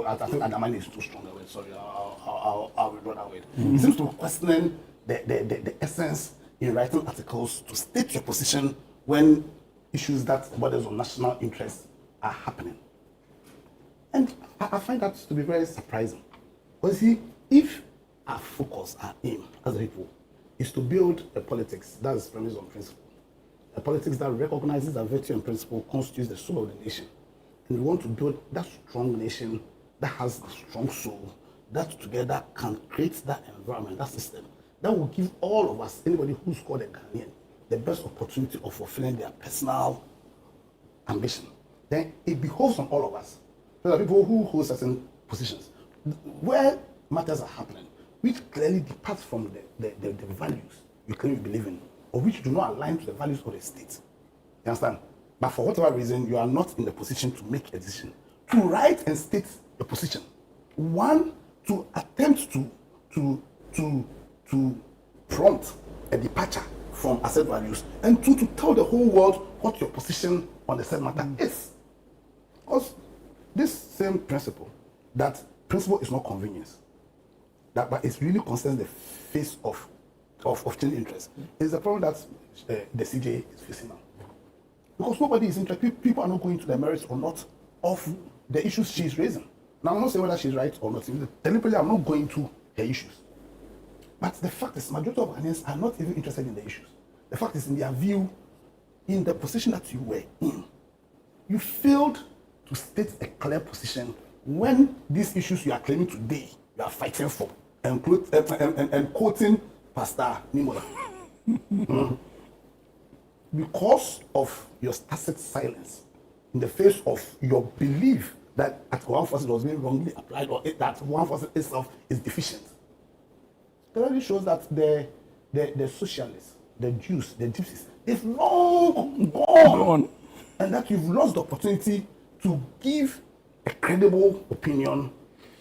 S16: I think undermining is too strong a word. Sorry, I'll withdraw that word. He seems to questioning the essence in writing articles to state your position when issues that borders on national interest are happening. And I find that to be very surprising. Because see, if our focus, our aim as a people is to build a politics that is premised on principle, a politics that recognizes that virtue and principle constitutes the soul of the nation. And we want to build that strong nation that has a strong soul, that together can create that environment, that system, that will give all of us, anybody who's called a Ghanaian, the best opportunity of fulfilling their personal ambition. Then it behoves on all of us. There are people who hold certain positions where matters are happening, which clearly depart from the values you claim you believe in, or which do not align to the values of the state. You understand? But for whatever reason, you are not in the position to make a decision, to write and state a position. One, to attempt to to prompt a departure from asset values, and to tell the whole world what your position on the said matter is. Because this same principle, that principle is not convenience, that but it really concerns the face of change interest, is the problem that the CJ is facing now. Because nobody is interested, people are not going to the merits or not of the issues she's raising. Now, I'm not saying whether she's right or not. Deliberately, I'm not going to her issues. But the fact is, majority of Ghanaians are not even interested in the issues. The fact is, in their view, in the position that you were in, you failed to state a clear position when these issues you are claiming today, you are fighting for, and quoting Pastor Nimola. Because of your tacit silence, in the face of your belief that Article 146 was being wrongly applied, or that 146 itself is deficient, it already shows that the socialists, the Jews, the gypsies, they've long gone, and that you've lost the opportunity to give a credible opinion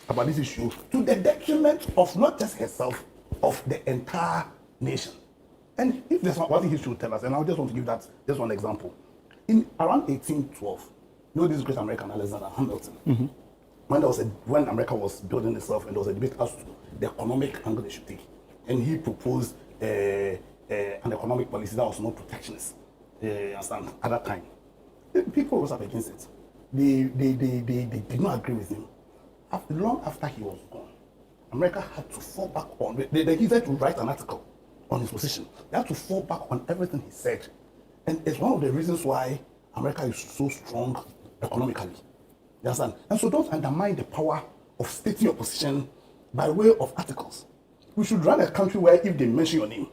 S16: about this issue to the detriment of not just herself, of the entire nation. And if there's one thing history will tell us, and I just want to give that just one example. In around 1812, you know this great American Alexander Hamilton, when America was building itself, and there was a debate as to the economic angle they should take, and he proposed an economic policy that was not protectionist. At that time, people rose up against it. They did not agree with him. Long after he was gone, America had to fall back on. He said to write an article on his position. They had to fall back on everything he said, and it's one of the reasons why America is so strong economically. You understand? And so don't undermine the power of stating your position by way of articles. We should run a country where if they mention your name,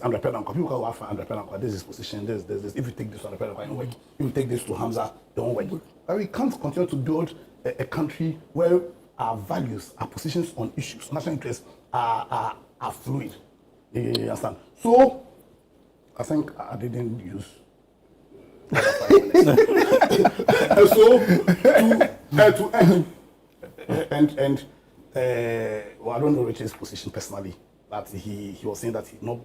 S16: Andre Pedanko, people go after Andre Pedanko, this is his position, this. If you take this to Andre Pedanko, it won't work. If you take this to Hamza, it won't work. But we can't continue to build a country where our values, our positions on issues, national interests are fluid. You understand? So, I think I didn't use 5 minutes. And so, to end, well, I don't know Richard's position personally, that he was saying that he did not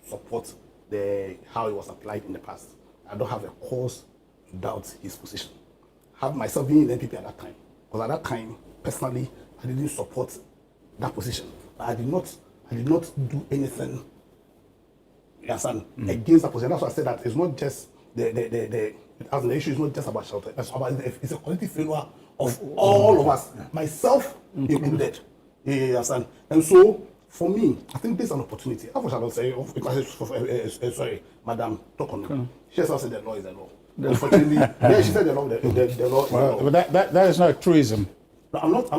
S16: support how it was applied in the past. I don't have a cause to doubt his position. Have myself been in the NPP at that time, because at that time, personally, I didn't support that position. I did not do anything against that position. That's why I said that it's not just the issue is not just about shelter. It's a collective failure of all of us, myself included. And so, for me, I think this is an opportunity. I shall not say, sorry, Madam Tokono. She herself said the law is the law. Unfortunately, she said the law is the law.
S14: Well, that is not a truism.
S16: No, I'm not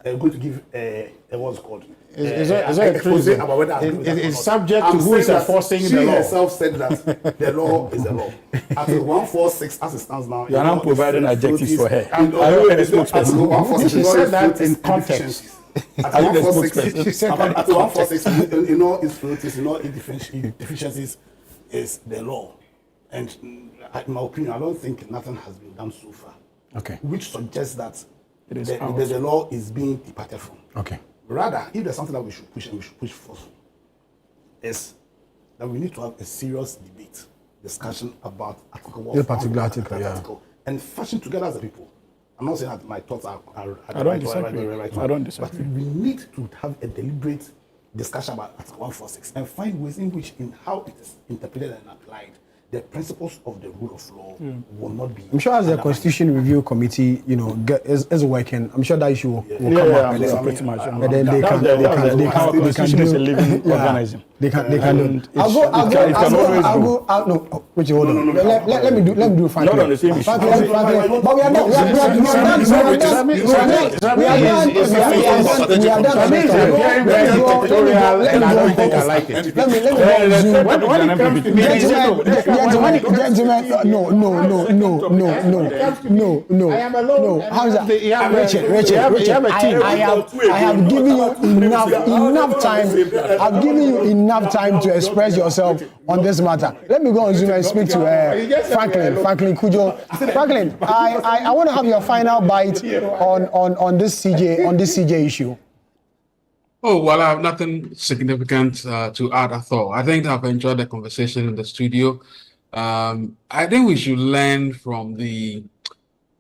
S16: going to give what's called.
S14: It's subject to who is enforcing the law.
S16: She herself said that the law is the law. Article 146, as it stands now,
S14: you are not providing adjectives for her. Are you a spokesperson? She said that in context.
S16: Article 146, in all its frailties, in all its deficiencies, is the law. And in my opinion, I don't think nothing has been done so far.
S1: Okay.
S16: Which suggests that the law is being departed from.
S1: Okay.
S16: Rather, if there's something that we should push and we should push for, is that we need to have a serious debate, discussion about Article 1.
S1: This particular article,
S16: and fashion together as a people. I'm not saying that my thoughts are
S14: I don't disagree. I don't disagree.
S16: But we need to have a deliberate discussion about Article 146 and find ways in which, in how it is interpreted and applied, the principles of the rule of law will not be.
S1: I'm sure as the Constitution Review Committee, is working, I'm sure that issue will come up.
S14: Pretty much.
S1: And then they can do.
S14: Constitution is a living organism.
S1: They can do. I'll go. No, Richard, hold on. Let me do fine.
S14: Not on the same issue.
S1: But we are done.
S14: And I don't think I like it.
S1: Gentlemen, no.
S14: I am alone.
S1: Richard, I have given you enough time. I've given you enough time to express yourself on this matter. Let me go on Zoom and speak to Franklin Kujo. Franklin, I want to have your final bite on this CJ issue.
S17: Oh, well, I have nothing significant to add at all. I think I've enjoyed the conversation in the studio. I think we should learn from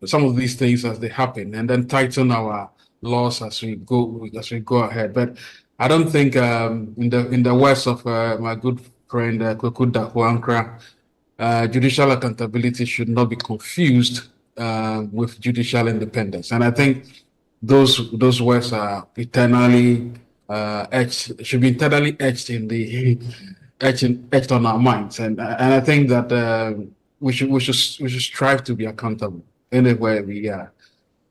S17: some of these things as they happen, and then tighten our laws as we go ahead. But I don't think in the words of my good friend Kwekuda Huankra, judicial accountability should not be confused with judicial independence. And I think those words are eternally etched, should be eternally etched in the etched on our minds. And I think that we should strive to be accountable anywhere we are.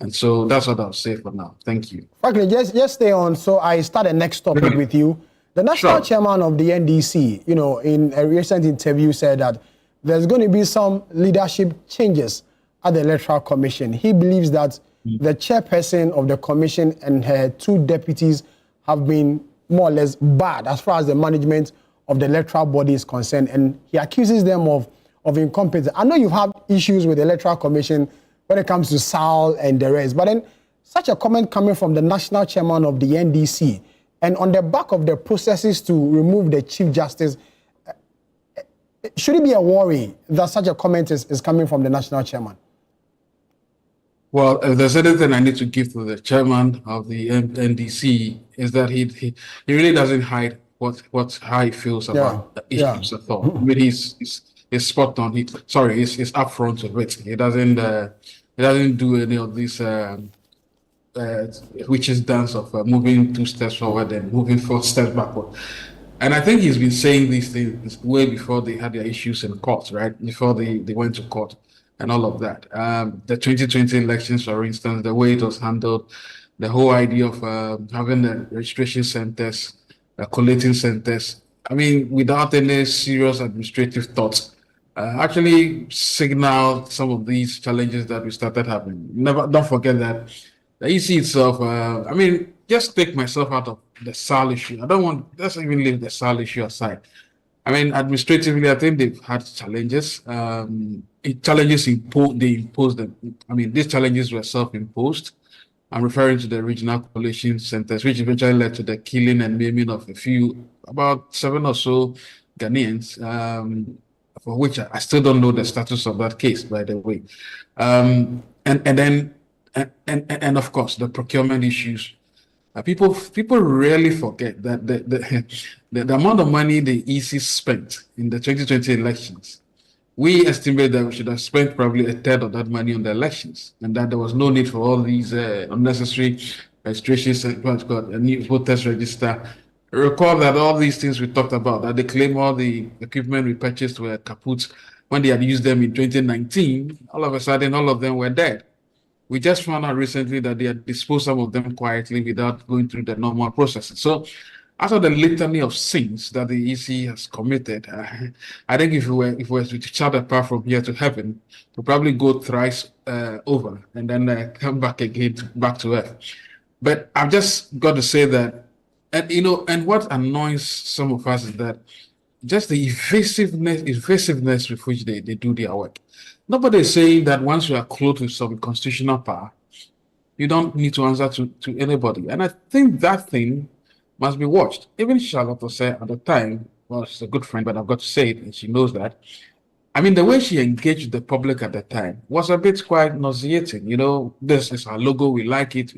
S17: And so that's what I'll say for now. Thank you.
S1: Frankly, just stay on. So I start the next topic with you. The national chairman of the NDC, in a recent interview said that there's going to be some leadership changes at the Electoral Commission. He believes that the chairperson of the commission and her two deputies have been more or less bad as far as the management of the electoral body is concerned, and he accuses them of incompetence. I know you've had issues with the Electoral Commission when it comes to SAL and the rest, but then such a comment coming from the national chairman of the NDC, and on the back of the processes to remove the Chief Justice, should it be a worry that such a comment is coming from the national chairman?
S17: Well, if there's anything I need to give to the chairman of the NDC is that he really doesn't hide how he feels about the issues at all. I mean, he's spot on. He's upfront of it. He doesn't do any of this witches dance of moving 2 steps forward and moving 4 steps backward. And I think he's been saying these things way before they had their issues in court, right? Before they went to court and all of that. The 2020 elections, for instance, the way it was handled, the whole idea of having the registration centers, collating centers, I mean, without any serious administrative thoughts, actually signaled some of these challenges that we started having. Don't forget that the EC itself, I mean, just take myself out of the SAL issue. Let's even leave the SAL issue aside. I mean, administratively, I think they've had challenges. Challenges they imposed them. I mean, these challenges were self-imposed. I'm referring to the regional coalition centers, which eventually led to the killing and maiming of about 7 or so Ghanaians, for which I still don't know the status of that case, by the way. And of course, the procurement issues. People rarely forget that the amount of money the EC spent in the 2020 elections, we estimate that we should have spent probably a third of that money on the elections, and that there was no need for all these unnecessary registrations, a new voters register. Recall that all these things we talked about, that they claim all the equipment we purchased were kaput when they had used them in 2019, all of a sudden all of them were dead. We just found out recently that they had disposed some of them quietly without going through the normal processes. So after the litany of sins that the EC has committed, I think if we were to chart a path from here to heaven, we'll probably go thrice over and then come back again back to earth. But I've just got to say that, and what annoys some of us is that just the evasiveness with which they do their work. Nobody is saying that once you are clothed with some constitutional power, you don't need to answer to anybody. And I think that thing must be watched. Even Charlotte was saying at the time, well, she's a good friend, but I've got to say it, and she knows that. I mean, the way she engaged the public at the time was a bit quite nauseating. This is our logo, we like it.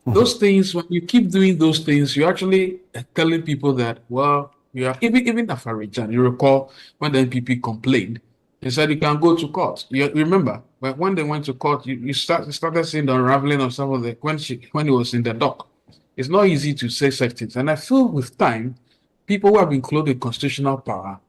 S17: Those things, when you keep doing those things, you're actually telling people that, well, you are, even Afarijan, you recall when the NPP complained, they said you can go to court. You remember, but when they went to court, you started seeing the unraveling of some of the, when he was in the dock. It's not easy to say such things. And I feel with time, people who have been clothed with constitutional power,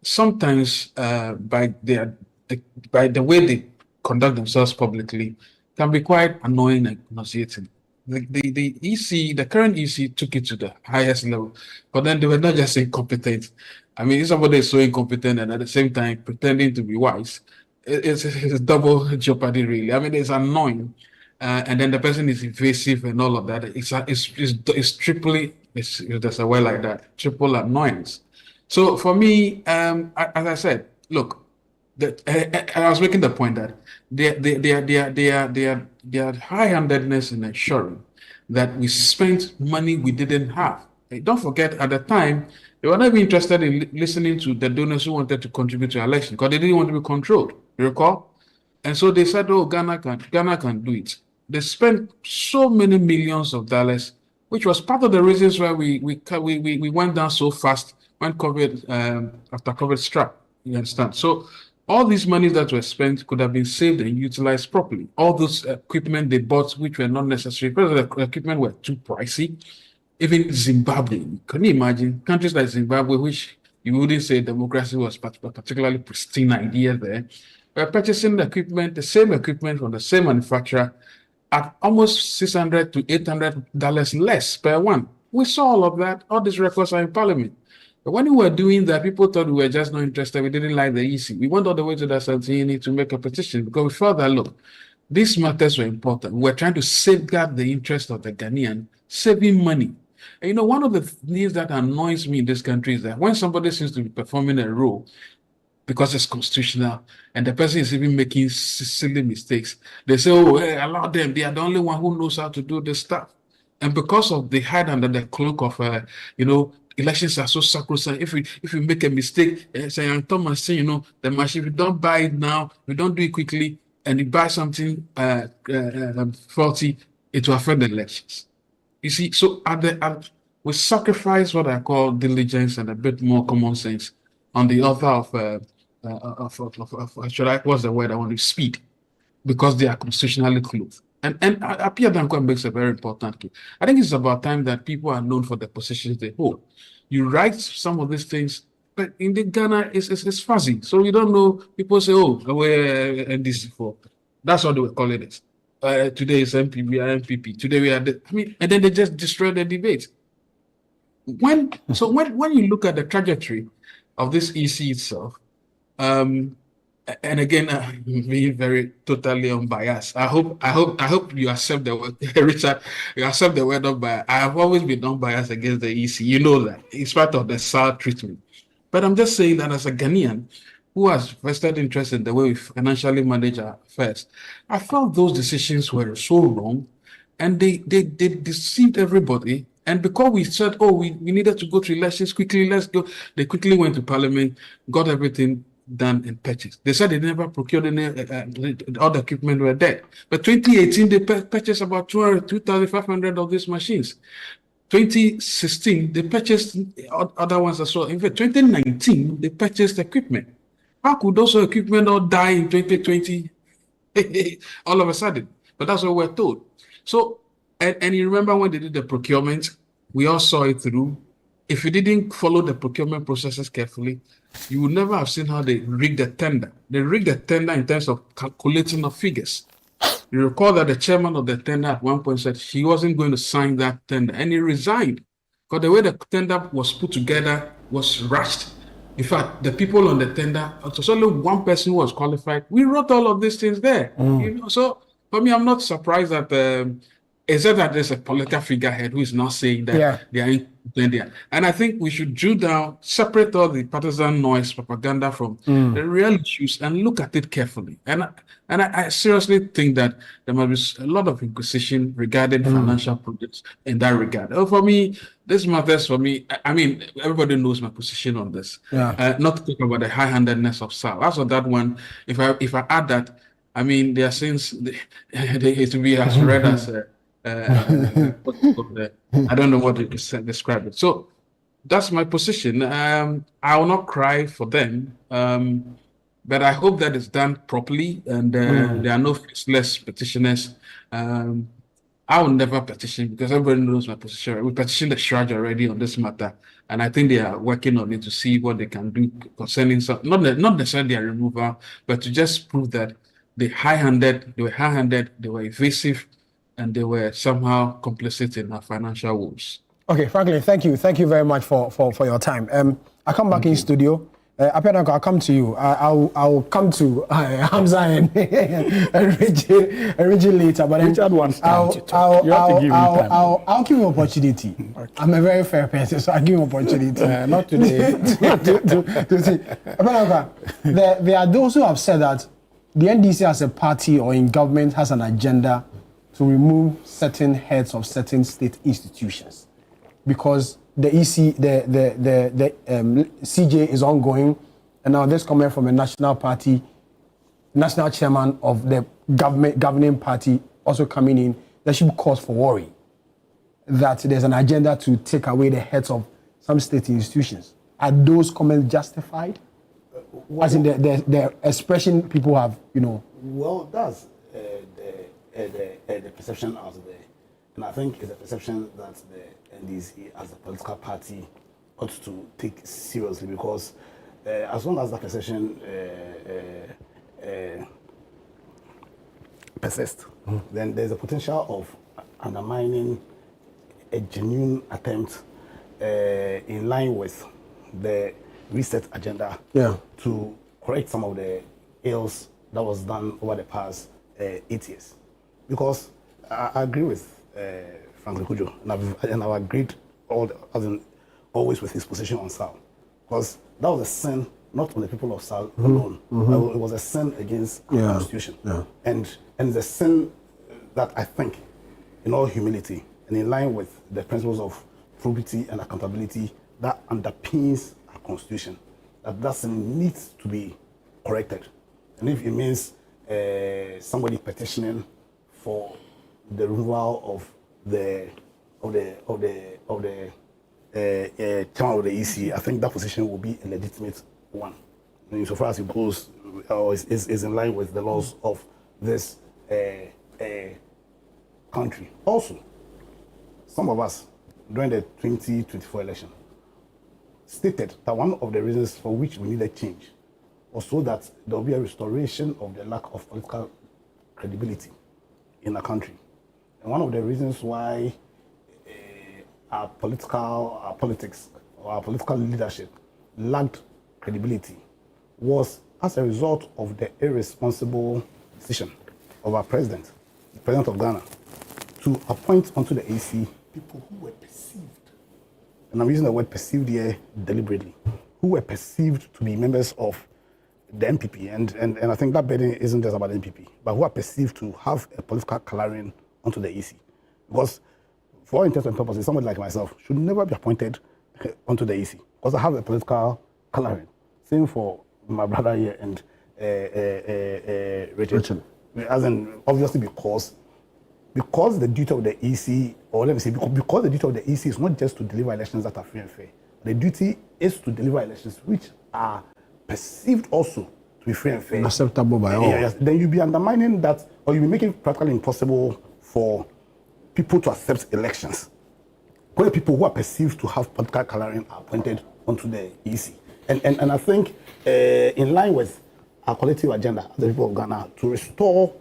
S17: sometimes by the way they conduct themselves publicly, can be quite annoying and nauseating. The EC, the current EC, took it to the highest level, but then they were not just incompetent. I mean, if somebody is so incompetent and at the same time pretending to be wise, it's double jeopardy, really. I mean, it's annoying, and then the person is invasive and all of that. There's a word like that, triple annoyance. So for me, as I said, look, I was making the point that their high-handedness in ensuring that we spent money we didn't have. Don't forget, at the time, they were not even interested in listening to the donors who wanted to contribute to election because they didn't want to be controlled. You recall? And so they said, "Oh, Ghana can do it." They spent so many millions of dollars, which was part of the reasons why we went down so fast when COVID after COVID struck. You understand? So all these monies that were spent could have been saved and utilized properly. All those equipment they bought, which were not necessary, because the equipment were too pricey. Even Zimbabwe, can you imagine countries like Zimbabwe, which you wouldn't say democracy was a particularly pristine idea there, were purchasing the equipment, the same equipment from the same manufacturer at almost $600 to $800 less per one. We saw all of that. All these records are in Parliament. But when we were doing that, people thought we were just not interested. We didn't like the EC. We went all the way to the Santini to make a petition because we felt that, look, these matters were important. We were trying to safeguard the interest of the Ghanaian, saving money. And you know, one of the things that annoys me in this country is that when somebody seems to be performing a role because it's constitutional and the person is even making silly mistakes, they say, "Oh, hey, allow them. They are the only one who knows how to do this stuff." And because of they hide under the cloak of, elections are so sacrosanct. If we make a mistake, say, and Thomas say, the machine, if you don't buy it now, if you don't do it quickly, and you buy something faulty, it will affect the elections. You see, so we sacrifice what I call diligence and a bit more common sense on the author of what's the word I want to speed, because they are constitutionally clothed. And Apia Dankwa makes a very important key. I think it's about time that people are known for the positions they hold. You write some of these things, but in the Ghana, it's fuzzy. So we don't know. People say, "Oh, we're NDC for." That's what they were calling it. Today is MPP, MPP. Today we are and then they just destroy the debate. When you look at the trajectory of this EC itself, and again, being very totally unbiased. I hope you accept the word, Richard. You accept the word unbiased. I have always been unbiased against the EC. You know that, in spite of the sour treatment. But I'm just saying that as a Ghanaian who has vested interest in the way we financially manage our affairs, I felt those decisions were so wrong, and they deceived everybody. And because we said, "Oh, we needed to go to elections quickly, let's go," they quickly went to Parliament, got everything done and purchased. They said they never procured any, all the equipment were dead. But 2018, they purchased about 2,500 of these machines. 2016, they purchased other ones as well. In fact, 2019, they purchased equipment. How could those equipment all die in 2020 all of a sudden? But that's what we're told. So, and you remember when they did the procurement, we all saw it through. If you didn't follow the procurement processes carefully, you would never have seen how they rigged the tender. They rigged the tender in terms of calculating of figures. You recall that the chairman of the tender at one point said he wasn't going to sign that tender, and he resigned because the way the tender was put together was rushed. In fact, the people on the tender, it was only one person who was qualified. We wrote all of these things there. So for me, I'm not surprised that except that there's a political figurehead who is not saying that they are in India. And I think we should drill down, separate all the partisan noise propaganda from the real issues and look at it carefully. And I seriously think that there must be a lot of inquisition regarding financial projects in that regard. For me, this matters for me. I mean, everybody knows my position on this. Not to talk about the high-handedness of SAL. As of that one, if I add that, I mean, there are things they to be as read as I don't know what to describe it. So that's my position. I will not cry for them, but I hope that it's done properly and there are no faceless petitioners. I will never petition because everybody knows my position. We petitioned the Shraj already on this matter, and I think they are working on it to see what they can do concerning some, not necessarily their removal, but to just prove that they were high-handed, they were evasive, and they were somehow complicit in our financial woes.
S1: Okay, Franklin, thank you very much for your time. I come back in studio. Apiadanko, I'll come to you. I'll come to Hamza and Reggie later, but
S15: Richard wants time to talk.
S1: I'll give you an opportunity. Okay. I'm a very fair person, so I'll give you an opportunity.
S15: Not today.
S1: to see. Apiadanko, there are those who have said that the NDC as a party or in government has an agenda to remove certain heads of certain state institutions, because the EC, the CJ is ongoing, and now this coming from a national chairman of the governing party also coming in. There should be cause for worry that there's an agenda to take away the heads of some state institutions. Are those comments justified? As in the expression people have,
S16: Well, that's the perception out there. And I think it's a perception that the NDC as a political party ought to take seriously, because as long as that perception persists, then there's a potential of undermining a genuine attempt in line with the reset agenda to correct some of the ills that was done over the past 8 years. Because I agree with Franklin Kujo, and I've agreed always with his position on SAL. Because that was a sin, not on the people of SAL alone. It was a sin against our constitution. And the sin that I think, in all humility, and in line with the principles of probity and accountability that underpins our constitution, that sin needs to be corrected. And if it means somebody petitioning for the removal of the chairman of the EC, I think that position will be a legitimate one. And so far as it goes, is in line with the laws of this country. Also, some of us, during the 2024 election, stated that one of the reasons for which we needed change was so that there will be a restoration of the lack of political credibility in our country. And one of the reasons why our political leadership lacked credibility was as a result of the irresponsible decision of our president, the president of Ghana, to appoint onto the AC people who were perceived, and I'm using the word perceived here deliberately, who were perceived to be members of the MPP, and I think that burden isn't just about the MPP, but who are perceived to have a political coloring onto the EC. Because for all intents and purposes, somebody like myself should never be appointed onto the EC, because I have a political coloring. Same for my brother here and Richard. As in, obviously because the duty of the EC, or let me say, because the duty of the EC is not just to deliver elections that are free and fair. The duty is to deliver elections which are perceived also to be free and fair.
S1: Acceptable by all.
S16: Yes. Then you'll be undermining that, or you'll be making it practically impossible for people to accept elections, where people who are perceived to have political coloring are appointed onto the EC. And I think in line with our collective agenda as the people of Ghana to restore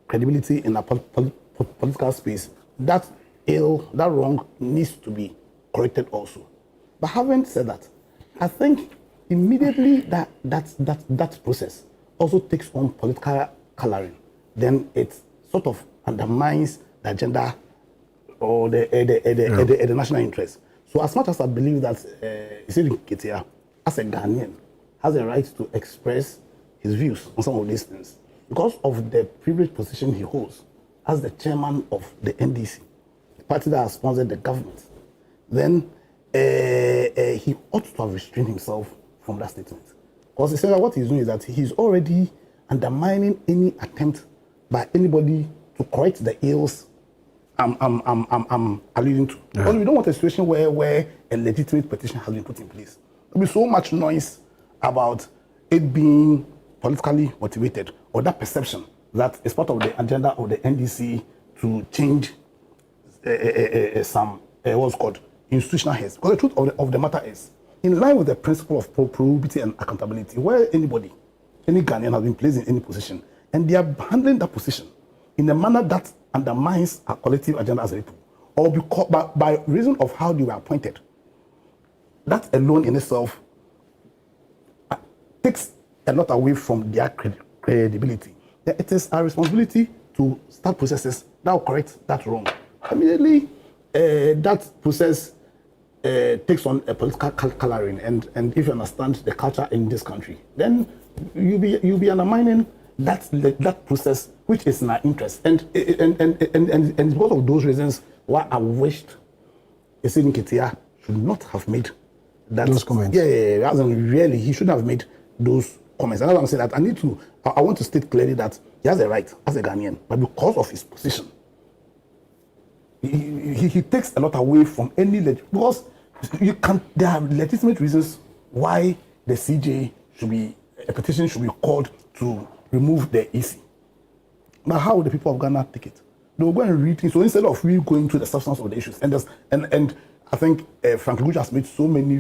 S16: credibility in our political space, that wrong needs to be corrected also. But having said that, I think immediately that process also takes on political coloring, then it sort of undermines the agenda or the national interest. So as much as I believe that Isidro Ketia, as a Ghanaian, has a right to express his views on some of these things, because of the privileged position he holds as the chairman of the NDC, the party that has sponsored the government, then he ought to have restrained himself from that statement. Because essentially what he's doing is that he's already undermining any attempt by anybody to correct the ills I'm alluding to. Because we don't want a situation where a legitimate petition has been put in place. There'll be so much noise about it being politically motivated, or that perception that it's part of the agenda of the NDC to change some what's called institutional heads. Because the truth of the matter is, in line with the principle of probity and accountability, where any Ghanaian has been placed in any position, and they are handling that position in a manner that undermines our collective agenda as a people, or by reason of how they were appointed, that alone in itself takes a lot away from their credibility. It is our responsibility to start processes that will correct that wrong. Immediately, that process takes on a political coloring, and if you understand the culture in this country, then you'll be undermining that process which is in our interest. And because of those reasons why I wished Esin Ketia should not have made those comments. Yeah. Really, he shouldn't have made those comments. And as I'm saying that, I want to state clearly that he has a right as a Ghanaian, but because of his position, he takes a lot away from any because there are legitimate reasons why the CJ a petition should be called to remove the EC. Now, how will the people of Ghana take it? They will go and read it. So instead of we going to the substance of the issues, and I think Frank Kujo has made so many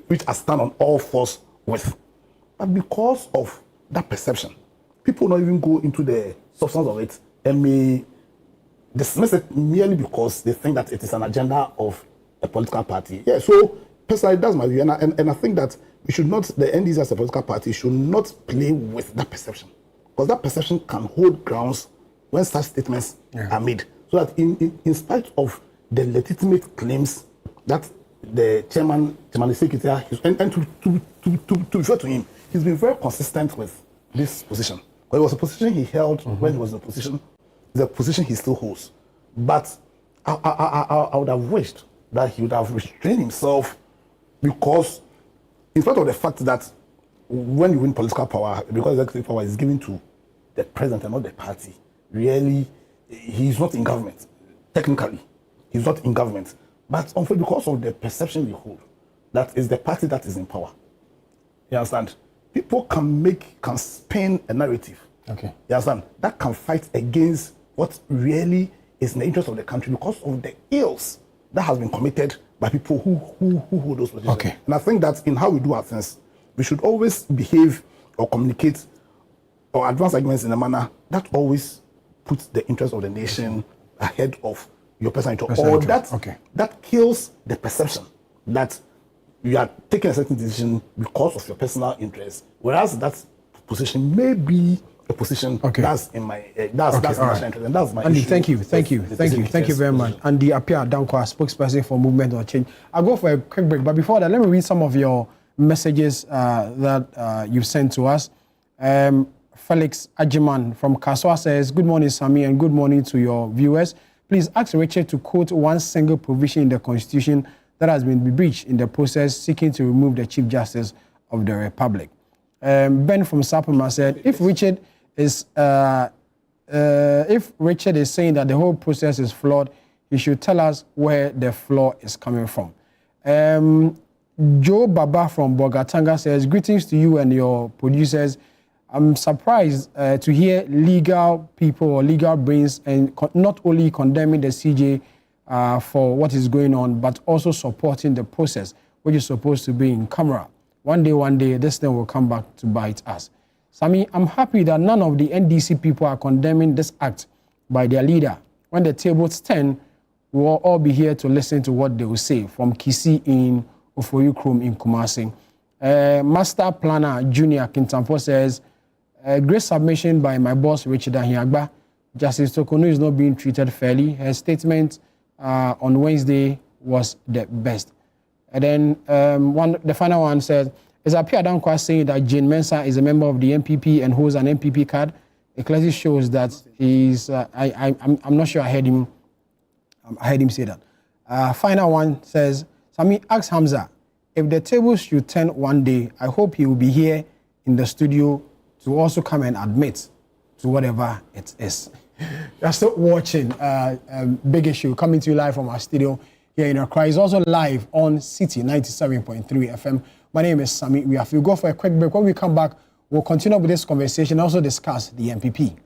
S16: which I stand on all fours with, but because of that perception, people not even go into the substance of it and may dismiss it merely because they think that it is an agenda of a political party. Yeah, so personally, that's my view, and I think that we should not, the NDC as a political party should not play with that perception, because that perception can hold grounds when such statements are made. So that in spite of the legitimate claims that the chairman secretary, and to refer to him, he's been very consistent with this position. But it was a position he held when he was in opposition. The position he still holds. But I would have wished that he would have restrained himself, because in spite of the fact that when you win political power, because executive power is given to the president and not the party, really, he's not in government. Technically, he's not in government. But unfortunately, because of the perception we hold, that is the party that is in power. You understand? People can spin a narrative. Okay. You understand? That can fight against what really is in the interest of the country because of the ills that has been committed by people who hold those positions. Okay. And I think that in how we do our things, we should always behave or communicate or advance arguments in a manner that always puts the interest of the nation ahead of your personal interest. Or that kills the perception that you are taking a certain decision because of your personal interest, whereas that position may be a position that's in my that's national interest, and that's my
S1: Andy,
S16: issue.
S1: thank you very much. Andy Apia Dankwa, spokesperson for Movement or Change. I'll go for a quick break, but before that, let me read some of your messages that you've sent to us. Felix Ajiman from Kaswa says, "Good morning, Sammi, and good morning to your viewers. Please ask Richard to quote one single provision in the Constitution that has been breached in the process seeking to remove the Chief Justice of the Republic." Ben from Sapima said, if Richard is saying that the whole process is flawed, he should tell us where the flaw is coming from. Joe Baba from Bogatanga says, "Greetings to you and your producers. I'm surprised to hear legal people or legal brains and not only condemning the CJ for what is going on, but also supporting the process, which is supposed to be in camera. One day, this thing will come back to bite us." Sammi, I'm happy that none of the NDC people are condemning this act by their leader. When the tables turn, we will all be here to listen to what they will say. From Kisi in Ofoyu Krum in Kumasi. Master Planner Junior Kintampo says, "Great submission by my boss, Richard Ahiagba. Justice Tokonu is not being treated fairly. Her statement on Wednesday was the best." And then the final one says, "Is Apia Dankwa saying that Jane Mensah is a member of the MPP and holds an MPP card? It clearly shows that he's. I'm not sure I heard him say that." Final one says, "Sammi, ask Hamza if the tables should turn one day. I hope he will be here in the studio to also come and admit to whatever it is." You're still watching Big Issue coming to you live from our studio here in Accra. It's also live on City 97.3 FM. My name is Sammi Wiafe. We'll go for a quick break. When we come back, we'll continue with this conversation and also discuss the MPP.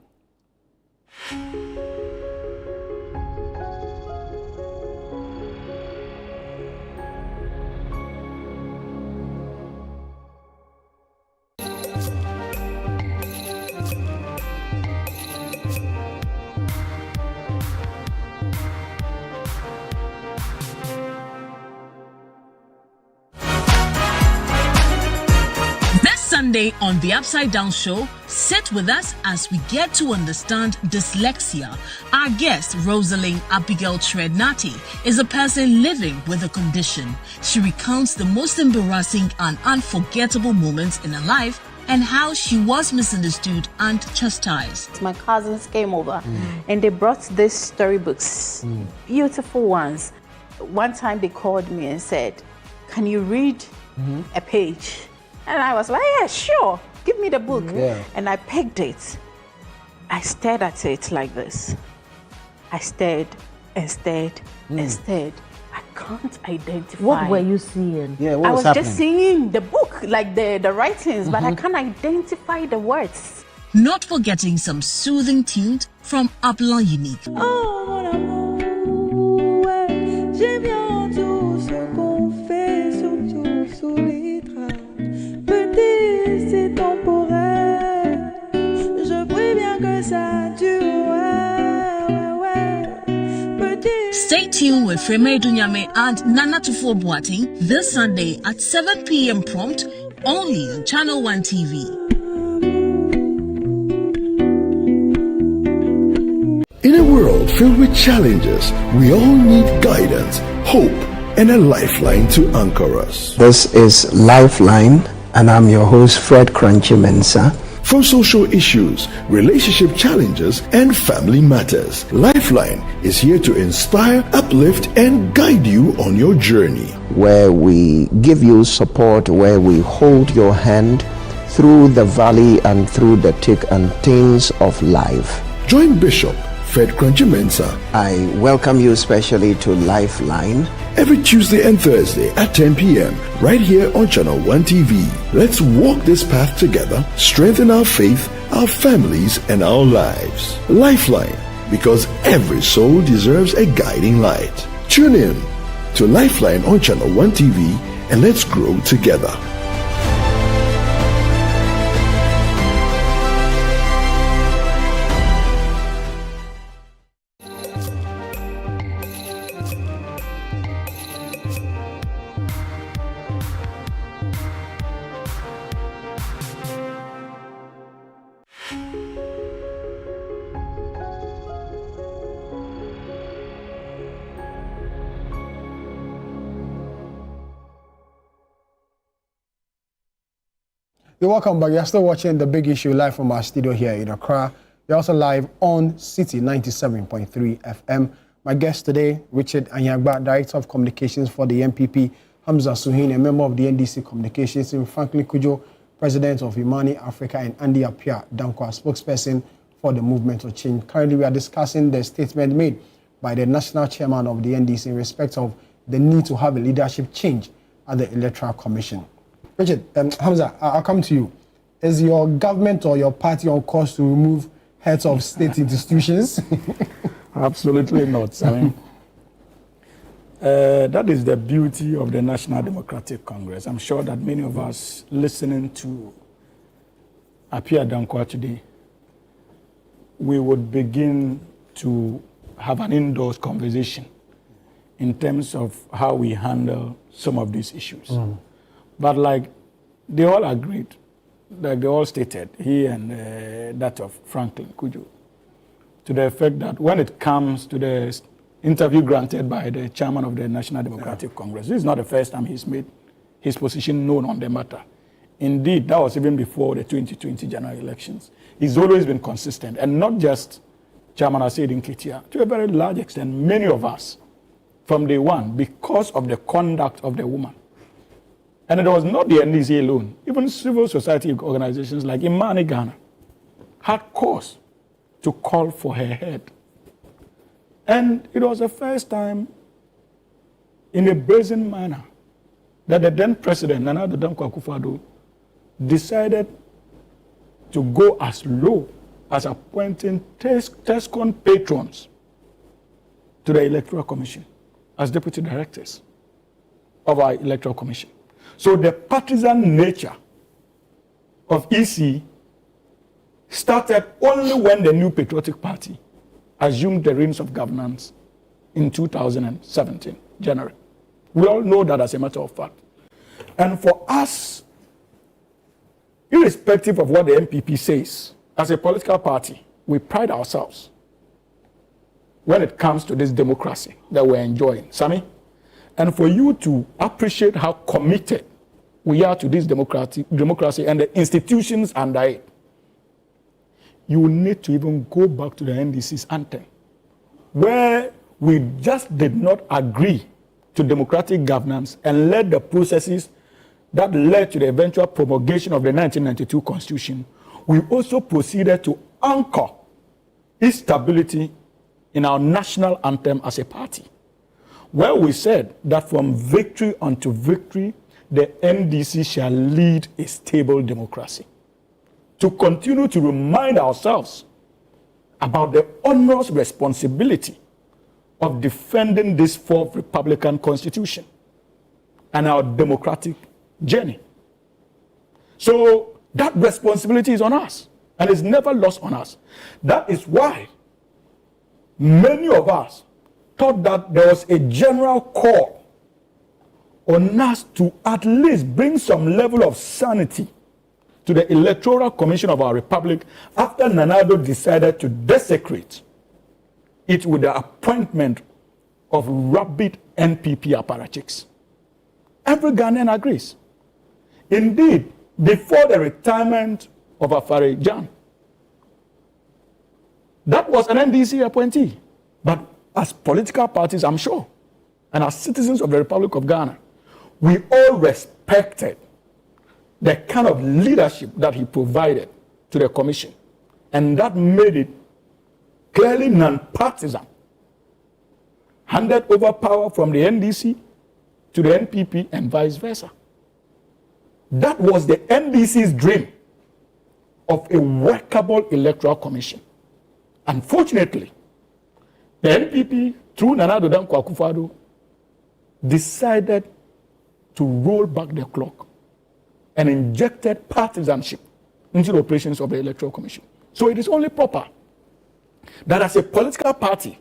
S2: Sunday on The Upside Down Show, sit with us as we get to understand dyslexia. Our guest, Rosalind Abigail Trednati, is a person living with a condition. She recounts the most embarrassing and unforgettable moments in her life and how she was misunderstood and chastised.
S9: My cousins came over and they brought these storybooks, beautiful ones. One time they called me and said, can you read a page? And I was like, yeah, sure, give me the book. And I pegged it. I stared at it like this. I stared and stared and stared. I can't identify.
S19: What were you seeing?
S9: I was just seeing the book, like the writings, but I can't identify the words.
S2: Not forgetting some soothing tunes from Upland Unique.
S11: Oh, mon amour, ouais, j'aime bien tout ce qu'on fait, surtout sous les draps. Petit, c'est temporaire. Je prie bien que ça dure, ouais. Petit.
S2: Stay tuned with Freme Dunyame and Nana Tufo Boating this Sunday at 7 p.m. prompt, only on Channel 1 TV.
S8: In a world filled with challenges, we all need guidance, hope, and a lifeline to anchor us.
S3: This is Lifeline, and I'm your host, Fred Crunchy Mensa.
S8: For social issues, relationship challenges, and family matters, Lifeline is here to inspire, uplift, and guide you on your journey.
S3: Where we give you support, where we hold your hand through the valley and through the thick and thins of life.
S8: Join Bishop Fred Crunchy Mensa.
S3: I welcome you especially to Lifeline.
S8: Every Tuesday and Thursday at 10 p.m. right here on Channel 1 TV. Let's walk this path together, strengthen our faith, our families, and our lives. Lifeline, because every soul deserves a guiding light. Tune in to Lifeline on Channel 1 TV and let's grow together.
S1: You're welcome back. You're still watching The Big Issue live from our studio here in Accra. You're also live on City 97.3 FM. My guest today, Richard Anyagba, Director of Communications for the MPP, Hamza Suhin, a member of the NDC Communications team, Franklin Kujo, President of Imani Africa, and Andy Apia Dankwa, spokesperson for the Movement of Change. Currently, we are discussing the statement made by the National Chairman of the NDC in respect of the need to have a leadership change at the Electoral Commission. Richard, Hamza, I'll come to you. Is your government or your party on course to remove heads of state institutions?
S15: Absolutely not. I mean, that is the beauty of the National Democratic Congress. I'm sure that many of us listening to Apia Dankwa today, we would begin to have an indoors conversation in terms of how we handle some of these issues. But like they all agreed, like they all stated, he and that of Franklin Kujo, to the effect that when it comes to the interview granted by the chairman of the National Democratic Congress, this is not the first time he's made his position known on the matter. Indeed, that was even before the 2020 general elections. He's always been consistent, and not just Chairman Asaid Nketia, to a very large extent, many of us from day one, because of the conduct of the woman. And it was not the NDC alone. Even civil society organizations like Imani Ghana had cause to call for her head. And it was the first time in a brazen manner that the then president, Nana Addo Dankwa Akufo-Addo, decided to go as low as appointing TESCON patrons to the Electoral Commission as deputy directors of our Electoral Commission. So the partisan nature of EC started only when the New Patriotic Party assumed the reins of governance in 2017, January. We all know that as a matter of fact. And for us, irrespective of what the MPP says, as a political party, we pride ourselves when it comes to this democracy that we're enjoying. Sammy? And for you to appreciate how committed we are to this democracy and the institutions under it, you need to even go back to the NDC's anthem, where we just did not agree to democratic governance and led the processes that led to the eventual promulgation of the 1992 Constitution. We also proceeded to anchor its stability in our national anthem as a party, where we said that from victory unto victory, the NDC shall lead a stable democracy. To continue to remind ourselves about the onerous responsibility of defending this fourth Republican Constitution and our democratic journey. So that responsibility is on us and is never lost on us. That is why many of us thought that there was a general call on us to at least bring some level of sanity to the Electoral Commission of our Republic after Nanado decided to desecrate it with the appointment of rabid NPP apparatchiks. Every Ghanaian agrees. Indeed, before the retirement of Afare Jan, that was an NDC appointee. But as political parties, I'm sure, and as citizens of the Republic of Ghana, we all respected the kind of leadership that he provided to the commission. And that made it clearly non-partisan, handed over power from the NDC to the NPP and vice versa. That was the NDC's dream of a workable electoral commission. Unfortunately, the NPP, through Nana Addo Dankwa Akufo-Addo, decided to roll back the clock and injected partisanship into the operations of the Electoral Commission. So it is only proper that as a political party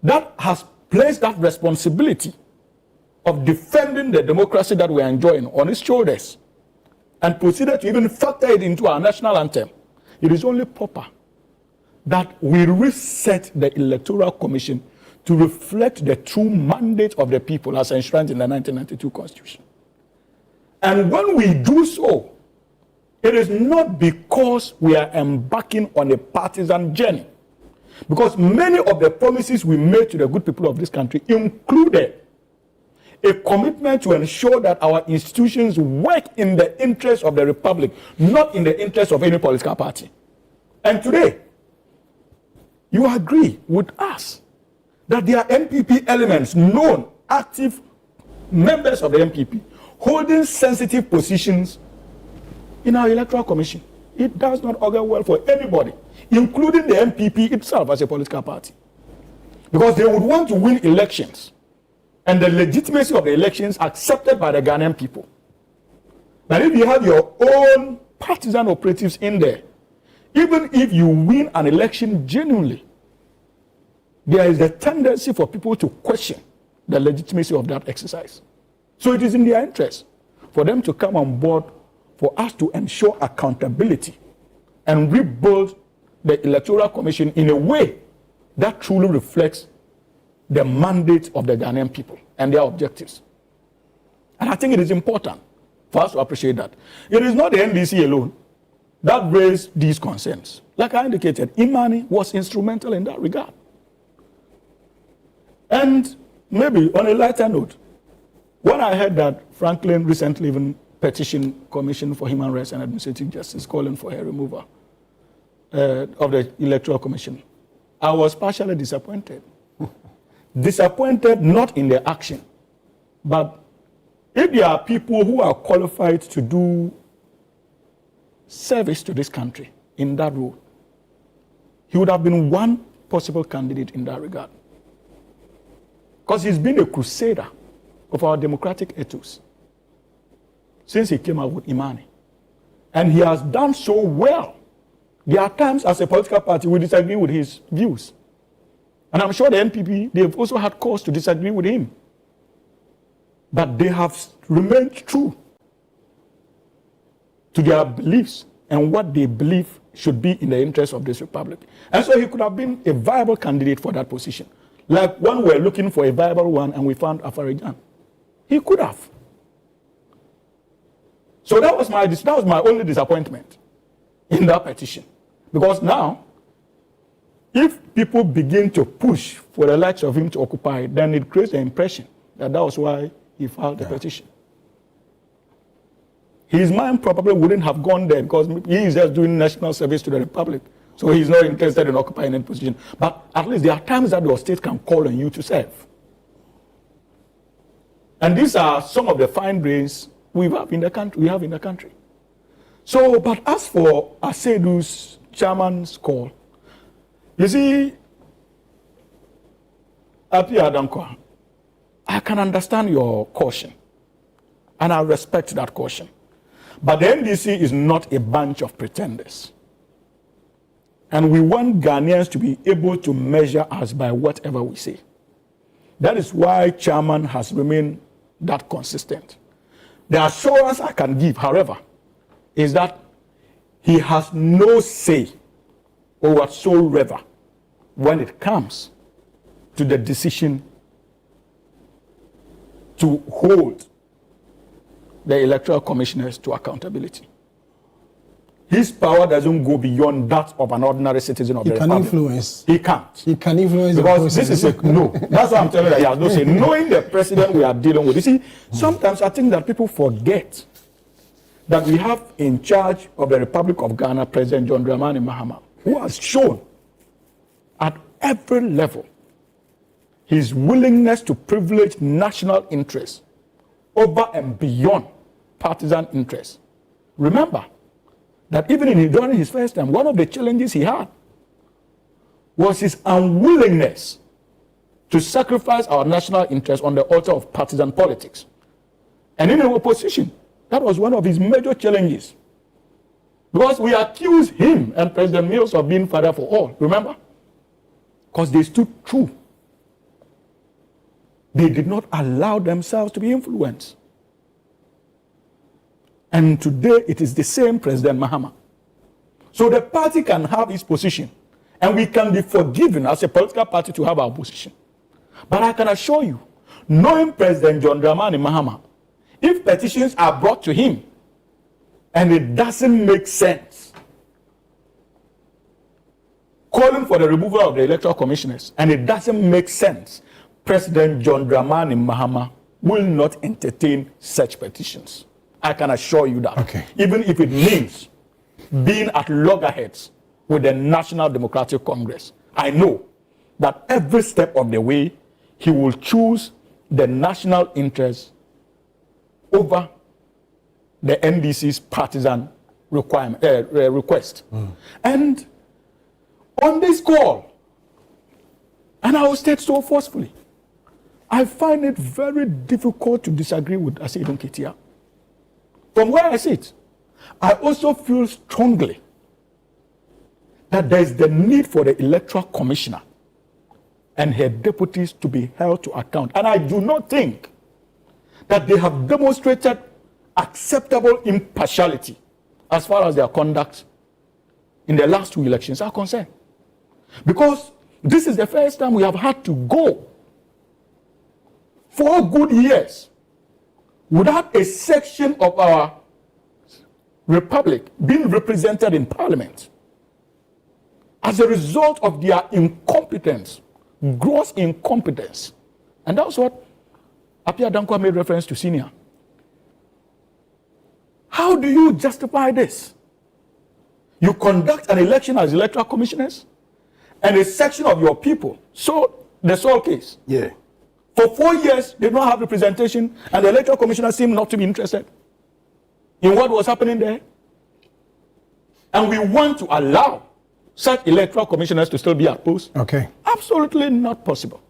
S15: that has placed that responsibility of defending the democracy that we are enjoying on its shoulders and proceeded to even factor it into our national anthem, it is only proper that we reset the Electoral Commission to reflect the true mandate of the people as enshrined in the 1992 Constitution. And when we do so, it is not because we are embarking on a partisan journey. Because many of the promises we made to the good people of this country included a commitment to ensure that our institutions work in the interest of the Republic, not in the interest of any political party. And today, you agree with us that there are MPP elements, known active members of the MPP, holding sensitive positions in our Electoral Commission. It does not augur well for anybody, including the MPP itself as a political party. Because they would want to win elections and the legitimacy of the elections accepted by the Ghanaian people. But if you have your own partisan operatives in there, even if you win an election genuinely, there is a tendency for people to question the legitimacy of that exercise. So it is in their interest for them to come on board for us to ensure accountability and rebuild the Electoral Commission in a way that truly reflects the mandate of the Ghanaian people and their objectives. And I think it is important for us to appreciate that. It is not the NDC alone that raised these concerns. Like I indicated, Imani was instrumental in that regard. And maybe on a lighter note, when I heard that Franklin recently even petitioned Commission for Human Rights and Administrative Justice calling for her removal of the Electoral Commission, I was partially disappointed. Disappointed not in the action, but if there are people who are qualified to do service to this country in that role, he would have been one possible candidate in that regard. Because he's been a crusader of our democratic ethos since he came out with Imani. And he has done so well. There are times as a political party we disagree with his views. And I'm sure the NPP, they've also had cause to disagree with him. But they have remained true to their beliefs and what they believe should be in the interest of this republic. And so he could have been a viable candidate for that position. Like when we were looking for a viable one and we found Afare Jan. He could have. So that was my only disappointment in that petition. Because now, if people begin to push for the likes of him to occupy, then it creates the impression that was why he filed the petition. His mind probably wouldn't have gone there because he is just doing national service to the republic. So he's not interested in occupying any position. But at least there are times that your state can call on you to serve. And these are some of the fine brains we have in the country. So, but as for Asedu's chairman's call, you see, Apia Dankwa, I can understand your caution, and I respect that caution. But the NDC is not a bunch of pretenders. And we want Ghanaians to be able to measure us by whatever we say. That is why chairman has remained that consistent. The assurance I can give, however, is that he has no say or whatsoever when it comes to the decision to hold the electoral commissioners to accountability. His power doesn't go beyond that of an ordinary citizen of the republic.
S1: He can influence.
S15: He can't.
S1: He can influence
S15: because this is no. That's what I'm telling you. He has no say. Knowing the president we are dealing with. You see, sometimes I think that people forget that we have in charge of the Republic of Ghana President John Dramani Mahama, who has shown at every level his willingness to privilege national interests over and beyond partisan interests. Remember that even during his first term, one of the challenges he had was his unwillingness to sacrifice our national interests on the altar of partisan politics. And in opposition, that was one of his major challenges. Because we accused him and President Mills of being father for all, remember? Because they stood true. They did not allow themselves to be influenced. And today it is the same President Mahama. So the party can have its position, and we can be forgiven as a political party to have our position. But I can assure you, knowing President John Dramani Mahama, if petitions are brought to him and it doesn't make sense, calling for the removal of the electoral commissioners, and it doesn't make sense, President John Dramani Mahama will not entertain such petitions. I can assure you that. Okay. Even if it means being at loggerheads with the National Democratic Congress, I know that every step of the way he will choose the national interest over the NDC's partisan request. And on this call, and I will state so forcefully, I find it very difficult to disagree with Asedun Ketia. From where I sit, I also feel strongly that there is the need for the Electoral Commissioner and her deputies to be held to account. And I do not think that they have demonstrated acceptable impartiality as far as their conduct in the last two elections are concerned. Because this is the first time we have had to go 4 good years without a section of our republic being represented in parliament as a result of their incompetence, gross incompetence. And that's what Apia Dankwa made reference to senior. How do you justify this? You conduct an election as electoral commissioners, and a section of your people, so the sole case.
S16: Yeah.
S15: For 4 years, they don't have representation, and the electoral commissioner seemed not to be interested in what was happening there. And we want to allow such electoral commissioners to still be at post.
S1: Okay.
S15: Absolutely not possible.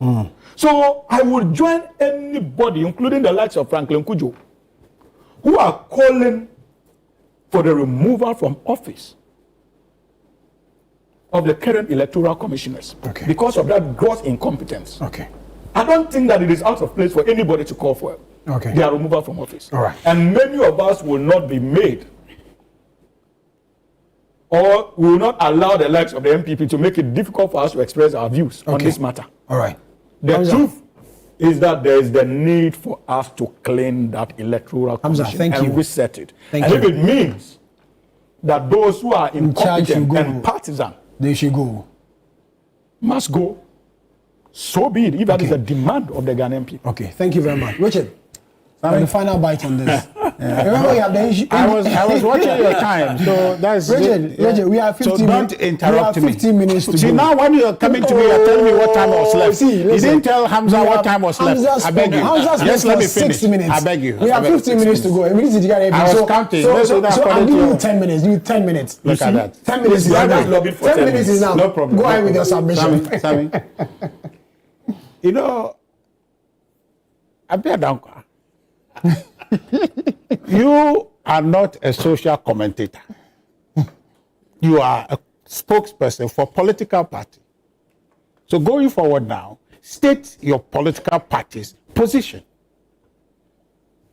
S15: So I would join anybody, including the likes of Franklin Kujo, who are calling for the removal from office of the current electoral commissioners because of that gross incompetence.
S1: Okay.
S15: I don't think that it is out of place for anybody to call for their removal from office.
S1: All right.
S15: And many of us will not be made, or will not allow the likes of the MPP to make it difficult for us to express our views on this matter.
S1: All right.
S15: The truth is that there is the need for us to clean that electoral commission and reset it. And if it means that those who are incompetent and partisan,
S1: they should go.
S15: Must go. So be it, if that is a demand of the Ghanaian people.
S1: Okay, thank you very much. Richard, the final bite on this. Remember we have the issue.
S14: I was watching your time, so that's
S1: Richard, we have 15
S14: so don't interrupt me.
S1: 15 minutes to
S14: See,
S1: go.
S14: now when you're coming to me, you're telling me what time was left.
S1: See,
S14: you didn't tell Hamza what time was left. I beg you.
S1: Just
S14: let me finish.
S1: 6 minutes.
S14: I beg you.
S1: We have 15 minutes to go. I was
S14: counting.
S1: So I'll give you 10 minutes. You 10 minutes.
S14: Look at that.
S1: 10 minutes is now. 10 minutes is now.
S14: No problem.
S1: Go ahead with your submission.
S14: Sammy. You know, you are not a social commentator. You are a spokesperson for a political party. So going forward now, state your political party's position.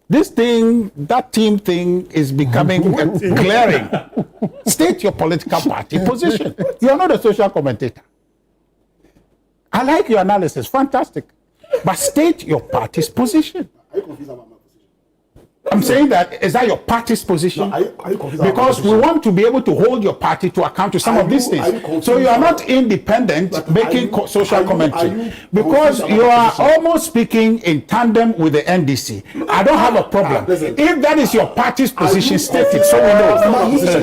S14: This thing, that team thing is becoming glaring. State your political party position. You are not a social commentator. I like your analysis, fantastic. But state your party's position.
S19: Are you confused about my position?
S14: I'm saying that, is that your party's position?
S19: No, are you confused
S14: because we want to be able to hold your party to account to some of these things. So you are not independent making social commentary. Because you are almost speaking in tandem with the NDC. I don't have a problem. If that is your party's position, state it so we know.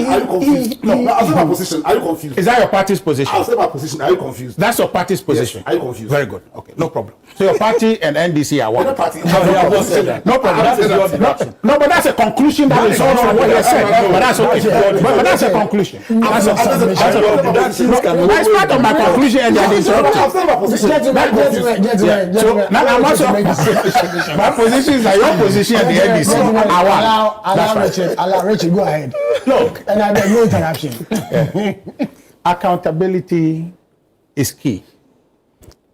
S19: Are you confused? No, I'll say my position. Are you confused?
S14: Is that your party's position?
S19: I'll say my position. Are you confused?
S14: That's your party's position.
S19: Yes. Are you confused?
S14: Very good. Okay, no problem. So your party and NDC are one.
S19: No problem.
S14: No, but that's a conclusion that results from what you said. But that's okay. But that's a conclusion. That's part of my conclusion and you're interrupting. So now I'm also my position is that your position and the NDC are one.
S1: Allow Richard, go ahead.
S14: Look,
S1: and I beg no interruption.
S14: Accountability is key.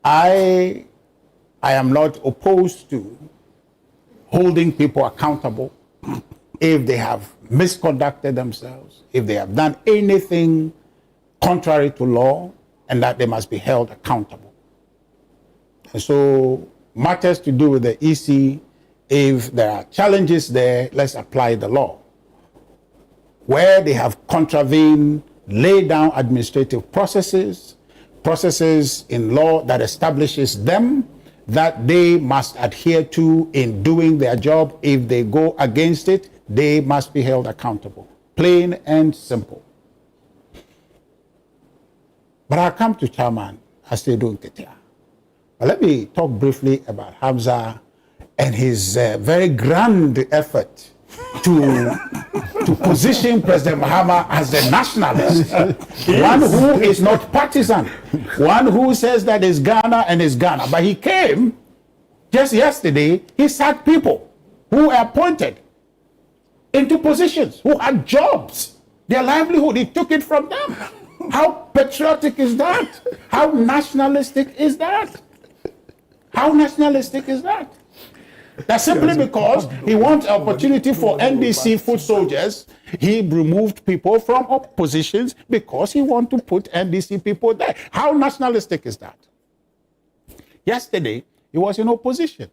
S14: I am not opposed to holding people accountable if they have misconducted themselves, if they have done anything contrary to law, and that they must be held accountable. And so matters to do with the EC, if there are challenges there, let's apply the law. Where they have contravened, lay down administrative processes in law that establishes them that they must adhere to in doing their job. If they go against it, they must be held accountable. Plain and simple. But I'll come to Chairman Asedo Nketia. But let me talk briefly about Hamza and his very grand effort to position President Mahama as a nationalist, one who is not partisan, one who says that is Ghana and is Ghana. But he came just yesterday, he sacked people who were appointed into positions, who had jobs, their livelihood, he took it from them. How patriotic is that? How nationalistic is that? How nationalistic is that? That's simply because he wants opportunity for NDC foot soldiers. He removed people from oppositions because he wants to put NDC people there. How nationalistic is that? Yesterday, he was in opposition.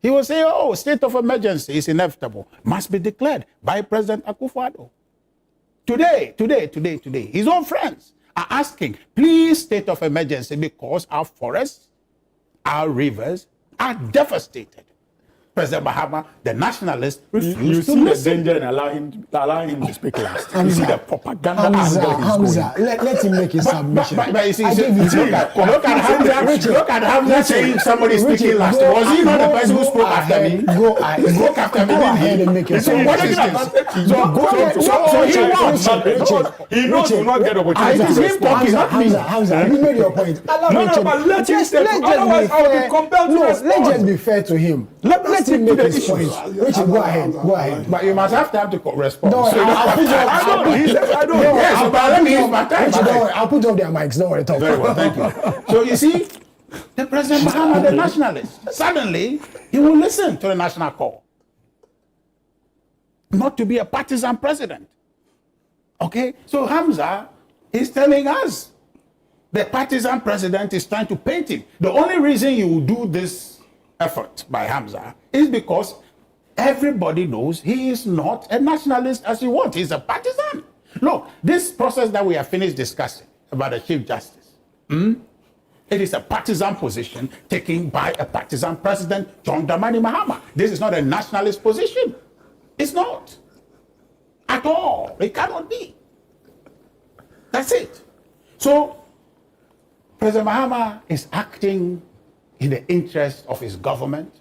S14: He was saying, oh, state of emergency is inevitable, must be declared by President Akufo-Addo. Today, his own friends are asking, please, state of emergency, because our forests, our rivers are devastated. President Mahama, the nationalist, refused to listen.
S15: The danger and allow him to speak last.
S1: Hamza,
S15: you see the propaganda
S1: Hamza, let him make his submission.
S14: But you see, look at Hamza saying somebody speaking last. Was he not the person who spoke after me?
S1: Go ahead and make his submission.
S15: He knows will not get opportunity to respond.
S1: Hamza, you made your point.
S15: But let's just
S1: be fair to him. Let him make his point. Richard, go ahead.
S14: But you must have time to respond.
S1: No, I'll put you off their mics. Don't worry.
S14: Very well, thank you. So you see, the President Mahama, the nationalist, suddenly he will listen to the national call. Not to be a partisan president. Okay? So Hamza is telling us the partisan president is trying to paint him. The only reason you will do this effort by Hamza is because everybody knows he is not a nationalist as you want. He's a partisan. Look, this process that we have finished discussing about the Chief Justice, it is a partisan position taken by a partisan president, John Dramani Mahama. This is not a nationalist position. It's not. At all. It cannot be. That's it. So, President Mahama is acting in the interest of his government,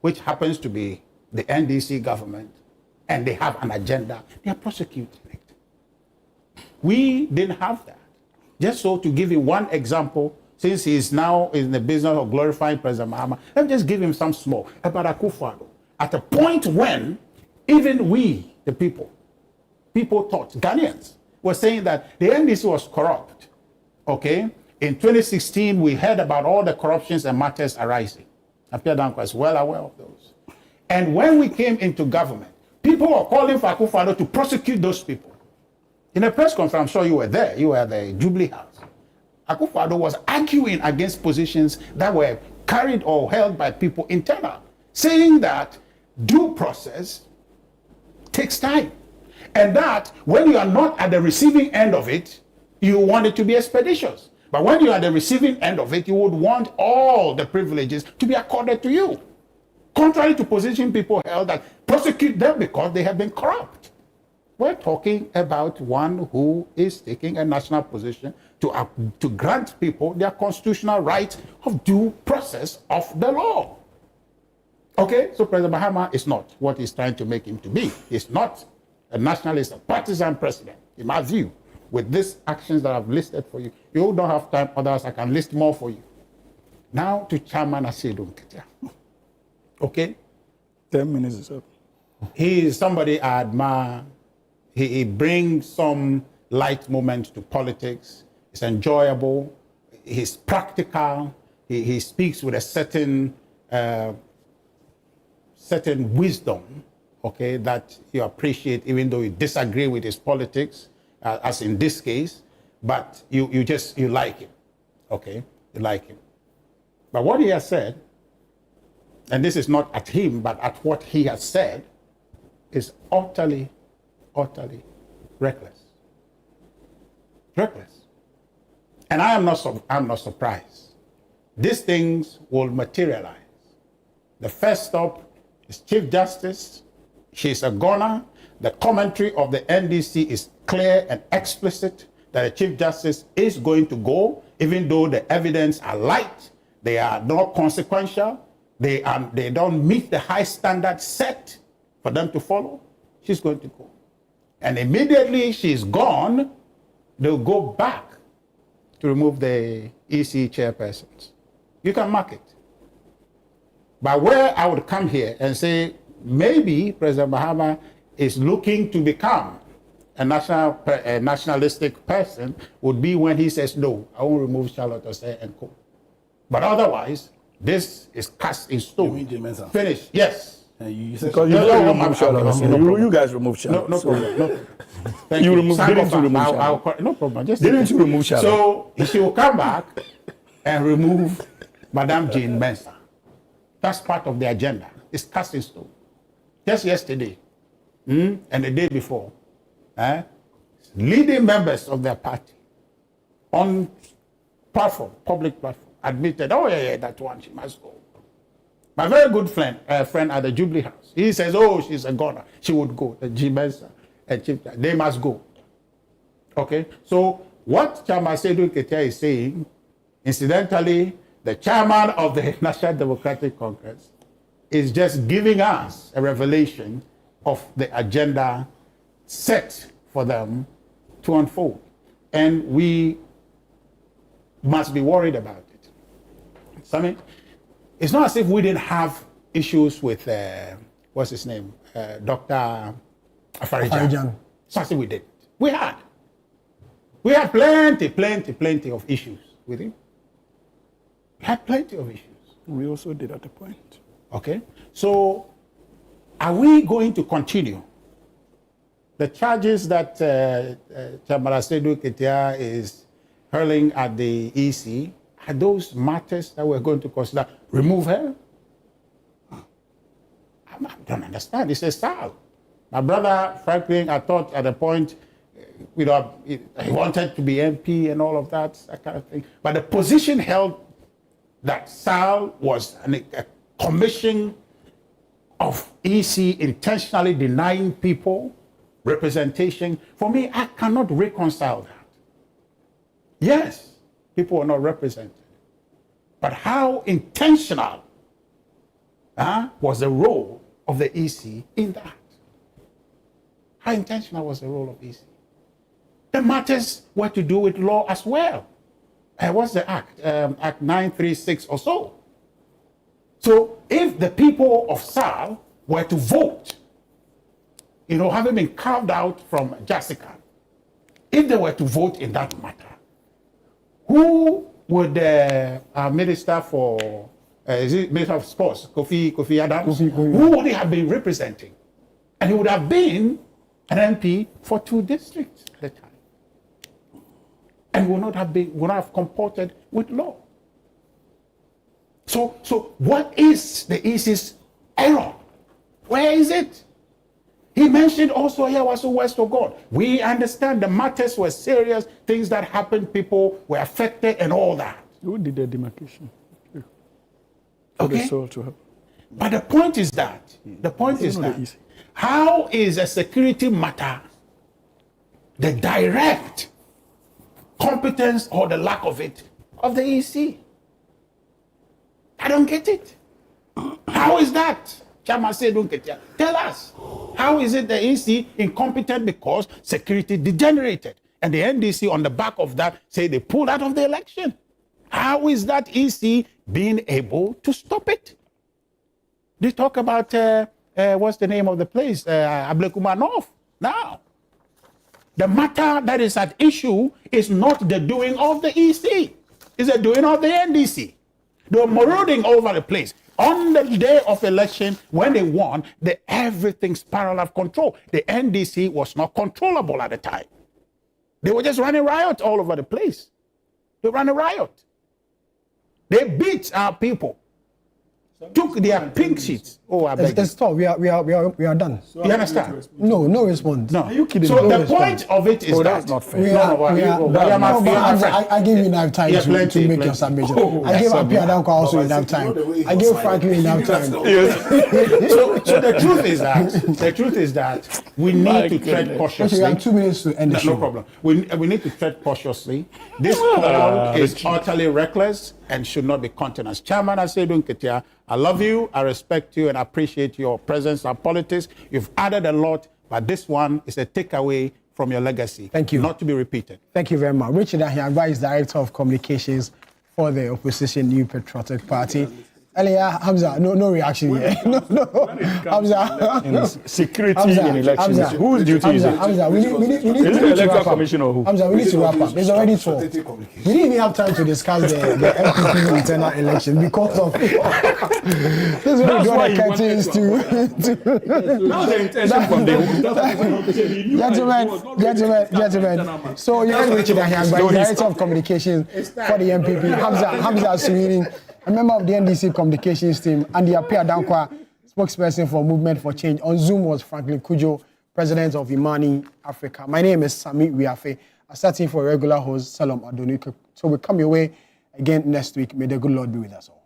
S14: which happens to be the NDC government, and they have an agenda. They are prosecuting it. We didn't have that. Just so to give you one example, since he is now in the business of glorifying President Mahama, let me just give him some small about Akufo-Addo. At a point when even we, the people thought, Ghanaians, were saying that the NDC was corrupt. Okay? In 2016, we heard about all the corruptions and matters arising. Apia Dankwa is well aware of those. And when we came into government, people were calling for Akufo-Addo to prosecute those people. In a press conference, I'm sure you were there, you were at the Jubilee House. Akufo-Addo was arguing against positions that were carried or held by people internal, saying that due process takes time. And that when you are not at the receiving end of it, you want it to be expeditious. But when you are at the receiving end of it, you would want all the privileges to be accorded to you. Contrary to position people held that prosecute them because they have been corrupt. We're talking about one who is taking a national position to grant people their constitutional right of due process of the law. Okay, so President Mahama is not what he's trying to make him to be. He's not a nationalist, a partisan president, in my view. With these actions that I've listed for you, you don't have time, others I can list more for you. Now to Chairman Asedu Nketia. Okay?
S15: 10 minutes is up.
S14: He is somebody I admire. He brings some light moments to politics. It's enjoyable. He's practical. He speaks with a certain wisdom, okay, that you appreciate, even though you disagree with his politics, as in this case, but you like him, okay? You like him. But what he has said, and this is not at him, but at what he has said, is utterly reckless. Reckless. And I'm not surprised. These things will materialize. The first stop is Chief Justice. She's a goner. The commentary of the NDC is clear and explicit that the Chief Justice is going to go, even though the evidence are light, they are not consequential, they don't meet the high standard set for them to follow. She's going to go. And immediately she's gone, they'll go back to remove the EC chairpersons. You can mark it. But where I would come here and say, maybe President Mahama is looking to become a nationalistic person would be when he says, no, I won't remove Charlotte Osei and co. But otherwise, this is cast in stone.
S16: You mean
S14: Finished. Yes.
S15: You guys removed Charlotte.
S14: No problem. No. Thank
S15: You
S14: you.
S15: removed, didn't you remove Charlotte?
S14: No problem. Just
S15: Didn't you remove Charlotte?
S14: So she will come back and remove Madame Jane Mensah. That's part of the agenda. It's cast in stone. Just yesterday and the day before, leading members of their party on platform, public platform, admitted, oh yeah, that one, she must go. My very good friend at the Jubilee House, he says, oh, she's a goner. She would go. The G-Mensa and Chief, they must go. Okay? So what Chairman Asedu Nketia is saying, incidentally, the chairman of the National Democratic Congress is just giving us a revelation of the agenda set for them to unfold. And we must be worried about it. Sammi, it's not as if we didn't have issues with, what's his name, Dr. Afarijan. It's not as if we didn't. We had plenty of issues with him. We had plenty of issues.
S15: We also did at the point.
S14: Okay, so are we going to continue? The charges that Chairman Asedu Nketia is hurling at the EC, are those matters that we're going to consider? Remove her? don't understand. It's a style. My brother Franklin, I thought at a point, he wanted to be MP and all of that kind of thing. But the position held that Sal was a commission of EC intentionally denying people representation. For me, I cannot reconcile that. Yes, people were not represented. But how intentional was the role of the EC in that? How intentional was the role of EC? The matters were to do with law as well. What's the act? Act 936 or so. So if the people of SAL were to vote, having been carved out from Jessica, if they were to vote in that matter, who would our Minister for, is it Minister of Sports, Kofi Adams, who would he have been representing? And he would have been an MP for 2 districts at the time. And would not have comported with law. So what is the EC's error? Where is it? He mentioned also here was the West of God. We understand the matters were serious, things that happened, people were affected and all that.
S15: Who did the demarcation?
S14: Okay. But the point is that, how is a security matter the direct competence or the lack of it of the EC? I don't get it. How is that? Chairman said, don't get it. Tell us. How is it the EC incompetent because security degenerated? And the NDC on the back of that say they pulled out of the election. How is that EC being able to stop it? They talk about, what's the name of the place? Ablekuma North. Now, the matter that is at issue is not the doing of the EC. It's the doing of the NDC. They were marauding over the place. On the day of election, when they won, everything spiraled out of control. The NDC was not controllable at the time. They were just running riot all over the place. They ran a riot. They beat our people. Took their pink sheets. Oh, I beg.
S1: Stop. We are done.
S14: So you understand?
S1: No response.
S14: No.
S1: Are you kidding?
S14: So the point of it is
S15: that's not fair.
S1: I gave you enough time to make your submission. I gave Apia Danko also enough time. I gave Franklin enough time.
S14: So the truth is that we need to tread cautiously.
S1: You have 2 minutes to end the show.
S14: No problem. We need to tread cautiously. This call is utterly reckless and should not be countenanced. Chairman Asedun Ketia, I love you, I respect you, and I appreciate your presence and politics. You've added a lot, but this one is a takeaway from your legacy.
S1: Thank you.
S14: Not to be repeated.
S1: Thank you very much. Richard Ahiagba is Director of Communications for the opposition New Patriotic Party. Elia, Hamza, no reaction here. No. Hamza.
S15: Security in elections.
S1: Hamza.
S15: Whose duty is it?
S1: Hamza, we need
S15: the Electoral Commission or who?
S1: Hamza, we need to wrap up. There's already 12. We didn't even have time to discuss the MPP internal election because of this is what we draw the curtains to.
S15: Now the intention from the
S1: Gentlemen. So you heard Richard Ahiagba, Director of Communications for the MPP. Hamza Suwini, a member of the NDC communications team, and the Apia Dankwa, spokesperson for Movement for Change. On Zoom was Franklin Kujo, president of Imani Africa. My name is Sammi Wiafe. I sat in for regular host Salom Adonuke. So we'll come your way again next week. May the good Lord be with us all.